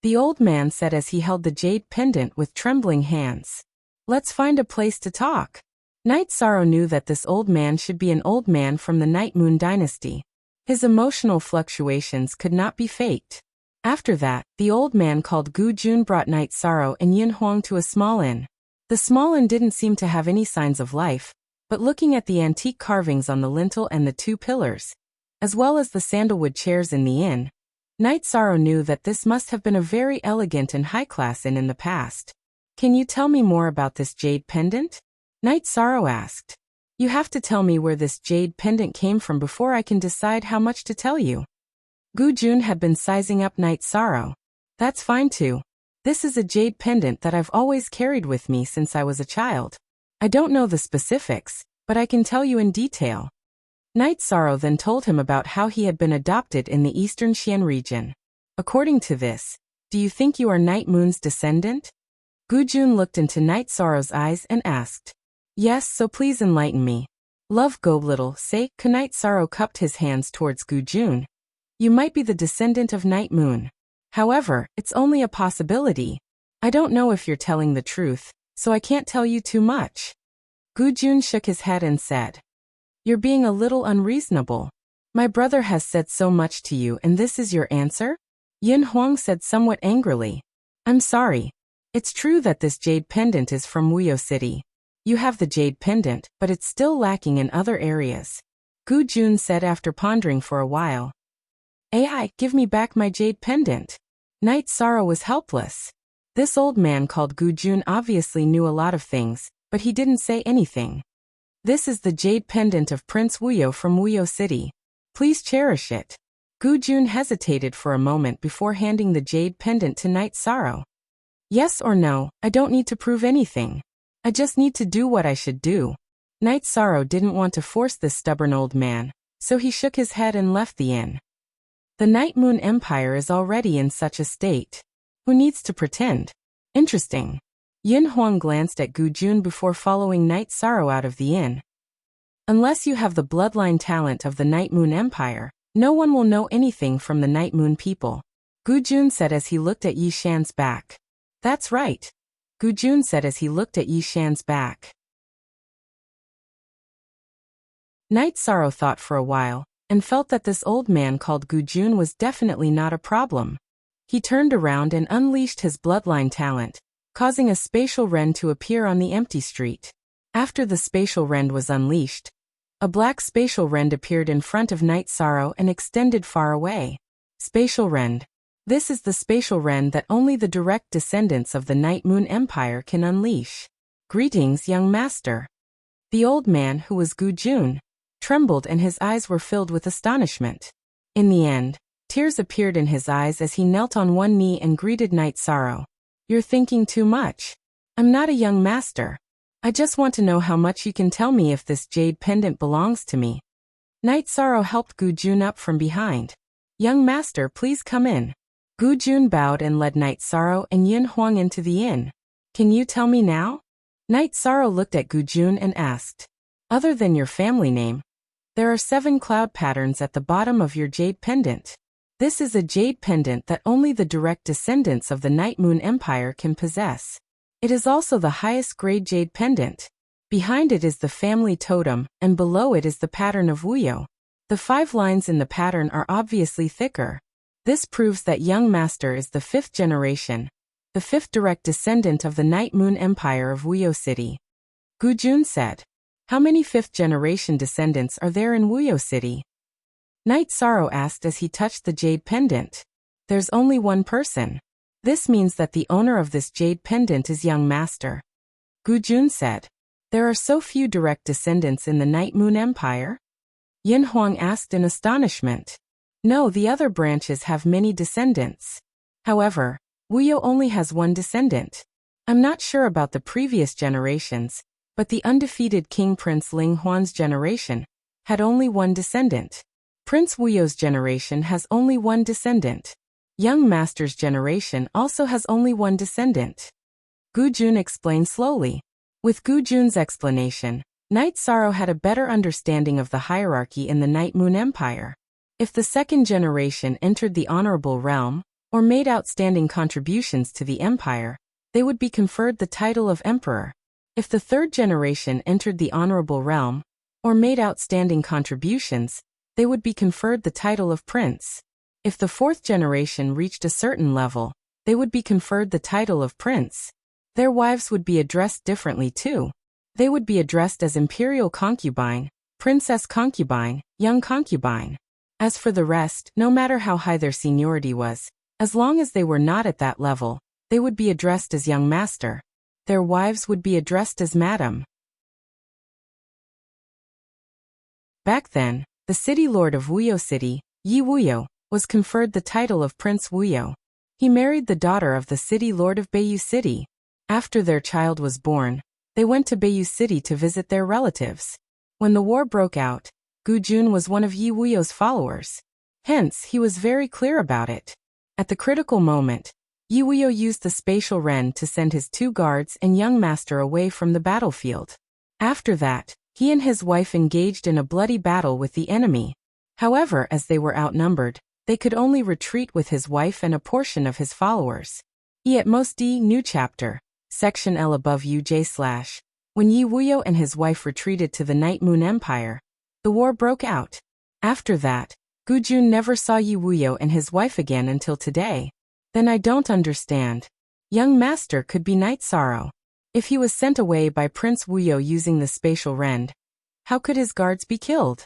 The old man said as he held the jade pendant with trembling hands. Let's find a place to talk. Night Sorrow knew that this old man should be an old man from the Night Moon Dynasty. His emotional fluctuations could not be faked. After that, the old man called Gu Jun brought Night Sorrow and Yin Huang to a small inn. The small inn didn't seem to have any signs of life, but looking at the antique carvings on the lintel and the 2 pillars, as well as the sandalwood chairs in the inn, Night Sorrow knew that this must have been a very elegant and high-class inn in the past. Can you tell me more about this jade pendant? Night Sorrow asked. You have to tell me where this jade pendant came from before I can decide how much to tell you. Gu Jun had been sizing up Night Sorrow. That's fine too. This is a jade pendant that I've always carried with me since I was a child. I don't know the specifics, but I can tell you in detail. Night Sorrow then told him about how he had been adopted in the eastern Xian region. According to this, do you think you are Night Moon's descendant? Gu Jun looked into Night Sorrow's eyes and asked. Yes, so please enlighten me. Love go little, say, Night Sorrow cupped his hands towards Gu Jun. You might be the descendant of Night Moon. However, it's only a possibility. I don't know if you're telling the truth, so I can't tell you too much. Gu Jun shook his head and said. You're being a little unreasonable. My brother has said so much to you and this is your answer? Yin Huang said somewhat angrily. I'm sorry. It's true that this jade pendant is from Wuyo City. You have the jade pendant, but it's still lacking in other areas. Gu Jun said after pondering for a while. AI, give me back my jade pendant. Night Sorrow was helpless. This old man called Gu Jun obviously knew a lot of things, but he didn't say anything. This is the jade pendant of Prince Wuyo from Wuyo City. Please cherish it. Gu Jun hesitated for a moment before handing the jade pendant to Night Sorrow. Yes or no, I don't need to prove anything. I just need to do what I should do. Night Sorrow didn't want to force this stubborn old man, so he shook his head and left the inn. The Night Moon Empire is already in such a state. Who needs to pretend? Interesting. Yin Huang glanced at Gu Jun before following Night Sorrow out of the inn. Unless you have the bloodline talent of the Night Moon Empire, no one will know anything from the Night Moon people. Gu Jun said as he looked at Yi Shan's back. That's right. Gu Jun said as he looked at Yi Shan's back. Night Sorrow thought for a while, and felt that this old man called Gu Jun was definitely not a problem. He turned around and unleashed his bloodline talent, causing a spatial rend to appear on the empty street. After the spatial rend was unleashed, a black spatial rend appeared in front of Night Sorrow and extended far away. Spatial rend. This is the spatial rend that only the direct descendants of the Night Moon Empire can unleash. Greetings, young master. The old man, who was Gu Jun, trembled and his eyes were filled with astonishment. In the end, tears appeared in his eyes as he knelt on one knee and greeted Night Sorrow. You're thinking too much. I'm not a young master. I just want to know how much you can tell me if this jade pendant belongs to me. Night Sorrow helped Gu Jun up from behind. Young master, please come in. Gu Jun bowed and led Night Sorrow and Yin Huang into the inn. Can you tell me now? Night Sorrow looked at Gu Jun and asked. Other than your family name, there are 7 cloud patterns at the bottom of your jade pendant. This is a jade pendant that only the direct descendants of the Night Moon Empire can possess. It is also the highest grade jade pendant. Behind it is the family totem, and below it is the pattern of Wuyo. The 5 lines in the pattern are obviously thicker. This proves that young master is the 5th generation, the 5th direct descendant of the Night Moon Empire of Wuyo City. Gu Jun said. How many 5th generation descendants are there in Wuyo City? Night Sorrow asked as he touched the jade pendant. There's only one person. This means that the owner of this jade pendant is young master. Gu Jun said. There are so few direct descendants in the Night Moon Empire? Yin Huang asked in astonishment. No, the other branches have many descendants. However, Wuyo only has one descendant. I'm not sure about the previous generations, but the undefeated King Prince Ling Huan's generation had only one descendant. Prince Wuyo's generation has only one descendant. Young Master's generation also has only one descendant. Gu Jun explained slowly. With Gu Jun's explanation, Night Sorrow had a better understanding of the hierarchy in the Night Moon Empire. If the 2nd generation entered the honorable realm, or made outstanding contributions to the empire, they would be conferred the title of emperor. If the 3rd generation entered the honorable realm, or made outstanding contributions, they would be conferred the title of prince. If the 4th generation reached a certain level, they would be conferred the title of prince. Their wives would be addressed differently too. They would be addressed as imperial concubine, princess concubine, young concubine. As for the rest, no matter how high their seniority was, as long as they were not at that level, they would be addressed as young master. Their wives would be addressed as madam. Back then, the city lord of Wuyo City, Yi Wuyo, was conferred the title of Prince Wuyo. He married the daughter of the city lord of Beiyu City. After their child was born, they went to Beiyu City to visit their relatives. When the war broke out, Gu Jun was one of Yi Wuyo's followers. Hence, he was very clear about it. At the critical moment, Yi Wuyo used the spatial ren to send his 2 guards and young master away from the battlefield. After that, he and his wife engaged in a bloody battle with the enemy. However, as they were outnumbered, they could only retreat with his wife and a portion of his followers. At most D. New Chapter. Section L above UJ/. When Yi Wuyo and his wife retreated to the Night Moon Empire, the war broke out. After that, Gu Jun never saw Yi Wuyo and his wife again until today. Then I don't understand. Young master could be Night Sorrow. If he was sent away by Prince Wuyo using the spatial rend, how could his guards be killed?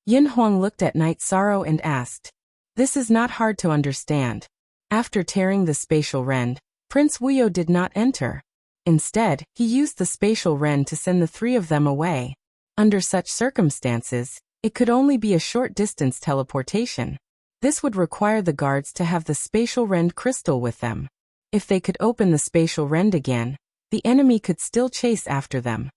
Yin Huang looked at Night Sorrow and asked. This is not hard to understand. After tearing the spatial rend, Prince Wuyo did not enter. Instead, he used the spatial rend to send the 3 of them away. Under such circumstances, it could only be a short distance teleportation. This would require the guards to have the spatial rend crystal with them. If they could open the spatial rend again, the enemy could still chase after them.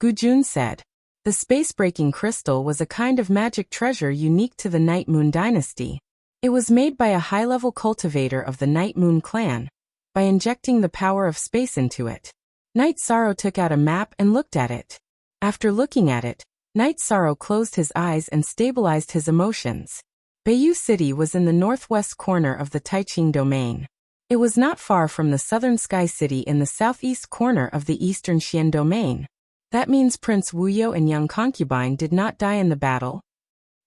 Gu Jun said. The space-breaking crystal was a kind of magic treasure unique to the Night Moon dynasty. It was made by a high-level cultivator of the Night Moon clan, by injecting the power of space into it. Night Sorrow took out a map and looked at it. After looking at it, Night Sorrow closed his eyes and stabilized his emotions. Beiyu City was in the northwest corner of the Taiqing domain. It was not far from the southern Sky City in the southeast corner of the eastern Xian domain. That means Prince Wuyo and young concubine did not die in the battle.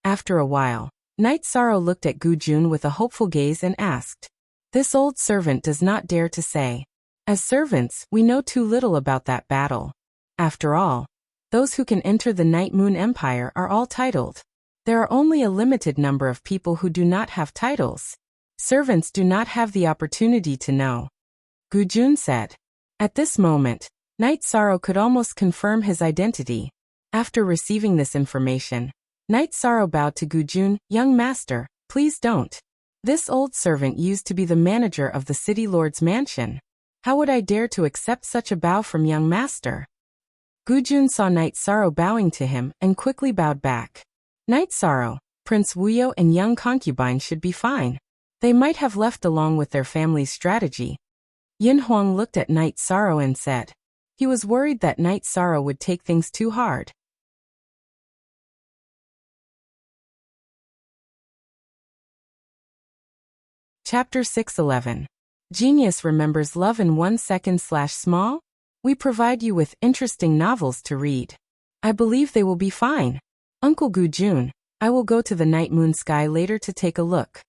After a while, Night Sorrow looked at Gu Jun with a hopeful gaze and asked. This old servant does not dare to say. As servants, we know too little about that battle. After all, those who can enter the Night Moon Empire are all titled. There are only a limited number of people who do not have titles. Servants do not have the opportunity to know. Gu Jun said. At this moment, Night Sorrow could almost confirm his identity. After receiving this information, Night Sorrow bowed to Gu Jun. Young master, please don't. This old servant used to be the manager of the city lord's mansion. How would I dare to accept such a bow from young master? Gu Jun saw Night Sorrow bowing to him and quickly bowed back. Night Sorrow, Prince Wuyo and young concubine should be fine. They might have left along with their family's strategy. Yin Huang looked at Night Sorrow and said. He was worried that Night Sorrow would take things too hard. Chapter 611. Genius remembers love in 1 second / small? We provide you with interesting novels to read. I believe they will be fine. Uncle Gu-jun, I will go to the night moon sky later to take a look.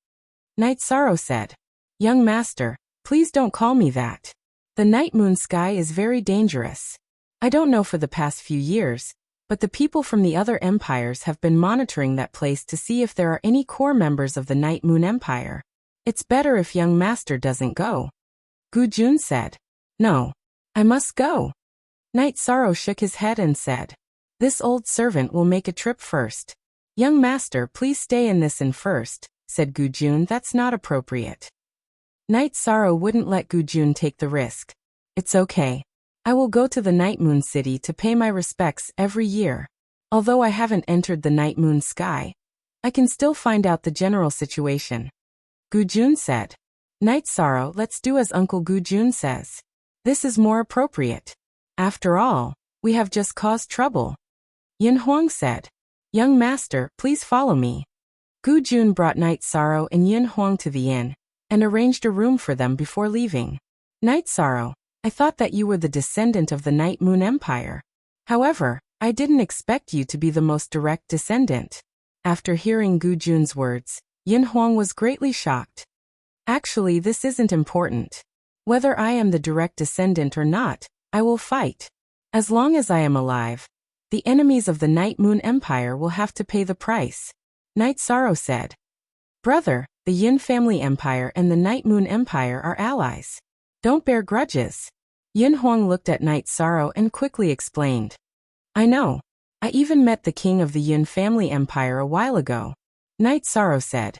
Night Sorrow said. Young master, please don't call me that. The night moon sky is very dangerous. I don't know for the past few years, but the people from the other empires have been monitoring that place to see if there are any core members of the Night Moon Empire. It's better if young master doesn't go. Gu-jun said. No. I must go. Night Sorrow shook his head and said. This old servant will make a trip first. Young master, please stay in this inn first, said Gu-jun. That's not appropriate. Night Sorrow wouldn't let Gu-jun take the risk. It's okay. I will go to the Night Moon City to pay my respects every year. Although I haven't entered the Night Moon sky, I can still find out the general situation. Gu-jun said. Night Sorrow, let's do as Uncle Gu-jun says. This is more appropriate. After all, we have just caused trouble. Yin Huang said. Young master, please follow me. Gu-jun brought Night Sorrow and Yin Huang to the inn, and arranged a room for them before leaving. Night Sorrow, I thought that you were the descendant of the Night Moon Empire. However, I didn't expect you to be the most direct descendant. After hearing Gu-jun's words, Yin Huang was greatly shocked. Actually, this isn't important. Whether I am the direct descendant or not, I will fight. As long as I am alive, the enemies of the Night Moon Empire will have to pay the price. Night Sorrow said. Brother, the Yin family empire and the Night Moon Empire are allies. Don't bear grudges. Yin Huang looked at Night Sorrow and quickly explained. I know. I even met the king of the Yin family empire a while ago. Night Sorrow said.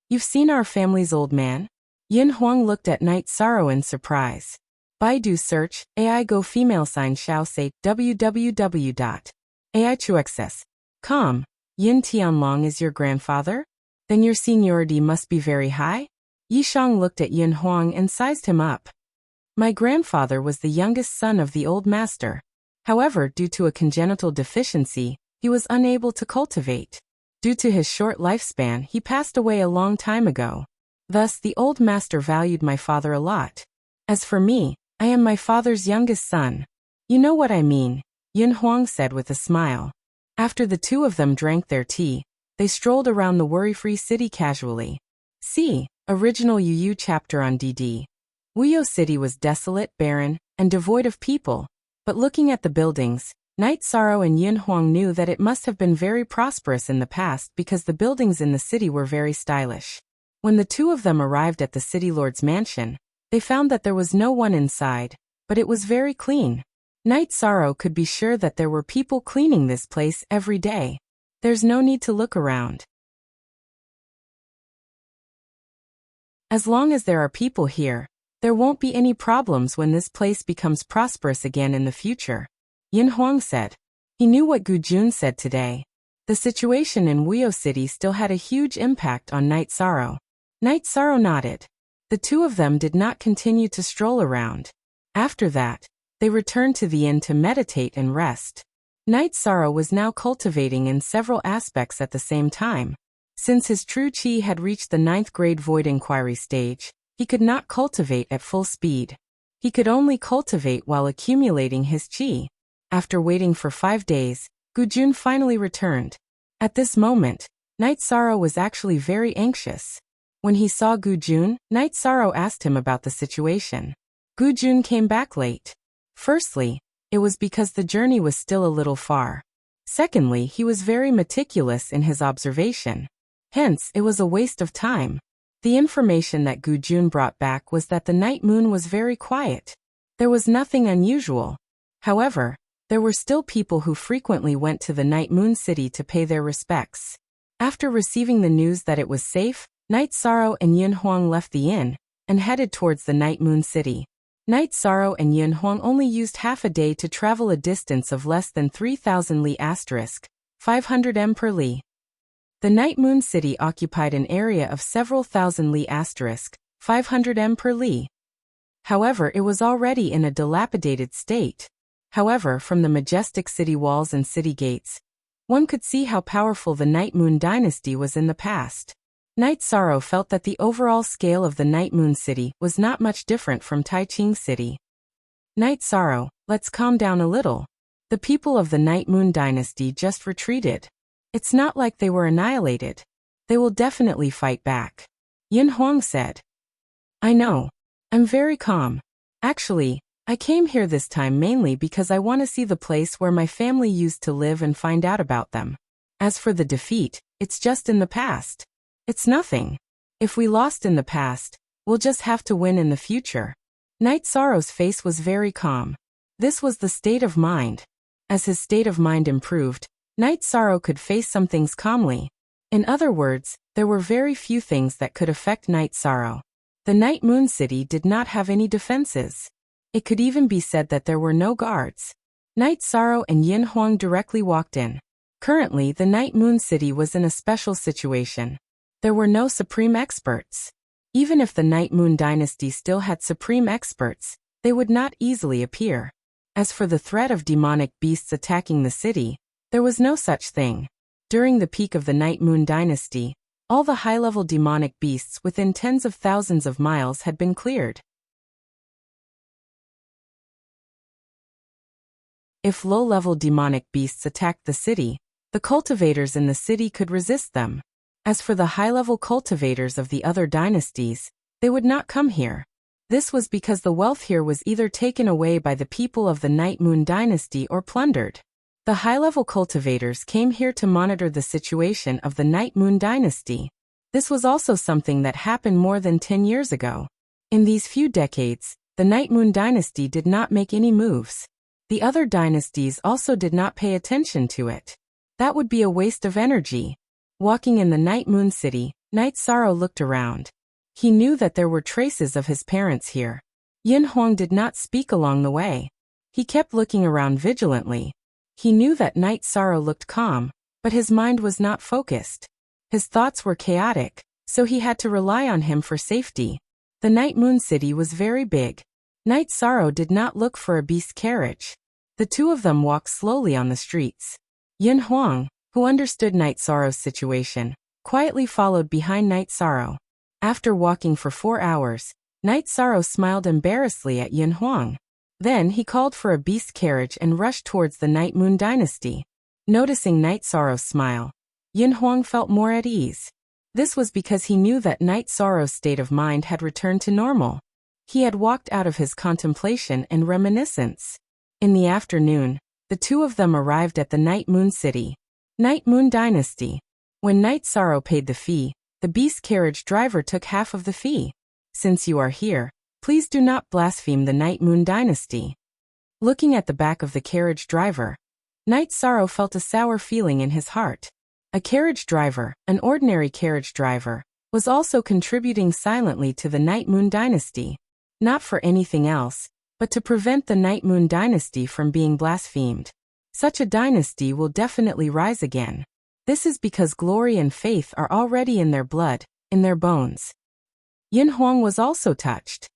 You've seen our family's old man? Yin Huang looked at Night Sorrow in surprise. Baidu search, AI Go female sign Xiao say www.aichuxs.com. Yin Tianlong is your grandfather? Then your seniority must be very high? Yishang looked at Yin Huang and sized him up. My grandfather was the youngest son of the old master. However, due to a congenital deficiency, he was unable to cultivate. Due to his short lifespan, he passed away a long time ago. Thus, the old master valued my father a lot. As for me, I am my father's youngest son. You know what I mean, Yin Huang said with a smile. After the two of them drank their tea, they strolled around the worry-free city casually. See, original UU chapter on DD. Wuyo City was desolate, barren, and devoid of people. But looking at the buildings, Night Sorrow and Yin Huang knew that it must have been very prosperous in the past because the buildings in the city were very stylish. When the two of them arrived at the city lord's mansion, they found that there was no one inside, but it was very clean. Night Sorrow could be sure that there were people cleaning this place every day. There's no need to look around. As long as there are people here, there won't be any problems when this place becomes prosperous again in the future, Yin Huang said. He knew what Gu-jun said today. The situation in Wuyo City still had a huge impact on Night Sorrow. Night Sorrow nodded. The two of them did not continue to stroll around. After that, they returned to the inn to meditate and rest. Night Sorrow was now cultivating in several aspects at the same time. Since his true chi had reached the 9th grade void inquiry stage, he could not cultivate at full speed. He could only cultivate while accumulating his chi. After waiting for 5 days, Gu-jun finally returned. At this moment, Night Sorrow was actually very anxious. When he saw Gu-jun, Night Sorrow asked him about the situation. Gu-jun came back late. Firstly, it was because the journey was still a little far. Secondly, he was very meticulous in his observation. Hence, it was a waste of time. The information that Gu-jun brought back was that the night moon was very quiet. There was nothing unusual. However, there were still people who frequently went to the Night Moon City to pay their respects. After receiving the news that it was safe, Night Sorrow and Yin Huang left the inn and headed towards the Night Moon City. Night Sorrow and Yin Huang only used half a day to travel a distance of less than 3,000 li *, 500 m per li. The Night Moon City occupied an area of several thousand li *, 500 m per li. However, it was already in a dilapidated state. However, from the majestic city walls and city gates, one could see how powerful the Night Moon dynasty was in the past. Night Sorrow felt that the overall scale of the Night Moon City was not much different from Taiching City. Night Sorrow, let's calm down a little. The people of the Night Moon Dynasty just retreated. It's not like they were annihilated. They will definitely fight back. Yin Huang said. I know. I'm very calm. Actually, I came here this time mainly because I want to see the place where my family used to live and find out about them. As for the defeat, it's just in the past. It's nothing. If we lost in the past, we'll just have to win in the future. Night Sorrow's face was very calm. This was the state of mind. As his state of mind improved, Night Sorrow could face some things calmly. In other words, there were very few things that could affect Night Sorrow. The Night Moon City did not have any defenses. It could even be said that there were no guards. Night Sorrow and Yin Huang directly walked in. Currently, the Night Moon City was in a special situation. There were no supreme experts. Even if the Night Moon Dynasty still had supreme experts, they would not easily appear. As for the threat of demonic beasts attacking the city, there was no such thing. During the peak of the Night Moon Dynasty, all the high-level demonic beasts within tens of thousands of miles had been cleared. If low-level demonic beasts attacked the city, the cultivators in the city could resist them. As for the high-level cultivators of the other dynasties, they would not come here. This was because the wealth here was either taken away by the people of the Night Moon Dynasty or plundered. The high-level cultivators came here to monitor the situation of the Night Moon Dynasty. This was also something that happened more than 10 years ago. In these few decades, the Night Moon Dynasty did not make any moves. The other dynasties also did not pay attention to it. That would be a waste of energy. Walking in the Night Moon City, Night Sorrow looked around. He knew that there were traces of his parents here. Yin Huang did not speak along the way. He kept looking around vigilantly. He knew that Night Sorrow looked calm, but his mind was not focused. His thoughts were chaotic, so he had to rely on him for safety. The Night Moon City was very big. Night Sorrow did not look for a beast carriage. The two of them walked slowly on the streets. Yin Huang, who understood Night Sorrow's situation, quietly followed behind Night Sorrow. After walking for 4 hours, Night Sorrow smiled embarrassedly at Yin Huang. Then he called for a beast carriage and rushed towards the Night Moon Dynasty. Noticing Night Sorrow's smile, Yin Huang felt more at ease. This was because he knew that Night Sorrow's state of mind had returned to normal. He had walked out of his contemplation and reminiscence. In the afternoon, the two of them arrived at the Night Moon City. Night Moon Dynasty. When Night Sorrow paid the fee, the beast carriage driver took half of the fee. Since you are here, please do not blaspheme the Night Moon Dynasty. Looking at the back of the carriage driver, Night Sorrow felt a sour feeling in his heart. A carriage driver, an ordinary carriage driver, was also contributing silently to the Night Moon Dynasty. Not for anything else, but to prevent the Night Moon Dynasty from being blasphemed. Such a dynasty will definitely rise again. This is because glory and faith are already in their blood, in their bones. Yin Huang was also touched.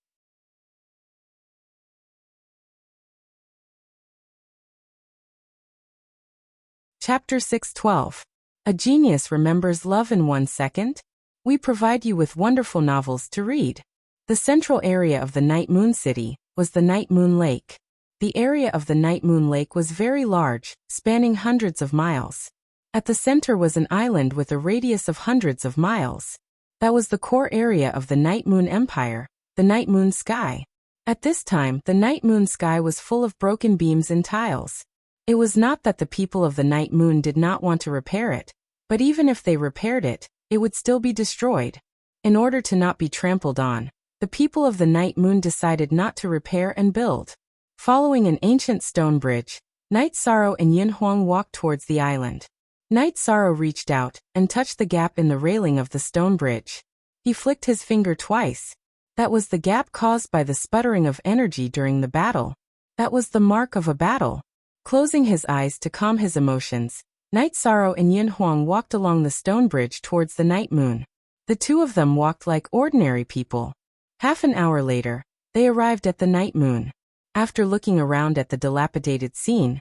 Chapter 6:12. A genius remembers love in 1 second? We provide you with wonderful novels to read. The central area of the Night Moon City was the Night Moon Lake. The area of the Night Moon Lake was very large, spanning hundreds of miles. At the center was an island with a radius of hundreds of miles. That was the core area of the Night Moon Empire, the Night Moon Sky. At this time, the Night Moon Sky was full of broken beams and tiles. It was not that the people of the Night Moon did not want to repair it, but even if they repaired it, it would still be destroyed. In order to not be trampled on, the people of the Night Moon decided not to repair and build. Following an ancient stone bridge, Night Sorrow and Yin Huang walked towards the island. Night Sorrow reached out and touched the gap in the railing of the stone bridge. He flicked his finger twice. That was the gap caused by the sputtering of energy during the battle. That was the mark of a battle. Closing his eyes to calm his emotions, Night Sorrow and Yin Huang walked along the stone bridge towards the Night Moon. The two of them walked like ordinary people. Half an hour later, they arrived at the Night Moon. After looking around at the dilapidated scene,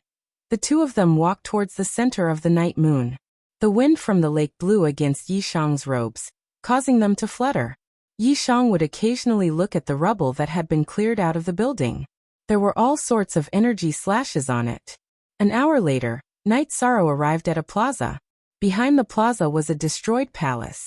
the two of them walked towards the center of the Night Moon. The wind from the lake blew against Yi Shang's robes, causing them to flutter. Yishang would occasionally look at the rubble that had been cleared out of the building. There were all sorts of energy slashes on it. An hour later, Night Sorrow arrived at a plaza. Behind the plaza was a destroyed palace.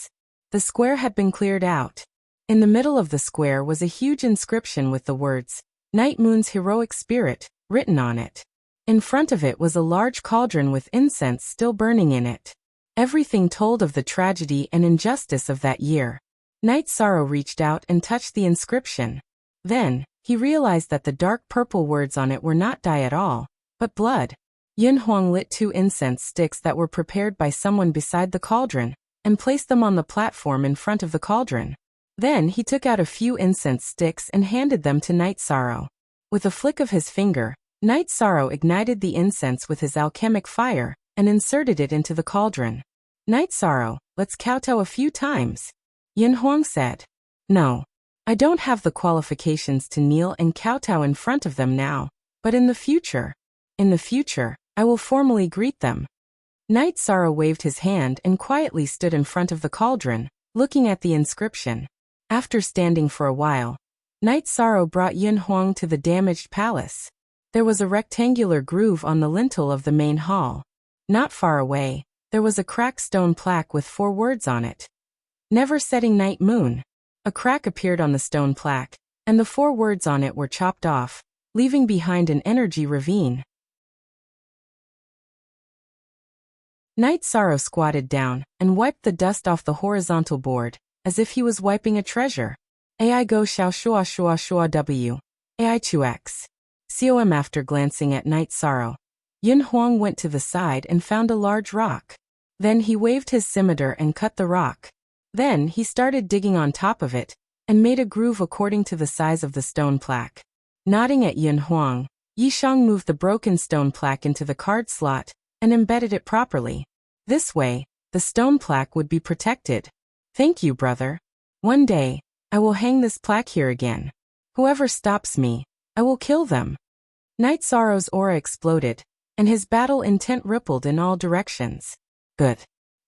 The square had been cleared out. In the middle of the square was a huge inscription with the words, Night Moon's Heroic Spirit, written on it. In front of it was a large cauldron with incense still burning in it. Everything told of the tragedy and injustice of that year. Night Sorrow reached out and touched the inscription. Then, he realized that the dark purple words on it were not dye at all, but blood. Yin Huang lit 2 incense sticks that were prepared by someone beside the cauldron, and placed them on the platform in front of the cauldron. Then he took out a few incense sticks and handed them to Night Sorrow. With a flick of his finger, Night Sorrow ignited the incense with his alchemic fire, and inserted it into the cauldron. Night Sorrow, let's kowtow a few times. Yin Huang said. No. I don't have the qualifications to kneel and kowtow in front of them now, but in the future, I will formally greet them. Night Sorrow waved his hand and quietly stood in front of the cauldron, looking at the inscription. After standing for a while, Night Sorrow brought Yin Huang to the damaged palace. There was a rectangular groove on the lintel of the main hall. Not far away, there was a cracked stone plaque with 4 words on it. Never setting night moon. A crack appeared on the stone plaque, and the 4 words on it were chopped off, leaving behind an energy ravine. Night Sorrow squatted down and wiped the dust off the horizontal board, as if he was wiping a treasure. Ai go xiao shua shua shua w. Ai chu x. Com. After glancing at Night Sorrow, Yin Huang went to the side and found a large rock. Then he waved his scimitar and cut the rock. Then he started digging on top of it, and made a groove according to the size of the stone plaque. Nodding at Yin Huang, Yishang moved the broken stone plaque into the card slot, and embedded it properly. This way, the stone plaque would be protected. Thank you, brother. One day, I will hang this plaque here again. Whoever stops me, I will kill them. Night Sorrow's aura exploded, and his battle intent rippled in all directions. Good.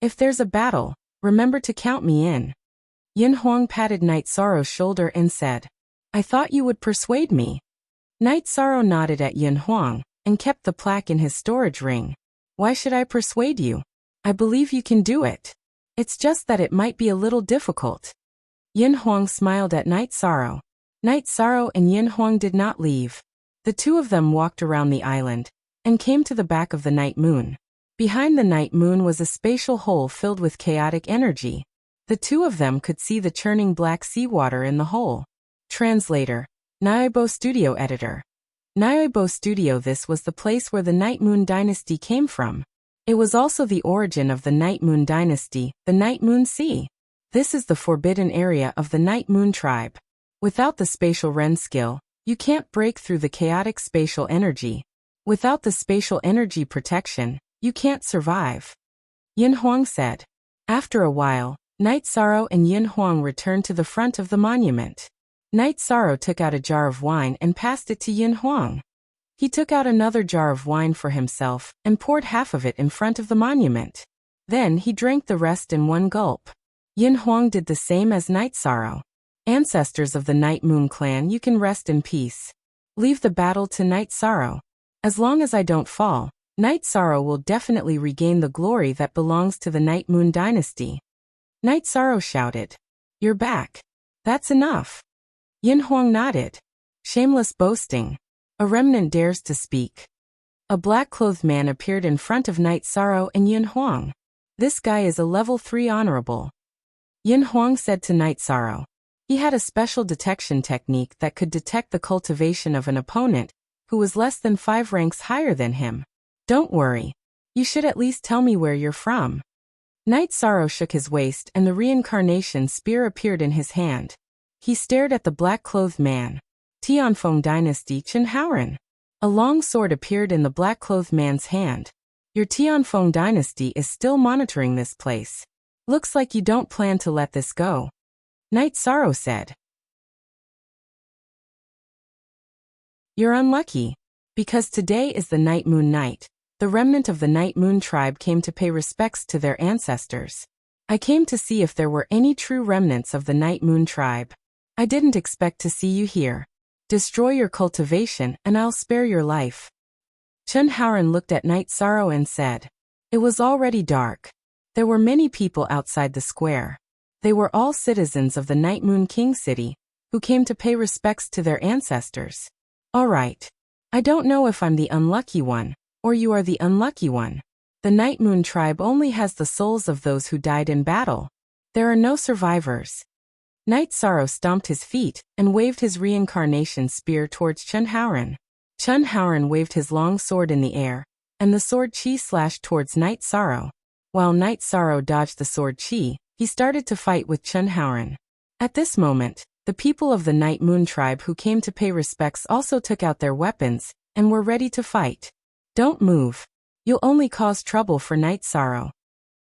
If there's a battle, remember to count me in. Yin Huang patted Night Sorrow's shoulder and said, I thought you would persuade me. Night Sorrow nodded at Yin Huang, and kept the plaque in his storage ring. Why should I persuade you? I believe you can do it. It's just that it might be a little difficult. Yin Huang smiled at Night Sorrow. Night Sorrow and Yin Huang did not leave. The 2 of them walked around the island, and came to the back of the night moon. Behind the night moon was a spatial hole filled with chaotic energy. The 2 of them could see the churning black seawater in the hole. Translator, Nyoibo Studio Editor. Nyoibo Studio. This was the place where the Night Moon Dynasty came from. It was also the origin of the Night Moon Dynasty, the Night Moon Sea. This is the forbidden area of the Night Moon tribe. Without the spatial Ren skill, you can't break through the chaotic spatial energy. Without the spatial energy protection, you can't survive. Yin Huang said. After a while, Night Sorrow and Yin Huang returned to the front of the monument. Night Sorrow took out a jar of wine and passed it to Yin Huang. He took out another jar of wine for himself and poured half of it in front of the monument. Then he drank the rest in one gulp. Yin Huang did the same as Night Sorrow. Ancestors of the Night Moon clan, you can rest in peace. Leave the battle to Night Sorrow. As long as I don't fall, Night Sorrow will definitely regain the glory that belongs to the Night Moon Dynasty. Night Sorrow shouted. You're back. That's enough. Yin Huang nodded. Shameless boasting. A remnant dares to speak. A black-clothed man appeared in front of Night Sorrow and Yin Huang. This guy is a level 3 honorable. Yin Huang said to Night Sorrow. He had a special detection technique that could detect the cultivation of an opponent who was less than 5 ranks higher than him. Don't worry. You should at least tell me where you're from. Night Sorrow shook his waist and the reincarnation spear appeared in his hand. He stared at the black-clothed man. Tianfeng Dynasty Chenhaoren. A long sword appeared in the black-clothed man's hand. Your Tianfeng Dynasty is still monitoring this place. Looks like you don't plan to let this go. Night Sorrow said. You're unlucky. Because today is the Night Moon night, the remnant of the Night Moon tribe came to pay respects to their ancestors. I came to see if there were any true remnants of the Night Moon tribe. I didn't expect to see you here. Destroy your cultivation and I'll spare your life." Chen Haoran looked at Night Sorrow and said. It was already dark. There were many people outside the square. They were all citizens of the Night Moon King City, who came to pay respects to their ancestors. All right. I don't know if I'm the unlucky one, or you are the unlucky one. The Night Moon tribe only has the souls of those who died in battle. There are no survivors. Night Sorrow stomped his feet and waved his reincarnation spear towards Chen Haoran. Chen Haoran waved his long sword in the air, and the sword chi slashed towards Night Sorrow. While Night Sorrow dodged the sword chi, he started to fight with Chen Haoran. At this moment, the people of the Night Moon tribe who came to pay respects also took out their weapons and were ready to fight. Don't move. You'll only cause trouble for Night Sorrow.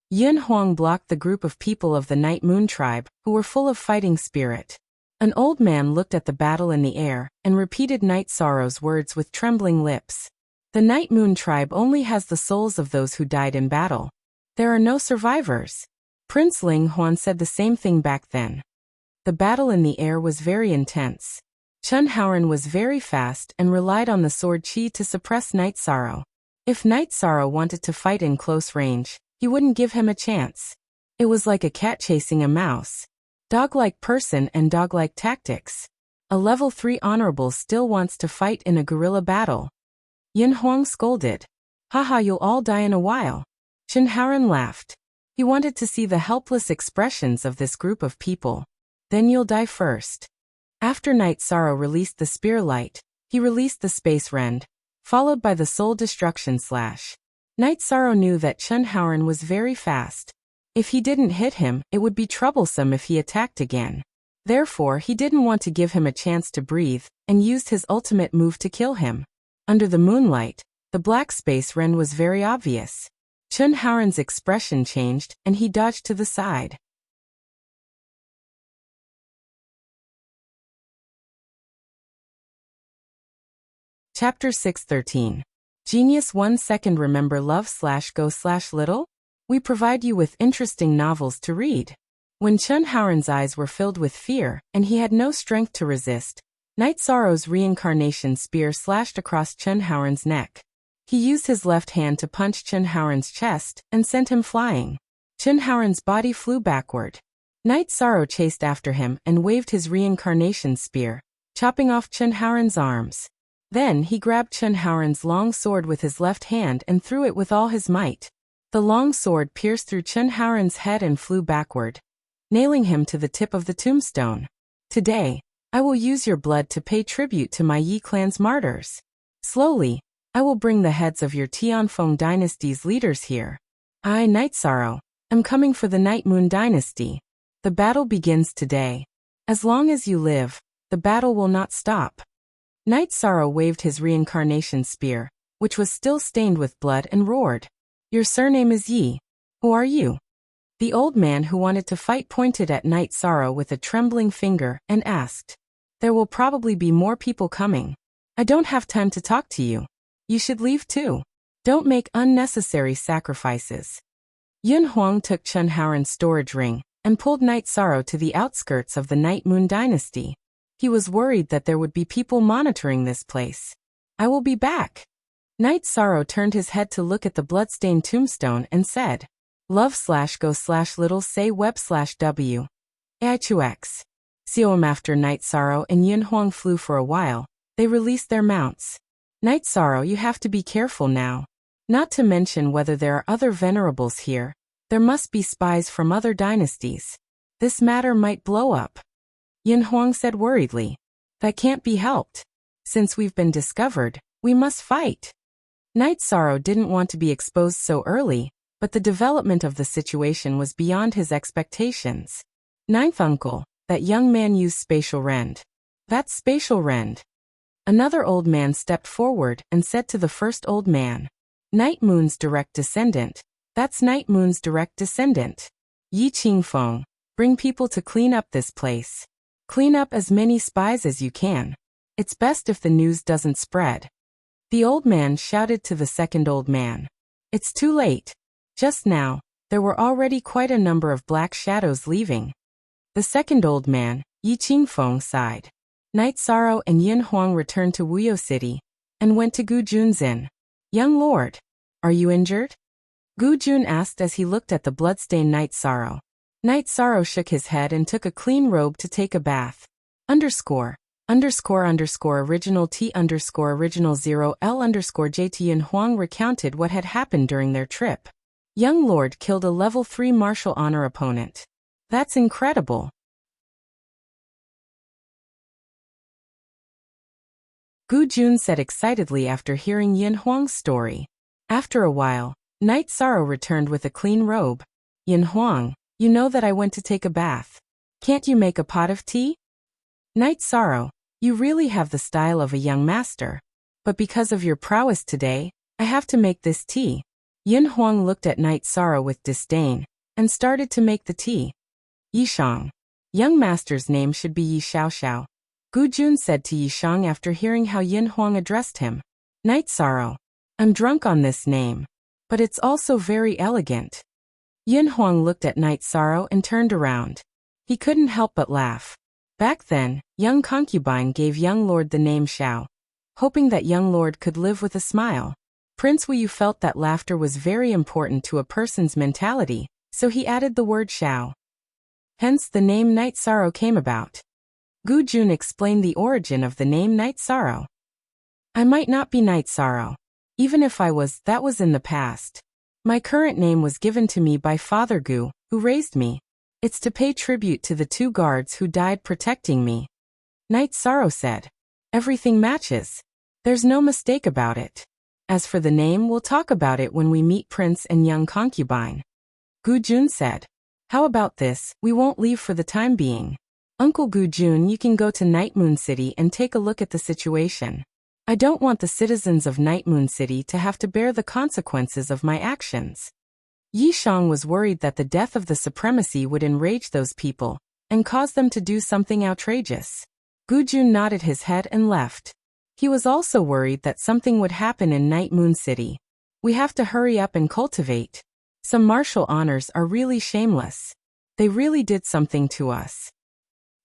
Yin Huang blocked the group of people of the Night Moon tribe who were full of fighting spirit. An old man looked at the battle in the air and repeated Night Sorrow's words with trembling lips. The Night Moon tribe only has the souls of those who died in battle. There are no survivors. Prince Ling Huan said the same thing back then. The battle in the air was very intense. Chen Haoran was very fast and relied on the sword chi to suppress Night Sorrow. If Night Sorrow wanted to fight in close range, he wouldn't give him a chance. It was like a cat chasing a mouse. Dog-like person and dog-like tactics. A level 3 honorable still wants to fight in a guerrilla battle. Yin Huang scolded. Haha, you'll all die in a while. Chen Haoran laughed. He wanted to see the helpless expressions of this group of people. Then you'll die first. After Night Sorrow released the spear light, he released the space rend, followed by the soul destruction slash. Night Sorrow knew that Chen Haoran was very fast. If he didn't hit him, it would be troublesome if he attacked again. Therefore, he didn't want to give him a chance to breathe, and used his ultimate move to kill him. Under the moonlight, the black space rend was very obvious. Chen Haoran's expression changed, and he dodged to the side. Chapter 613. Genius 1 second. Remember love/go/little? We provide you with interesting novels to read. When Chen Haoran's eyes were filled with fear, and he had no strength to resist, Night Sorrow's reincarnation spear slashed across Chen Haoran's neck. He used his left hand to punch Chen Haoran's chest and sent him flying. Chen Haoran's body flew backward. Night Sorrow chased after him and waved his reincarnation spear, chopping off Chen Haoran's arms. Then he grabbed Chen Haoran's long sword with his left hand and threw it with all his might. The long sword pierced through Chen Haoran's head and flew backward, nailing him to the tip of the tombstone. Today, I will use your blood to pay tribute to my Yi clan's martyrs. Slowly, I will bring the heads of your Tianfeng dynasty's leaders here. I, Night Sorrow, am coming for the Night Moon dynasty. The battle begins today. As long as you live, the battle will not stop. Night Sorrow waved his reincarnation spear, which was still stained with blood, and roared. Your surname is Yi. Who are you? The old man who wanted to fight pointed at Night Sorrow with a trembling finger and asked. There will probably be more people coming. I don't have time to talk to you. You should leave too. Don't make unnecessary sacrifices. Yin Huang took Chen Haoran's storage ring and pulled Night Sorrow to the outskirts of the Night Moon dynasty. He was worried that there would be people monitoring this place. I will be back. Night Sorrow turned his head to look at the bloodstained tombstone and said, Love/go/little say web/w. AIQX. COM. After Night Sorrow and Yin Huang flew for a while, they released their mounts. Night Sorrow, you have to be careful now. Not to mention whether there are other venerables here. There must be spies from other dynasties. This matter might blow up. Yin Huang said worriedly. That can't be helped. Since we've been discovered, we must fight. Night Sorrow didn't want to be exposed so early, but the development of the situation was beyond his expectations. Ninth uncle, that young man used spatial rend. That's spatial rend. Another old man stepped forward and said to the first old man. Night Moon's direct descendant. That's Night Moon's direct descendant. Yi Qingfeng, bring people to clean up this place. Clean up as many spies as you can. It's best if the news doesn't spread. The old man shouted to the second old man. It's too late. Just now, there were already quite a number of black shadows leaving. The second old man, Yi Qingfeng, sighed. Night Sorrow and Yin Huang returned to Wuyo City and went to Gu Jun's inn. Young lord, are you injured? Gu Jun asked as he looked at the bloodstained Night Sorrow. Night Sorrow shook his head and took a clean robe to take a bath. Original T original 0L JT Yin Huang recounted what had happened during their trip. Young lord killed a level 3 martial honor opponent. That's incredible. Gu Jun said excitedly after hearing Yin Huang's story. After a while, Night Sorrow returned with a clean robe. Yin Huang, you know that I went to take a bath. Can't you make a pot of tea? Night Sorrow, you really have the style of a young master. But because of your prowess today, I have to make this tea. Yin Huang looked at Night Sorrow with disdain and started to make the tea. Yishang. Young master's name should be Yi Xiaoxiao. Gu Jun said to Yishang after hearing how Yin Huang addressed him. Night Sorrow. I'm drunk on this name. But it's also very elegant. Yin Huang looked at Night Sorrow and turned around. He couldn't help but laugh. Back then, young concubine gave young lord the name Xiao, hoping that young lord could live with a smile. Prince Wuyu felt that laughter was very important to a person's mentality, so he added the word Xiao. Hence the name Night Sorrow came about. Gu Jun explained the origin of the name Night Sorrow. I might not be Night Sorrow. Even if I was, that was in the past. My current name was given to me by Father Gu, who raised me. It's to pay tribute to the 2 guards who died protecting me. Night Sorrow said. Everything matches. There's no mistake about it. As for the name, we'll talk about it when we meet Prince and young concubine. Gu Jun said. How about this, we won't leave for the time being. Uncle Gu Jun, you can go to Night Moon City and take a look at the situation. I don't want the citizens of Night Moon City to have to bear the consequences of my actions. Yi Shang was worried that the death of the supremacy would enrage those people and cause them to do something outrageous. Gu Jun nodded his head and left. He was also worried that something would happen in Night Moon City. We have to hurry up and cultivate. Some martial honors are really shameless. They really did something to us.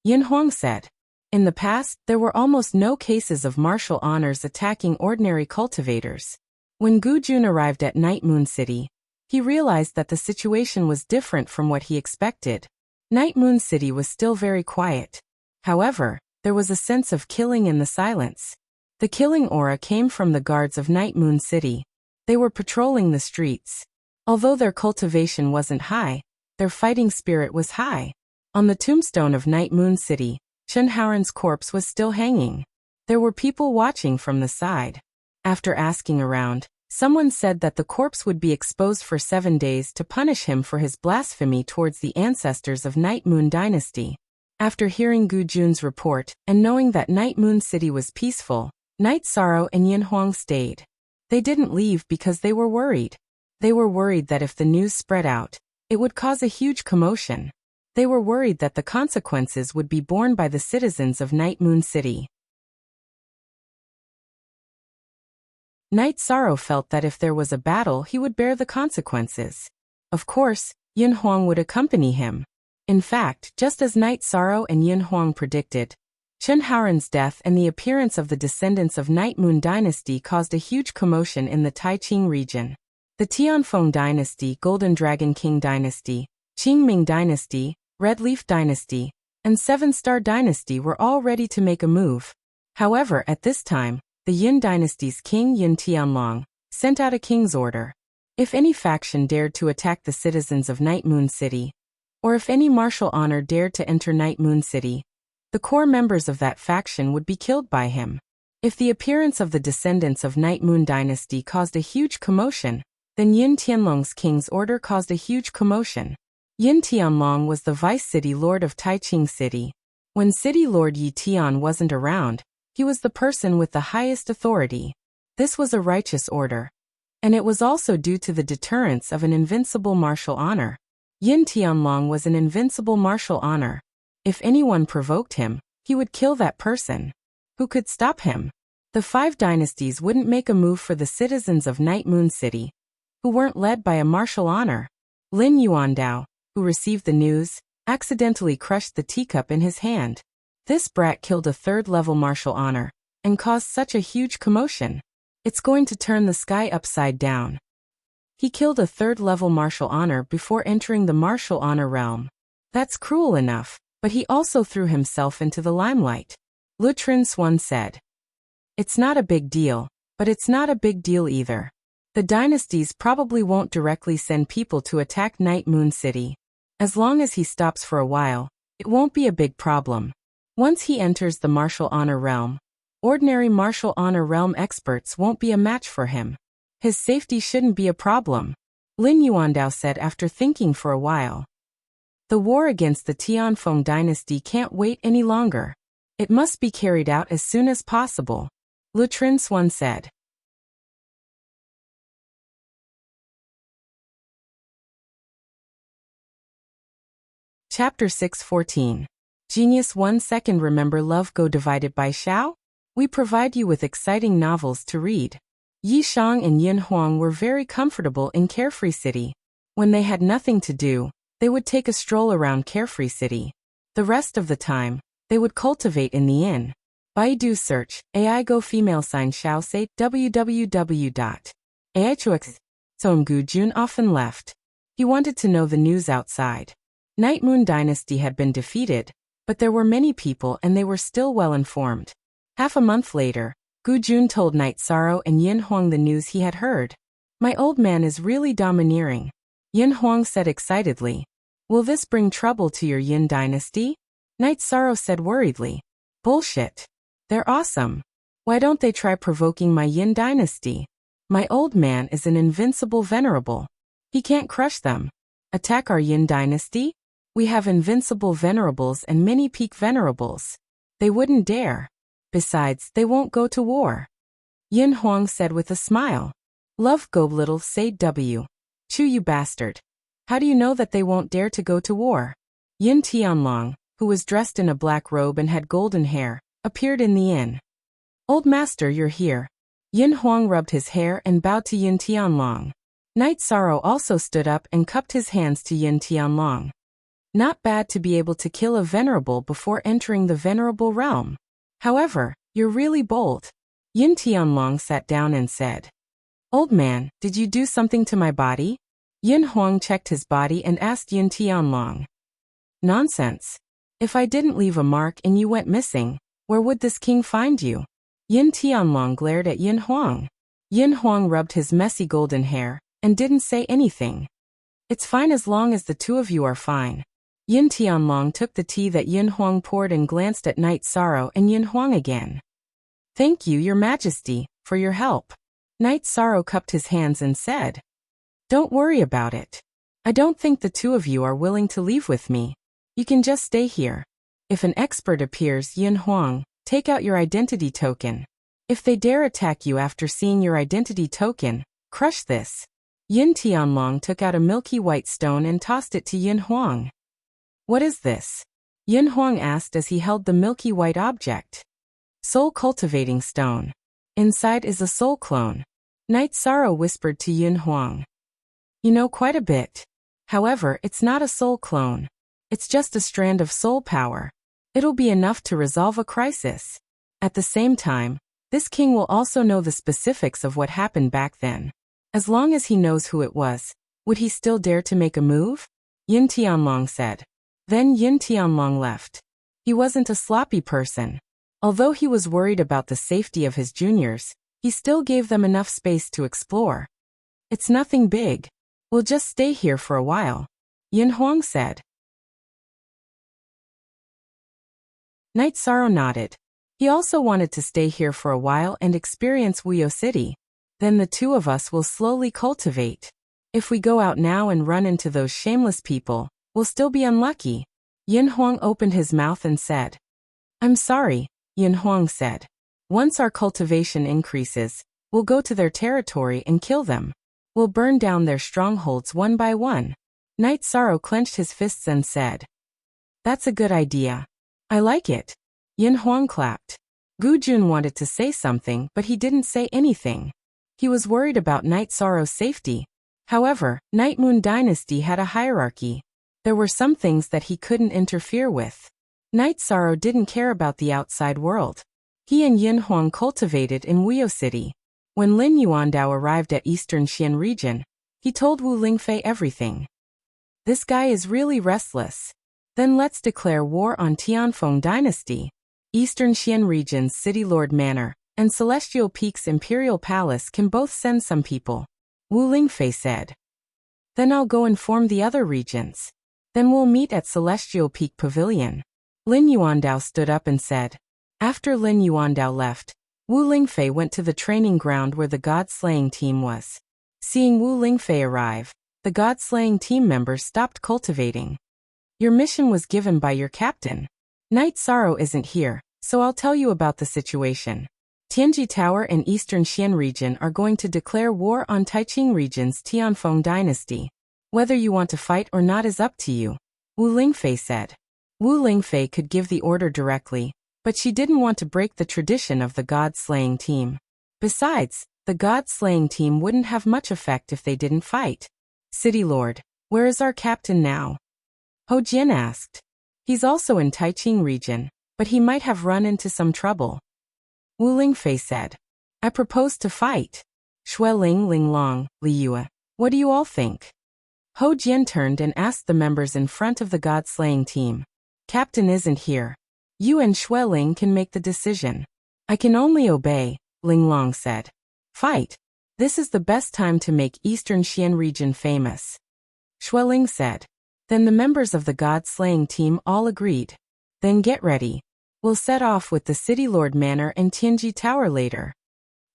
Yin Huang said. In the past, there were almost no cases of martial honors attacking ordinary cultivators. When Gu Jun arrived at Night Moon City, he realized that the situation was different from what he expected. Night Moon City was still very quiet. However, there was a sense of killing in the silence. The killing aura came from the guards of Night Moon City. They were patrolling the streets. Although their cultivation wasn't high, their fighting spirit was high. On the tombstone of Night Moon City, Chen Haoran's corpse was still hanging. There were people watching from the side. After asking around, someone said that the corpse would be exposed for 7 days to punish him for his blasphemy towards the ancestors of Night Moon Dynasty. After hearing Gu Jun's report and knowing that Night Moon City was peaceful, Night Sorrow and Yin Huang stayed. They didn't leave because they were worried. They were worried that if the news spread out, it would cause a huge commotion. They were worried that the consequences would be borne by the citizens of Night Moon City. Night Sorrow felt that if there was a battle, he would bear the consequences. Of course, Yin Huang would accompany him. In fact, just as Night Sorrow and Yin Huang predicted, Chen Haoran's death and the appearance of the descendants of Night Moon Dynasty caused a huge commotion in the Taiqing region. The Tianfeng Dynasty, Golden Dragon King Dynasty, Qingming Dynasty, Red Leaf Dynasty, and Seven Star Dynasty were all ready to make a move. However, at this time, the Yin Dynasty's King Yin Tianlong sent out a king's order. If any faction dared to attack the citizens of Night Moon City, or if any martial honor dared to enter Night Moon City, the core members of that faction would be killed by him. If the appearance of the descendants of Night Moon Dynasty caused a huge commotion, then Yin Tianlong's king's order caused a huge commotion. Yin Tianlong was the vice city lord of Taiqing City. When city lord Yi Tian wasn't around, he was the person with the highest authority. This was a righteous order. And it was also due to the deterrence of an invincible martial honor. Yin Tianlong was an invincible martial honor. If anyone provoked him, he would kill that person. Who could stop him? The 5 dynasties wouldn't make a move for the citizens of Night Moon City, who weren't led by a martial honor. Lin Yuandao, who received the news, accidentally crushed the teacup in his hand. This brat killed a third-level martial honor and caused such a huge commotion. It's going to turn the sky upside down. He killed a third-level martial honor before entering the martial honor realm. That's cruel enough, but he also threw himself into the limelight. Lutrin Swan said. It's not a big deal, but it's not a big deal either. The dynasties probably won't directly send people to attack Night Moon City. As long as he stops for a while, it won't be a big problem. Once he enters the martial honor realm, ordinary martial honor realm experts won't be a match for him. His safety shouldn't be a problem, Lin Yuandao said after thinking for a while. The war against the Tianfeng dynasty can't wait any longer. It must be carried out as soon as possible, Lutrin Swan said. Chapter 6:14. Genius 1 second. Remember love go divided by Xiao? We provide you with exciting novels to read. Yi Shang and Yin Huang were very comfortable in Carefree City. When they had nothing to do, they would take a stroll around Carefree City. The rest of the time, they would cultivate in the inn. Baidu search, AI go female sign Xiao say www.aichux. Song Gu-jun often left. He wanted to know the news outside. Night Moon Dynasty had been defeated, but there were many people and they were still well informed. Half a month later, Gu-jun told Night Sorrow and Yin Huang the news he had heard. My old man is really domineering, Yin Huang said excitedly. Will this bring trouble to your Yin Dynasty? Night Sorrow said worriedly. Bullshit. They're awesome. Why don't they try provoking my Yin Dynasty? My old man is an invincible venerable. He can't crush them. Attack our Yin Dynasty? We have invincible venerables and many peak venerables. They wouldn't dare. Besides, they won't go to war. Yin Huang said with a smile. Love go little say W. Chew you bastard. How do you know that they won't dare to go to war? Yin Tianlong, who was dressed in a black robe and had golden hair, appeared in the inn. Old master, you're here. Yin Huang rubbed his hair and bowed to Yin Tianlong. Night Sorrow also stood up and cupped his hands to Yin Tianlong. Not bad to be able to kill a venerable before entering the venerable realm. However, you're really bold. Yin Tianlong sat down and said. Old man, did you do something to my body? Yin Huang checked his body and asked Yin Tianlong. Nonsense. If I didn't leave a mark and you went missing, where would this king find you? Yin Tianlong glared at Yin Huang. Yin Huang rubbed his messy golden hair and didn't say anything. It's fine as long as the two of you are fine. Yin Tianlong took the tea that Yin Huang poured and glanced at Night Sorrow and Yin Huang again. Thank you, Your Majesty, for your help. Night Sorrow cupped his hands and said. Don't worry about it. I don't think the two of you are willing to leave with me. You can just stay here. If an expert appears, Yin Huang, take out your identity token. If they dare attack you after seeing your identity token, crush this. Yin Tianlong took out a milky white stone and tossed it to Yin Huang. What is this? Yin Huang asked as he held the milky white object. Soul cultivating stone. Inside is a soul clone. Night Sorrow whispered to Yin Huang. You know quite a bit. However, it's not a soul clone. It's just a strand of soul power. It'll be enough to resolve a crisis. At the same time, this king will also know the specifics of what happened back then. As long as he knows who it was, would he still dare to make a move? Yin Tianlong said. Then Yin Tianlong left. He wasn't a sloppy person. Although he was worried about the safety of his juniors, he still gave them enough space to explore. It's nothing big. We'll just stay here for a while, Yin Huang said. Night Sorrow nodded. He also wanted to stay here for a while and experience Wuyo City. Then the two of us will slowly cultivate. If we go out now and run into those shameless people, we'll still be unlucky. Yin Huang opened his mouth and said. I'm sorry, Yin Huang said. Once our cultivation increases, we'll go to their territory and kill them. We'll burn down their strongholds one by one. Night Sorrow clenched his fists and said. That's a good idea. I like it. Yin Huang clapped. Gu Jun wanted to say something but he didn't say anything. He was worried about Night Sorrow's safety. However, Night Moon Dynasty had a hierarchy. There were some things that he couldn't interfere with. Night Sorrow didn't care about the outside world. He and Yin Huang cultivated in Wuyo City. When Lin Yuandao arrived at Eastern Xian region, he told Wu Lingfei everything. This guy is really restless. Then let's declare war on Tianfeng Dynasty. Eastern Xian region's City Lord Manor and Celestial Peak's Imperial Palace can both send some people, Wu Lingfei said. Then I'll go inform the other regions. Then we'll meet at Celestial Peak Pavilion. Lin Yuandao stood up and said. After Lin Yuandao left, Wu Lingfei went to the training ground where the god-slaying team was. Seeing Wu Lingfei arrive, the god-slaying team members stopped cultivating. Your mission was given by your captain. Night Sorrow isn't here, so I'll tell you about the situation. Tianji Tower and Eastern Xian region are going to declare war on Taiqing region's Tianfeng Dynasty. Whether you want to fight or not is up to you, Wu Lingfei said. Wu Lingfei could give the order directly, but she didn't want to break the tradition of the god-slaying team. Besides, the god-slaying team wouldn't have much effect if they didn't fight. City Lord, where is our captain now? Ho Jian asked. He's also in Taiqing region, but he might have run into some trouble. Wu Lingfei said. I propose to fight. Xueling, Linglong, Li Yue, what do you all think? Ho Jian turned and asked the members in front of the god-slaying team. Captain isn't here. You and Xueling can make the decision. I can only obey, Linglong said. Fight. This is the best time to make Eastern Xian region famous. Xueling said. Then the members of the god-slaying team all agreed. Then get ready. We'll set off with the City Lord Manor and Tianji Tower later.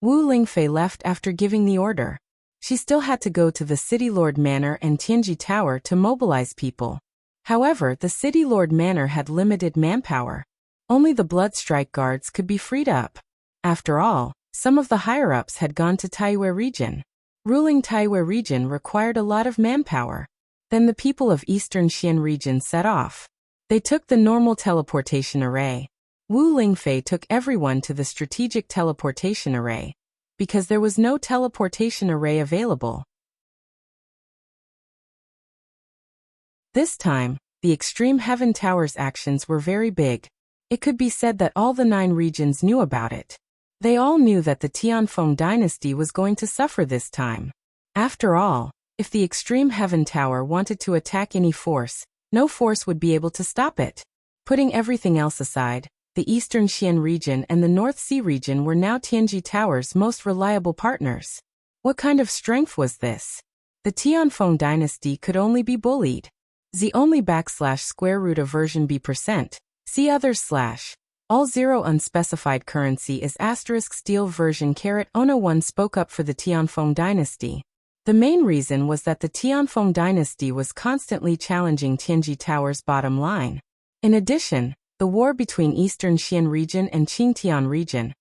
Wu Lingfei left after giving the order. She still had to go to the City Lord Manor and Tianji Tower to mobilize people. However, the City Lord Manor had limited manpower. Only the Bloodstrike guards could be freed up. After all, some of the higher-ups had gone to Taiyue region. Ruling Taiyue region required a lot of manpower. Then the people of Eastern Xian region set off. They took the normal teleportation array. Wu Lingfei took everyone to the strategic teleportation array, because there was no teleportation array available. This time, the Extreme Heaven Tower's actions were very big. It could be said that all the 9 regions knew about it. They all knew that the Tianfeng Dynasty was going to suffer this time. After all, if the Extreme Heaven Tower wanted to attack any force, no force would be able to stop it. Putting everything else aside, the Eastern Xian region and the North Sea region were now Tianji Tower's most reliable partners. What kind of strength was this? The Tianfeng Dynasty could only be bullied. The only \square root of version b%, see others / all 0 unspecified currency is * steel version *ono1 spoke up for the Tianfeng Dynasty. The main reason was that the Tianfeng Dynasty was constantly challenging Tianji Tower's bottom line. In addition, the war between Eastern Xian region and Qingtian region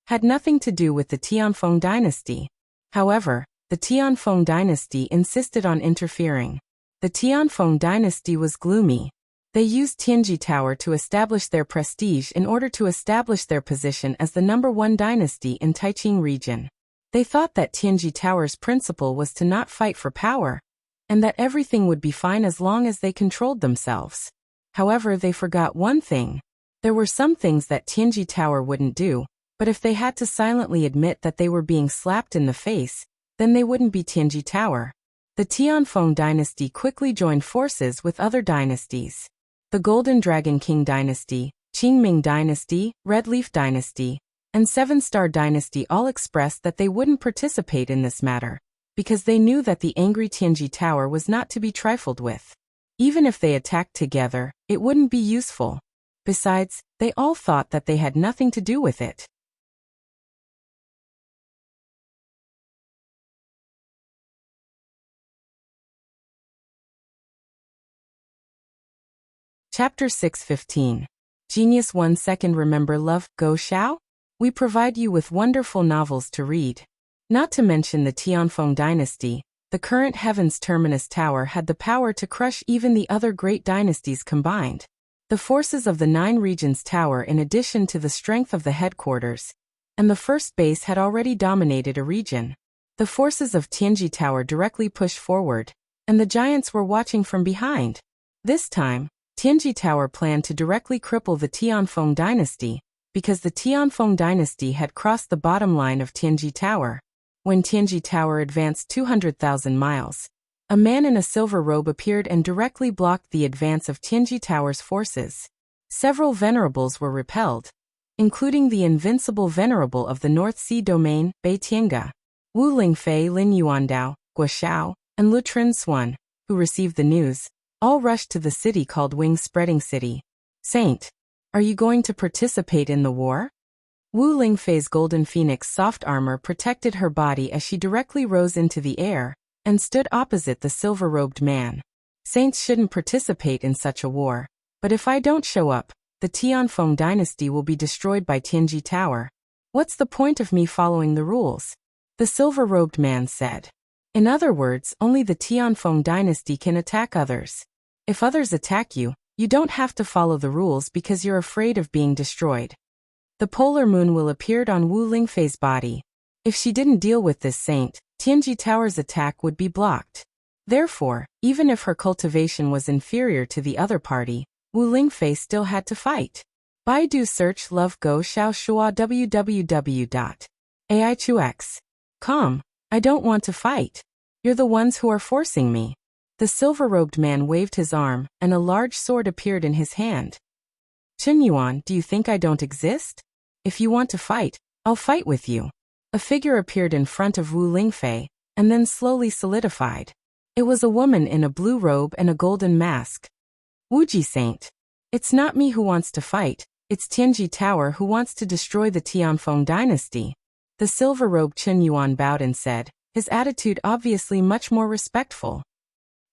had nothing to do with the Tianfeng Dynasty. However, the Tianfeng Dynasty insisted on interfering. The Tianfeng Dynasty was gloomy. They used Tianji Tower to establish their prestige in order to establish their position as the #1 dynasty in Taiqing region. They thought that Tianji Tower's principle was to not fight for power, and that everything would be fine as long as they controlled themselves. However, they forgot one thing. There were some things that Tianji Tower wouldn't do, but if they had to silently admit that they were being slapped in the face, then they wouldn't be Tianji Tower. The Tianfeng Dynasty quickly joined forces with other dynasties. The Golden Dragon King Dynasty, Qingming Dynasty, Red Leaf Dynasty, and Seven Star Dynasty all expressed that they wouldn't participate in this matter, because they knew that the angry Tianji Tower was not to be trifled with. Even if they attacked together, it wouldn't be useful. Besides, they all thought that they had nothing to do with it. Chapter 6:15. Genius 1 Second Remember Love, Go Xiao? We provide you with wonderful novels to read. Not to mention the Tianfeng Dynasty, the current Heaven's Terminus Tower had the power to crush even the other great dynasties combined. The forces of the 9 regions tower in addition to the strength of the headquarters, and the first base had already dominated a region. The forces of Tianji Tower directly pushed forward, and the giants were watching from behind. This time, Tianji Tower planned to directly cripple the Tianfeng dynasty, because the Tianfeng dynasty had crossed the bottom line of Tianji Tower. When Tianji Tower advanced 200,000 miles, a man in a silver robe appeared and directly blocked the advance of Tianji Tower's forces. Several venerables were repelled, including the invincible venerable of the North Sea domain, Bei Tiange, Wu Lingfei, Lin Yuandao, Guo Xiao, and Lu Trinsuan, who received the news, all rushed to the city called Wing-Spreading City. Saint, are you going to participate in the war? Wu Lingfei's golden phoenix soft armor protected her body as she directly rose into the air and stood opposite the silver-robed man. Saints shouldn't participate in such a war, but if I don't show up, the Tianfeng dynasty will be destroyed by Tianji Tower. What's the point of me following the rules? The silver-robed man said. In other words, only the Tianfeng dynasty can attack others. If others attack you, you don't have to follow the rules because you're afraid of being destroyed. The polar moon will appear on Wu Lingfei's body. If she didn't deal with this saint, Tianji Tower's attack would be blocked. Therefore, even if her cultivation was inferior to the other party, Wu Lingfei still had to fight. Baidu search love go xiao shua www.aichux.com. I don't want to fight. You're the ones who are forcing me. The silver-robed man waved his arm, and a large sword appeared in his hand. Chen Yuan, do you think I don't exist? If you want to fight, I'll fight with you. A figure appeared in front of Wu Lingfei, and then slowly solidified. It was a woman in a blue robe and a golden mask. Wuji Saint. It's not me who wants to fight, it's Tianji Tower who wants to destroy the Tianfeng dynasty. The silver-robed Chen Yuan bowed and said, his attitude obviously much more respectful.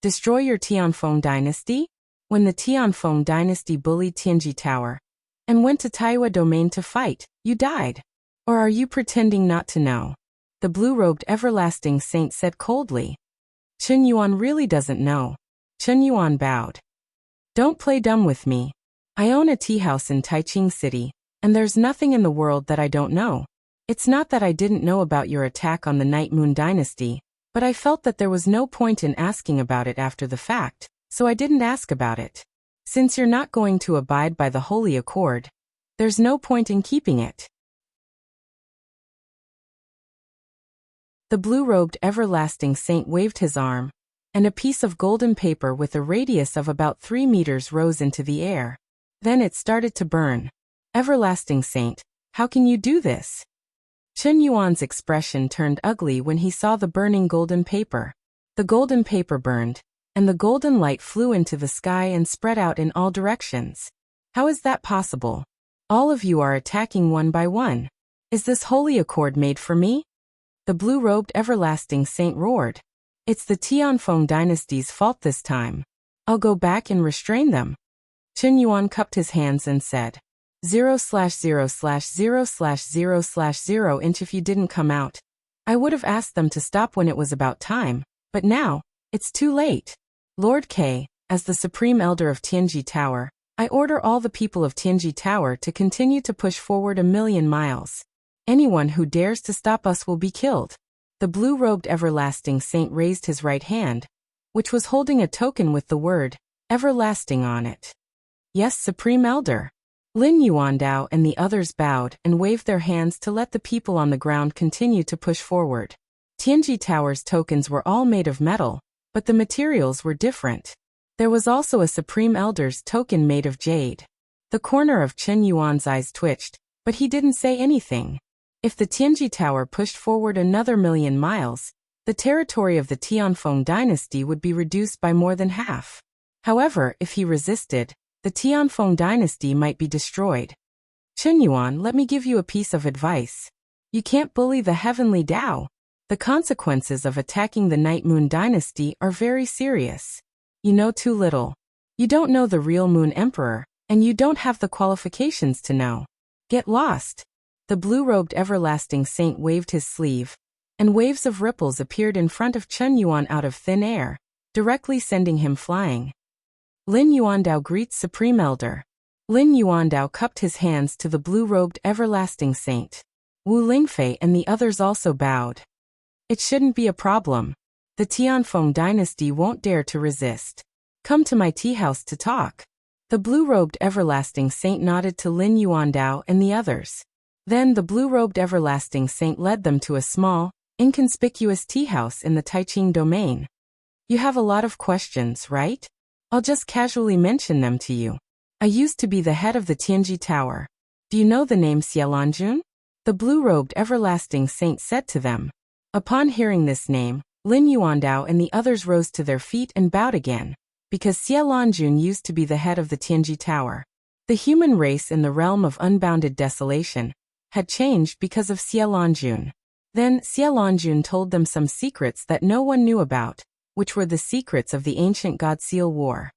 Destroy your Tianfeng dynasty? When the Tianfeng dynasty bullied Tianji Tower and went to Taiyue domain to fight, you died. Or are you pretending not to know? The blue-robed everlasting saint said coldly. Chen Yuan really doesn't know. Chen Yuan bowed. Don't play dumb with me. I own a tea house in Taiching City, and there's nothing in the world that I don't know. It's not that I didn't know about your attack on the Night Moon dynasty, but I felt that there was no point in asking about it after the fact, so I didn't ask about it. Since you're not going to abide by the Holy Accord, there's no point in keeping it. The blue-robed everlasting saint waved his arm, and a piece of golden paper with a radius of about 3 meters rose into the air. Then it started to burn. Everlasting saint, how can you do this? Chen Yuan's expression turned ugly when he saw the burning golden paper. The golden paper burned, and the golden light flew into the sky and spread out in all directions. How is that possible? All of you are attacking one by one. Is this holy accord made for me? The blue-robed everlasting saint roared. It's the Tianfeng dynasty's fault this time. I'll go back and restrain them. Chen Yuan cupped his hands and said, 0/0/0/0/0 inch if you didn't come out. I would have asked them to stop when it was about time, but now, it's too late. Lord K, as the Supreme Elder of Tianji Tower, I order all the people of Tianji Tower to continue to push forward 1,000,000 miles. Anyone who dares to stop us will be killed. The blue-robed everlasting saint raised his right hand, which was holding a token with the word, everlasting on it. Yes, Supreme Elder. Lin Yuandao and the others bowed and waved their hands to let the people on the ground continue to push forward. Tianji Tower's tokens were all made of metal, but the materials were different. There was also a Supreme Elder's token made of jade. The corner of Chen Yuan's eyes twitched, but he didn't say anything. If the Tianji Tower pushed forward another 1,000,000 miles, the territory of the Tianfeng dynasty would be reduced by more than half. However, if he resisted, the Tianfeng dynasty might be destroyed. Chen Yuan, let me give you a piece of advice. You can't bully the heavenly Tao. The consequences of attacking the Night Moon dynasty are very serious. You know too little. You don't know the real Moon Emperor, and you don't have the qualifications to know. Get lost. The blue-robed everlasting saint waved his sleeve, and waves of ripples appeared in front of Chen Yuan out of thin air, directly sending him flying. Lin Yuandao greets Supreme Elder. Lin Yuandao cupped his hands to the blue-robed everlasting saint. Wu Lingfei and the others also bowed. It shouldn't be a problem. The Tianfeng dynasty won't dare to resist. Come to my tea house to talk. The blue-robed everlasting saint nodded to Lin Yuandao and the others. Then the blue-robed everlasting saint led them to a small, inconspicuous tea house in the Taiqing domain. You have a lot of questions, right? I'll just casually mention them to you. I used to be the head of the Tianji Tower. Do you know the name Xiaolanjun? The blue-robed everlasting saint said to them. Upon hearing this name, Lin Yuandao and the others rose to their feet and bowed again, because Xiaolanjun used to be the head of the Tianji Tower. The human race in the realm of unbounded desolation had changed because of Xiaolanjun. Then Xiaolanjun told them some secrets that no one knew about, which were the secrets of the ancient God Seal War.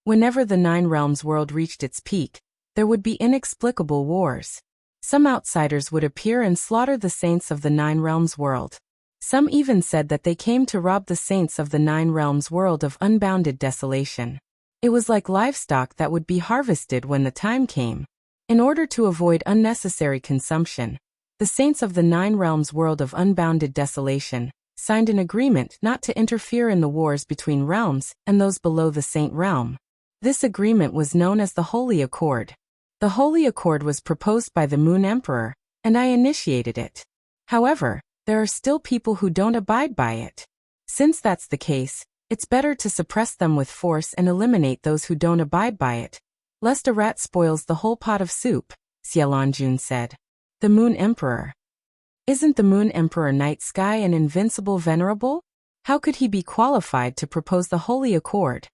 Whenever the Nine Realms world reached its peak, there would be inexplicable wars. Some outsiders would appear and slaughter the saints of the Nine Realms world. Some even said that they came to rob the saints of the Nine Realms world of unbounded desolation. It was like livestock that would be harvested when the time came. In order to avoid unnecessary consumption, the saints of the Nine Realms world of unbounded desolation signed an agreement not to interfere in the wars between realms and those below the Saint Realm. This agreement was known as the Holy Accord. The Holy Accord was proposed by the Moon Emperor, and I initiated it. However, there are still people who don't abide by it. Since that's the case, it's better to suppress them with force and eliminate those who don't abide by it, lest a rat spoils the whole pot of soup, Xiaolanjun said. The Moon Emperor. Isn't the Moon Emperor Night Sky an invincible venerable? How could he be qualified to propose the Holy Accord?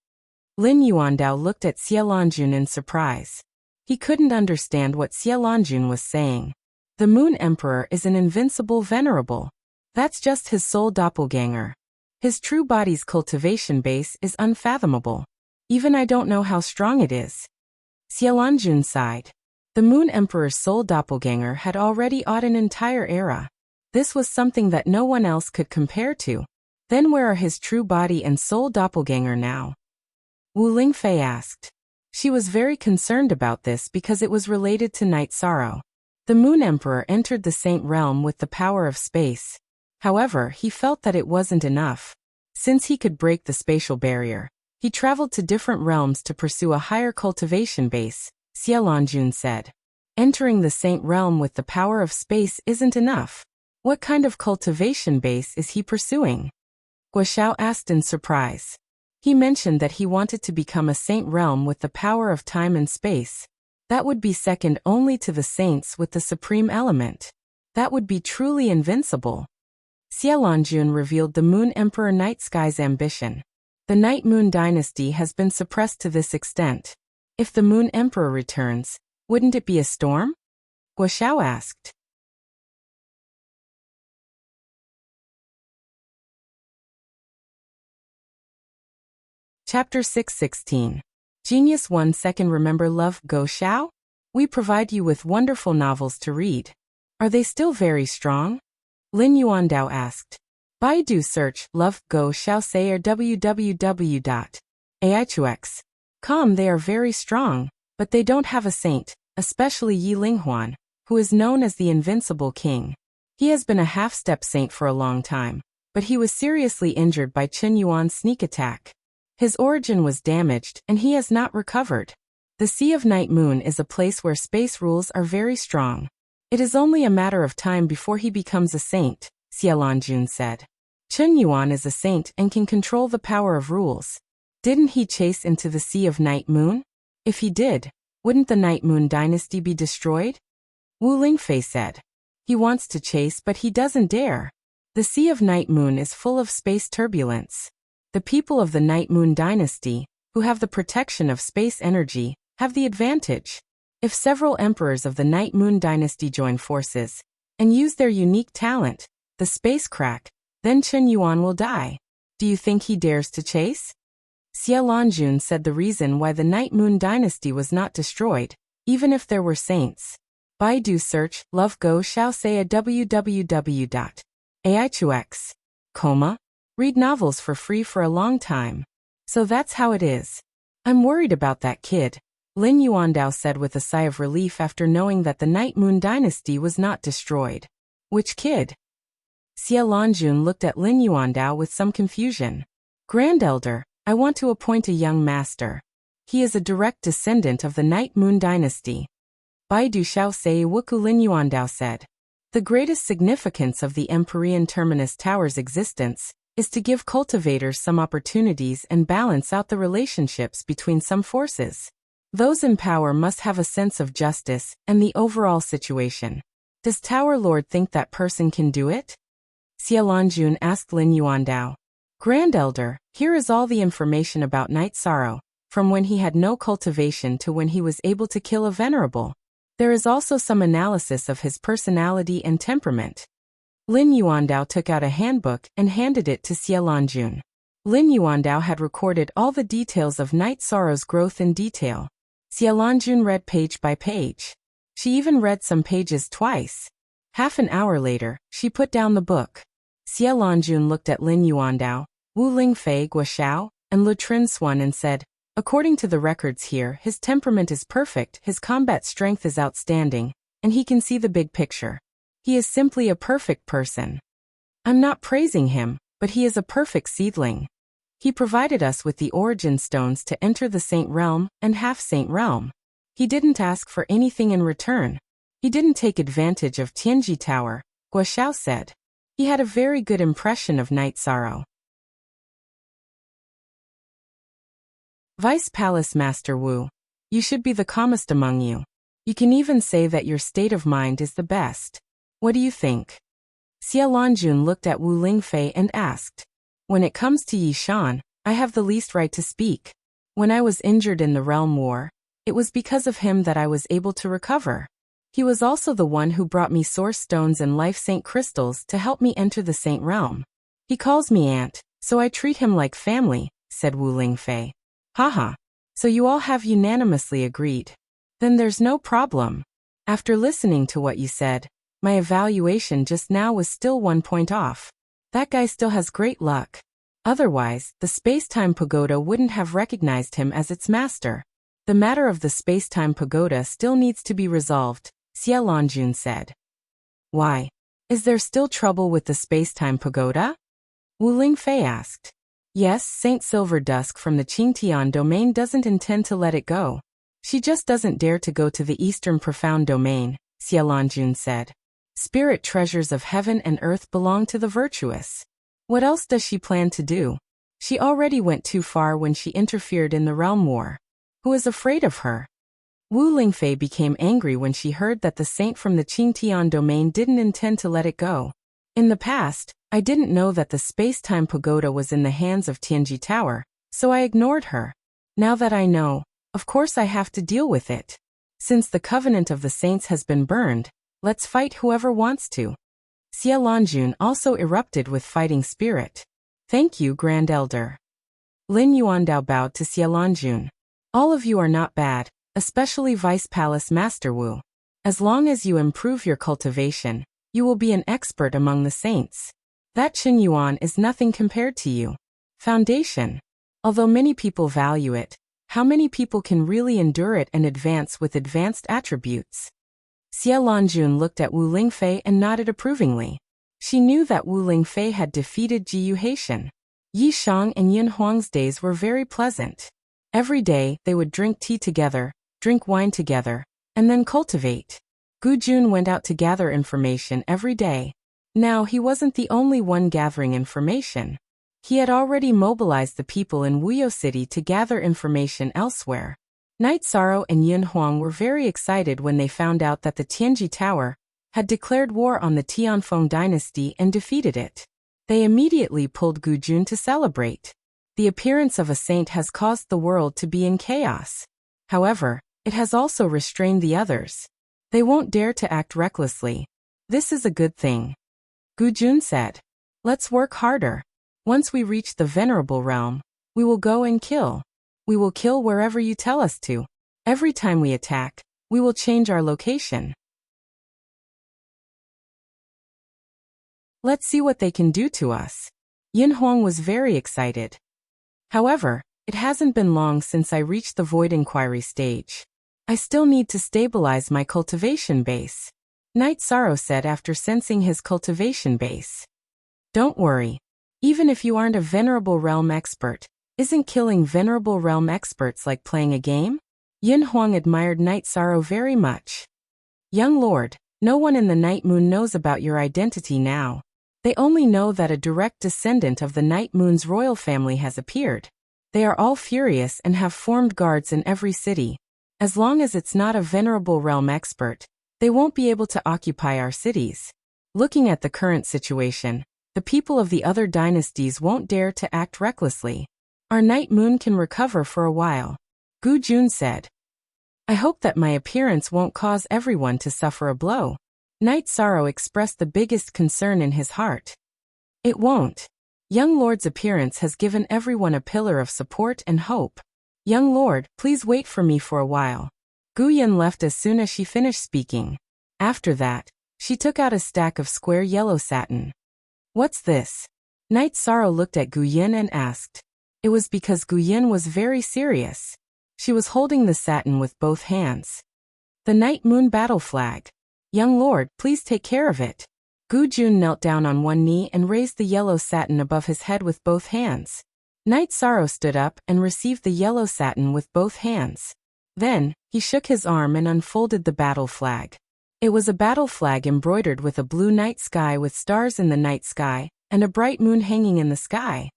Lin Yuandao looked at Xiaolanjun in surprise. He couldn't understand what Xiaolanjun was saying. The Moon Emperor is an invincible venerable. That's just his soul doppelganger. His true body's cultivation base is unfathomable. Even I don't know how strong it is. Xiaolanjun sighed. The Moon Emperor's soul doppelganger had already ought an entire era. This was something that no one else could compare to. Then where are his true body and soul doppelganger now? Wu Lingfei asked. She was very concerned about this because it was related to night sorrow. The Moon Emperor entered the Saint Realm with the power of space. However, he felt that it wasn't enough. Since he could break the spatial barrier, he traveled to different realms to pursue a higher cultivation base, Xiaolanjun said. Entering the Saint Realm with the power of space isn't enough. What kind of cultivation base is he pursuing? Guoxiao asked in surprise. He mentioned that he wanted to become a Saint Realm with the power of time and space. That would be second only to the saints with the supreme element. That would be truly invincible. Xiaolanjun revealed the Moon Emperor Night Sky's ambition. The Night Moon dynasty has been suppressed to this extent. If the Moon Emperor returns, wouldn't it be a storm? Guoxiao asked. Chapter 616. Genius 1 Second Remember Love Guoxiao? We provide you with wonderful novels to read. Are they still very strong? Lin Yuandao asked. Baidu search Love Guoxiao say or www.aichux.com. They are very strong, but they don't have a saint, especially Yi Linghuan, who is known as the Invincible King. He has been a half-step saint for a long time, but he was seriously injured by Qin Yuan's sneak attack. His origin was damaged and he has not recovered. The Sea of Night Moon is a place where space rules are very strong. It is only a matter of time before he becomes a saint, Xiaolanjun said. Qin Yuan is a saint and can control the power of rules. Didn't he chase into the Sea of Night Moon? If he did, wouldn't the Night Moon dynasty be destroyed? Wu Lingfei said. He wants to chase but he doesn't dare. The Sea of Night Moon is full of space turbulence. The people of the Night Moon dynasty, who have the protection of space energy, have the advantage. If several emperors of the Night Moon dynasty join forces and use their unique talent, the space crack, then Qin Yuan will die. Do you think he dares to chase? Xiaolanjun said the reason why the Night Moon dynasty was not destroyed, even if there were saints. Baidu search Love Guoxiao say a www.aichux.com. Read novels for free for a long time. So that's how it is. I'm worried about that kid. Lin Yuandao said with a sigh of relief after knowing that the Night Moon dynasty was not destroyed. Which kid? Xie Lanjun looked at Lin Yuandao with some confusion. Grand Elder, I want to appoint a young master. He is a direct descendant of the Night Moon dynasty. Baidu Xiao Sei Wuku Lin Yuandao said. The greatest significance of the Empyrean Terminus Tower's existence is to give cultivators some opportunities and balance out the relationships between some forces. Those in power must have a sense of justice and the overall situation. Does Tower Lord think that person can do it? Xie Lanjun asked Lin Yuandao. Grand Elder, here is all the information about Night Sorrow, from when he had no cultivation to when he was able to kill a venerable. There is also some analysis of his personality and temperament. Lin Yuandao took out a handbook and handed it to Xie Lanjun. Lin Yuandao had recorded all the details of Night Sorrow's growth in detail. Xie Lanjun read page by page. She even read some pages twice. Half an hour later, she put down the book. Xie Lanjun looked at Lin Yuandao, Wu Lingfei Guoxiao, and Lu Trinswan and said, according to the records here, his temperament is perfect, his combat strength is outstanding, and he can see the big picture. He is simply a perfect person. I'm not praising him, but he is a perfect seedling. He provided us with the origin stones to enter the Saint Realm and half-Saint Realm. He didn't ask for anything in return. He didn't take advantage of Tianji Tower, Guoxiao said. He had a very good impression of Night Sorrow. Vice Palace Master Wu, you should be the calmest among you. You can even say that your state of mind is the best. What do you think? Xie Lanjun looked at Wu Lingfei and asked. When it comes to Yi Shan, I have the least right to speak. When I was injured in the Realm War, it was because of him that I was able to recover. He was also the one who brought me Source Stones and Life Saint Crystals to help me enter the Saint Realm. He calls me Aunt, so I treat him like family, said Wu Lingfei. Haha. So you all have unanimously agreed. Then there's no problem. After listening to what you said, my evaluation just now was still 1 point off. That guy still has great luck. Otherwise, the Space-Time Pagoda wouldn't have recognized him as its master. The matter of the Space-Time Pagoda still needs to be resolved, Xie Lanjun said. Why? Is there still trouble with the Space-Time Pagoda? Wu Lingfei asked. Yes, Saint Silver Dusk from the Qingtian domain doesn't intend to let it go. She just doesn't dare to go to the Eastern Profound Domain, Xie Lanjun said. Spirit treasures of heaven and earth belong to the virtuous. What else does she plan to do? She already went too far when she interfered in the Realm War. Who is afraid of her? Wu Lingfei became angry when she heard that the saint from the Qingtian domain didn't intend to let it go. In the past, I didn't know that the Space-Time Pagoda was in the hands of Tianji Tower, so I ignored her. Now that I know, of course I have to deal with it. Since the Covenant of the Saints has been burned, let's fight whoever wants to. Xie Lanjun also erupted with fighting spirit. Thank you, Grand Elder. Lin Yuandao bowed to Xie Lanjun. All of you are not bad, especially Vice Palace Master Wu. As long as you improve your cultivation, you will be an expert among the saints. That Qin Yuan is nothing compared to you. Foundation. Although many people value it, how many people can really endure it and advance with advanced attributes? Xie Lanjun looked at Wu Lingfei and nodded approvingly. She knew that Wu Lingfei had defeated Ji Yuhaitian. Yi Shang and Yin Huang's days were very pleasant. Every day, they would drink tea together, drink wine together, and then cultivate. Gu Jun went out to gather information every day. Now he wasn't the only one gathering information. He had already mobilized the people in Wuyo City to gather information elsewhere. Night Sorrow and Yin Huang were very excited when they found out that the Tianji Tower had declared war on the Tianfeng dynasty and defeated it. They immediately pulled Gu Jun to celebrate. The appearance of a saint has caused the world to be in chaos. However, it has also restrained the others. They won't dare to act recklessly. This is a good thing. Gu Jun said. Let's work harder. Once we reach the Venerable Realm, we will go and kill. We will kill wherever you tell us to. Every time we attack, we will change our location. Let's see what they can do to us. Yin Huang was very excited. However, it hasn't been long since I reached the Void Inquiry stage. I still need to stabilize my cultivation base. Night Sorrow said after sensing his cultivation base. Don't worry. Even if you aren't a Venerable Realm expert, isn't killing Venerable Realm experts like playing a game? Yin Huang admired Night Sorrow very much. Young Lord, no one in the Night Moon knows about your identity now. They only know that a direct descendant of the Night Moon's royal family has appeared. They are all furious and have formed guards in every city. As long as it's not a Venerable Realm expert, they won't be able to occupy our cities. Looking at the current situation, the people of the other dynasties won't dare to act recklessly. Our Night Moon can recover for a while. Gu Jun said. I hope that my appearance won't cause everyone to suffer a blow. Night Sorrow expressed the biggest concern in his heart. It won't. Young Lord's appearance has given everyone a pillar of support and hope. Young Lord, please wait for me for a while. Gu Yun left as soon as she finished speaking. After that, she took out a stack of square yellow satin. What's this? Night Sorrow looked at Gu Yun and asked. It was because Gu Yun was very serious. She was holding the satin with both hands. The Night Moon battle flag. Young Lord, please take care of it. Gu Jun knelt down on one knee and raised the yellow satin above his head with both hands. Night Sorrow stood up and received the yellow satin with both hands. Then, he shook his arm and unfolded the battle flag. It was a battle flag embroidered with a blue night sky with stars in the night sky, and a bright moon hanging in the sky.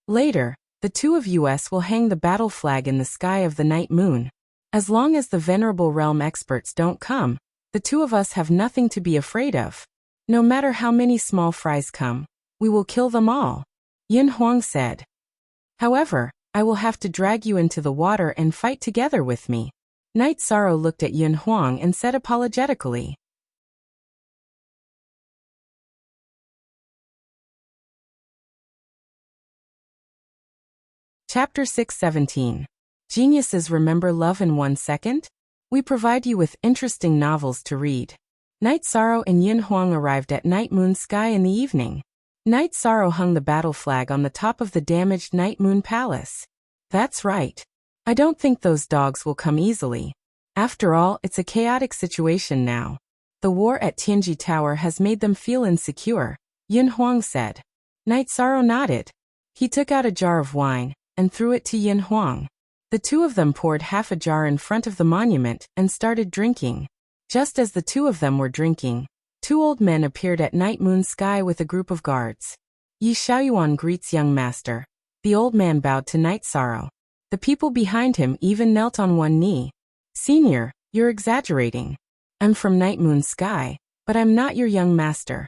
Later, the two of us will hang the battle flag in the sky of the Night Moon. As long as the Venerable Realm experts don't come, the two of us have nothing to be afraid of. No matter how many small fries come, we will kill them all. Yin Huang said. However, I will have to drag you into the water and fight together with me. Night Sorrow looked at Yin Huang and said apologetically. Chapter 617. Geniuses remember love in 1 second? We provide you with interesting novels to read. Night Sorrow and Yin Huang arrived at Night Moon Sky in the evening. Night Sorrow hung the battle flag on the top of the damaged Night Moon Palace. That's right. I don't think those dogs will come easily. After all, it's a chaotic situation now. The war at Tianji Tower has made them feel insecure, Yin Huang said. Night Sorrow nodded. He took out a jar of wine and threw it to Yin Huang. The two of them poured half a jar in front of the monument and started drinking. Just as the two of them were drinking, two old men appeared at Night Moon Sky with a group of guards. Yi Xiaoyuan greets young master. The old man bowed to Night Sorrow. The people behind him even knelt on one knee. Senior, you're exaggerating. I'm from Night Moon Sky, but I'm not your young master.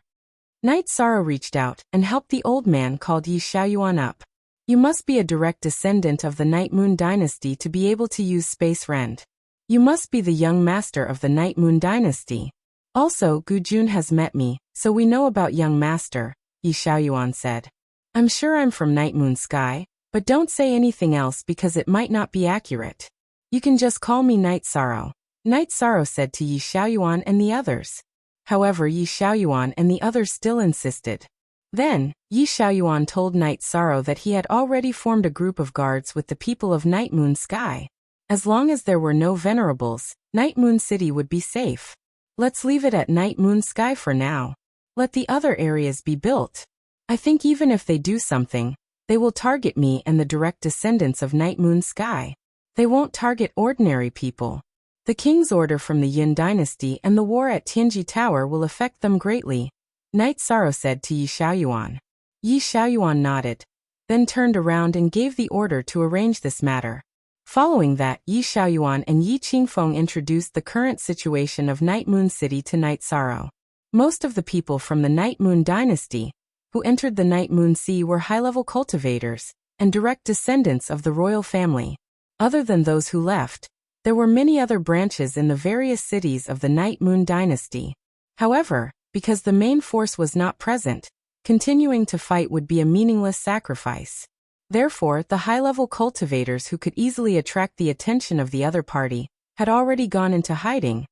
Night Sorrow reached out and helped the old man called Yi Xiaoyuan up. You must be a direct descendant of the Night Moon dynasty to be able to use space rend. You must be the young master of the Night Moon dynasty. Also, Gu Jun has met me, so we know about young master, Yi Xiaoyuan said. I'm sure I'm from Night Moon Sky, but don't say anything else because it might not be accurate. You can just call me Night Sorrow. Night Sorrow said to Yi Xiaoyuan and the others. However, Yi Xiaoyuan and the others still insisted. Then, Yi Xiaoyuan told Night Sorrow that he had already formed a group of guards with the people of Night Moon Sky. As long as there were no venerables, Night Moon City would be safe. Let's leave it at Night Moon Sky for now. Let the other areas be built. I think even if they do something, they will target me and the direct descendants of Night Moon Sky. They won't target ordinary people. The king's order from the Yin dynasty and the war at Tianji Tower will affect them greatly, Night Sorrow said to Yi Xiaoyuan. Yi Xiaoyuan nodded, then turned around and gave the order to arrange this matter. Following that, Yi Xiaoyuan and Yi Qingfeng introduced the current situation of Night Moon City to Night Sorrow. Most of the people from the Night Moon dynasty, who entered the Night Moon Sea, were high-level cultivators and direct descendants of the royal family. Other than those who left, there were many other branches in the various cities of the Night Moon dynasty. However, because the main force was not present, continuing to fight would be a meaningless sacrifice. Therefore, the high-level cultivators who could easily attract the attention of the other party had already gone into hiding,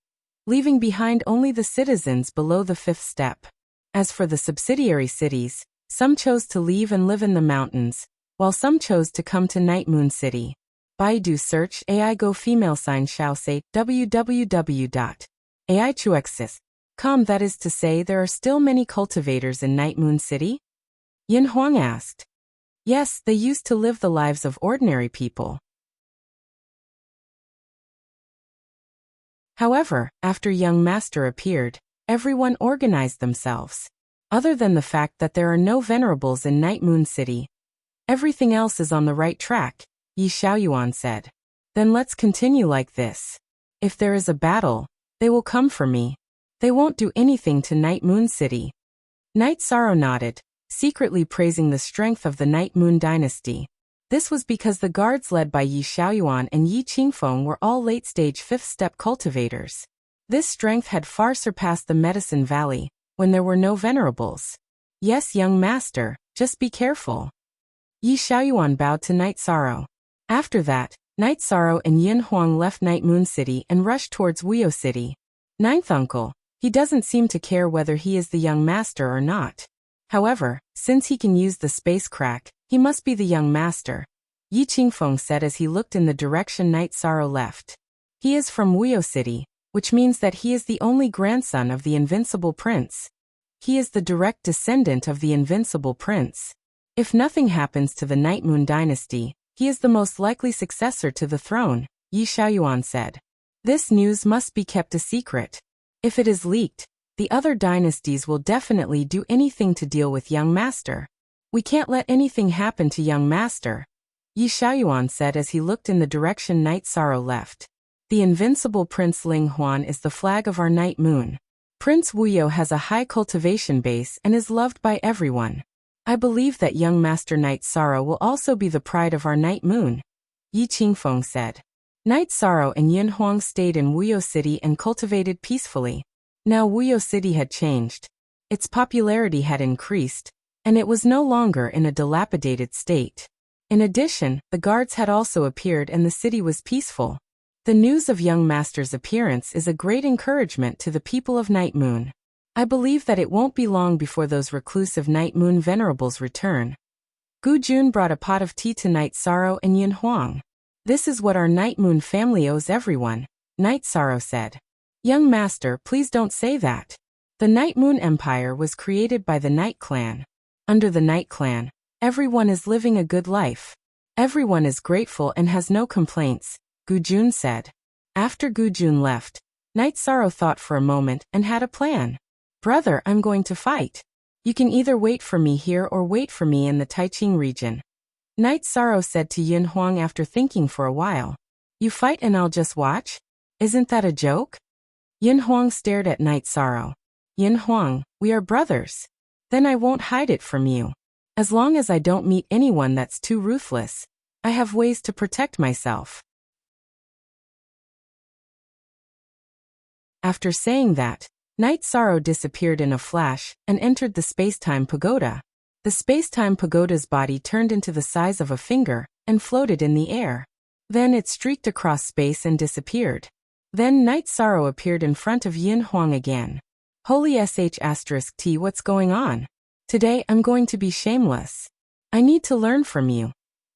leaving behind only the citizens below the 5th step. As for the subsidiary cities, some chose to leave and live in the mountains, while some chose to come to Night Moon City. Baidu search AI go female sign shao say www.aichuexis.com. That is to say, there are still many cultivators in Night Moon City? Yin Huang asked. Yes, they used to live the lives of ordinary people. However, after young master appeared, everyone organized themselves. Other than the fact that there are no venerables in Night Moon City, everything else is on the right track, Yi Xiaoyuan said. Then let's continue like this. If there is a battle, they will come for me. They won't do anything to Night Moon City. Night Sorrow nodded, secretly praising the strength of the Night Moon dynasty. This was because the guards led by Yi Xiaoyuan and Yi Qingfeng were all late-stage fifth-step cultivators. This strength had far surpassed the Medicine Valley, when there were no venerables. Yes, young master, just be careful. Yi Xiaoyuan bowed to Night Sorrow. After that, Night Sorrow and Yin Huang left Night Moon City and rushed towards Wuyo City. Ninth uncle, he doesn't seem to care whether he is the young master or not. However, since he can use the space crack, he must be the young master, Yi Qingfeng said as he looked in the direction Night Sorrow left. He is from Wuyo City, which means that he is the only grandson of the Invincible Prince. He is the direct descendant of the Invincible Prince. If nothing happens to the Night Moon dynasty, he is the most likely successor to the throne, Yi Xiaoyuan said. This news must be kept a secret. If it is leaked, the other dynasties will definitely do anything to deal with young master. We can't let anything happen to young master, Yi Xiaoyuan said as he looked in the direction Night Sorrow left. The invincible Prince Ling Huan is the flag of our Night Moon. Prince Wuyo has a high cultivation base and is loved by everyone. I believe that young master Night Sorrow will also be the pride of our Night Moon, Yi Qingfeng said. Night Sorrow and Yin Huang stayed in Wuyo City and cultivated peacefully. Now Wuyo City had changed. Its popularity had increased, and it was no longer in a dilapidated state. In addition, the guards had also appeared and the city was peaceful. The news of young master's appearance is a great encouragement to the people of Night Moon. I believe that it won't be long before those reclusive Night Moon venerables return. Gu Jun brought a pot of tea to Night Sorrow and Yin Huang. This is what our Night Moon family owes everyone, Night Sorrow said. Young master, please don't say that. The Night Moon Empire was created by the Night Clan. Under the Night Clan, everyone is living a good life. Everyone is grateful and has no complaints, Gu Jun said. After Gu Jun left, Night Sorrow thought for a moment and had a plan. Brother, I'm going to fight. You can either wait for me here or wait for me in the Taiqing region. Night Sorrow said to Yin Huang after thinking for a while. You fight and I'll just watch? Isn't that a joke? Yin Huang stared at Night Sorrow. Yin Huang, we are brothers. Then I won't hide it from you. As long as I don't meet anyone that's too ruthless, I have ways to protect myself. After saying that, Night Sorrow disappeared in a flash and entered the space-time pagoda. The space-time pagoda's body turned into the size of a finger and floated in the air. Then it streaked across space and disappeared. Then Night Sorrow appeared in front of Yin Huang again. Holy *T, what's going on? Today I'm going to be shameless. I need to learn from you,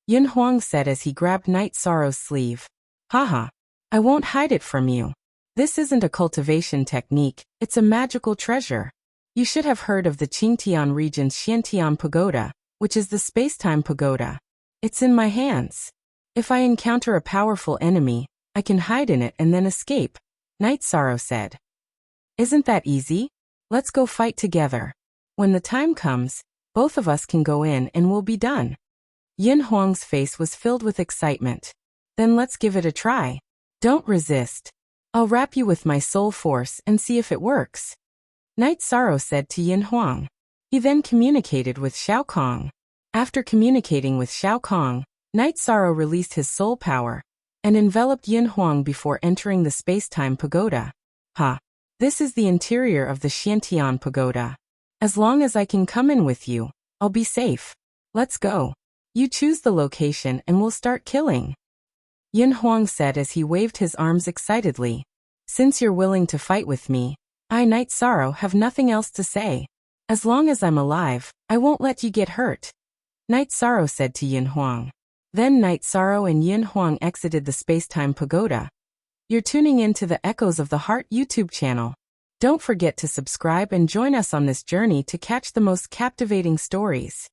Yin Huang said as he grabbed Night Sorrow's sleeve. Haha. I won't hide it from you. This isn't a cultivation technique, it's a magical treasure. You should have heard of the Qingtian region's Xiantian Pagoda, which is the space-time pagoda. It's in my hands. If I encounter a powerful enemy, I can hide in it and then escape, Night Sorrow said. Isn't that easy? Let's go fight together. When the time comes, both of us can go in and we'll be done. Yin Huang's face was filled with excitement. Then let's give it a try. Don't resist. I'll wrap you with my soul force and see if it works, Night Sorrow said to Yin Huang. He then communicated with Shao Kong. After communicating with Shao Kong, Night Sorrow released his soul power and enveloped Yin Huang before entering the space-time pagoda. This is the interior of the Xiantian pagoda. As long as I can come in with you, I'll be safe. Let's go. You choose the location and we'll start killing, Yin Huang said as he waved his arms excitedly. Since you're willing to fight with me, I, Night Sorrow, have nothing else to say. As long as I'm alive, I won't let you get hurt, Night Sorrow said to Yin Huang. Then Night Sorrow and Yin Huang exited the space-time pagoda. You're tuning in to the Echoes of the Heart YouTube channel. Don't forget to subscribe and join us on this journey to catch the most captivating stories.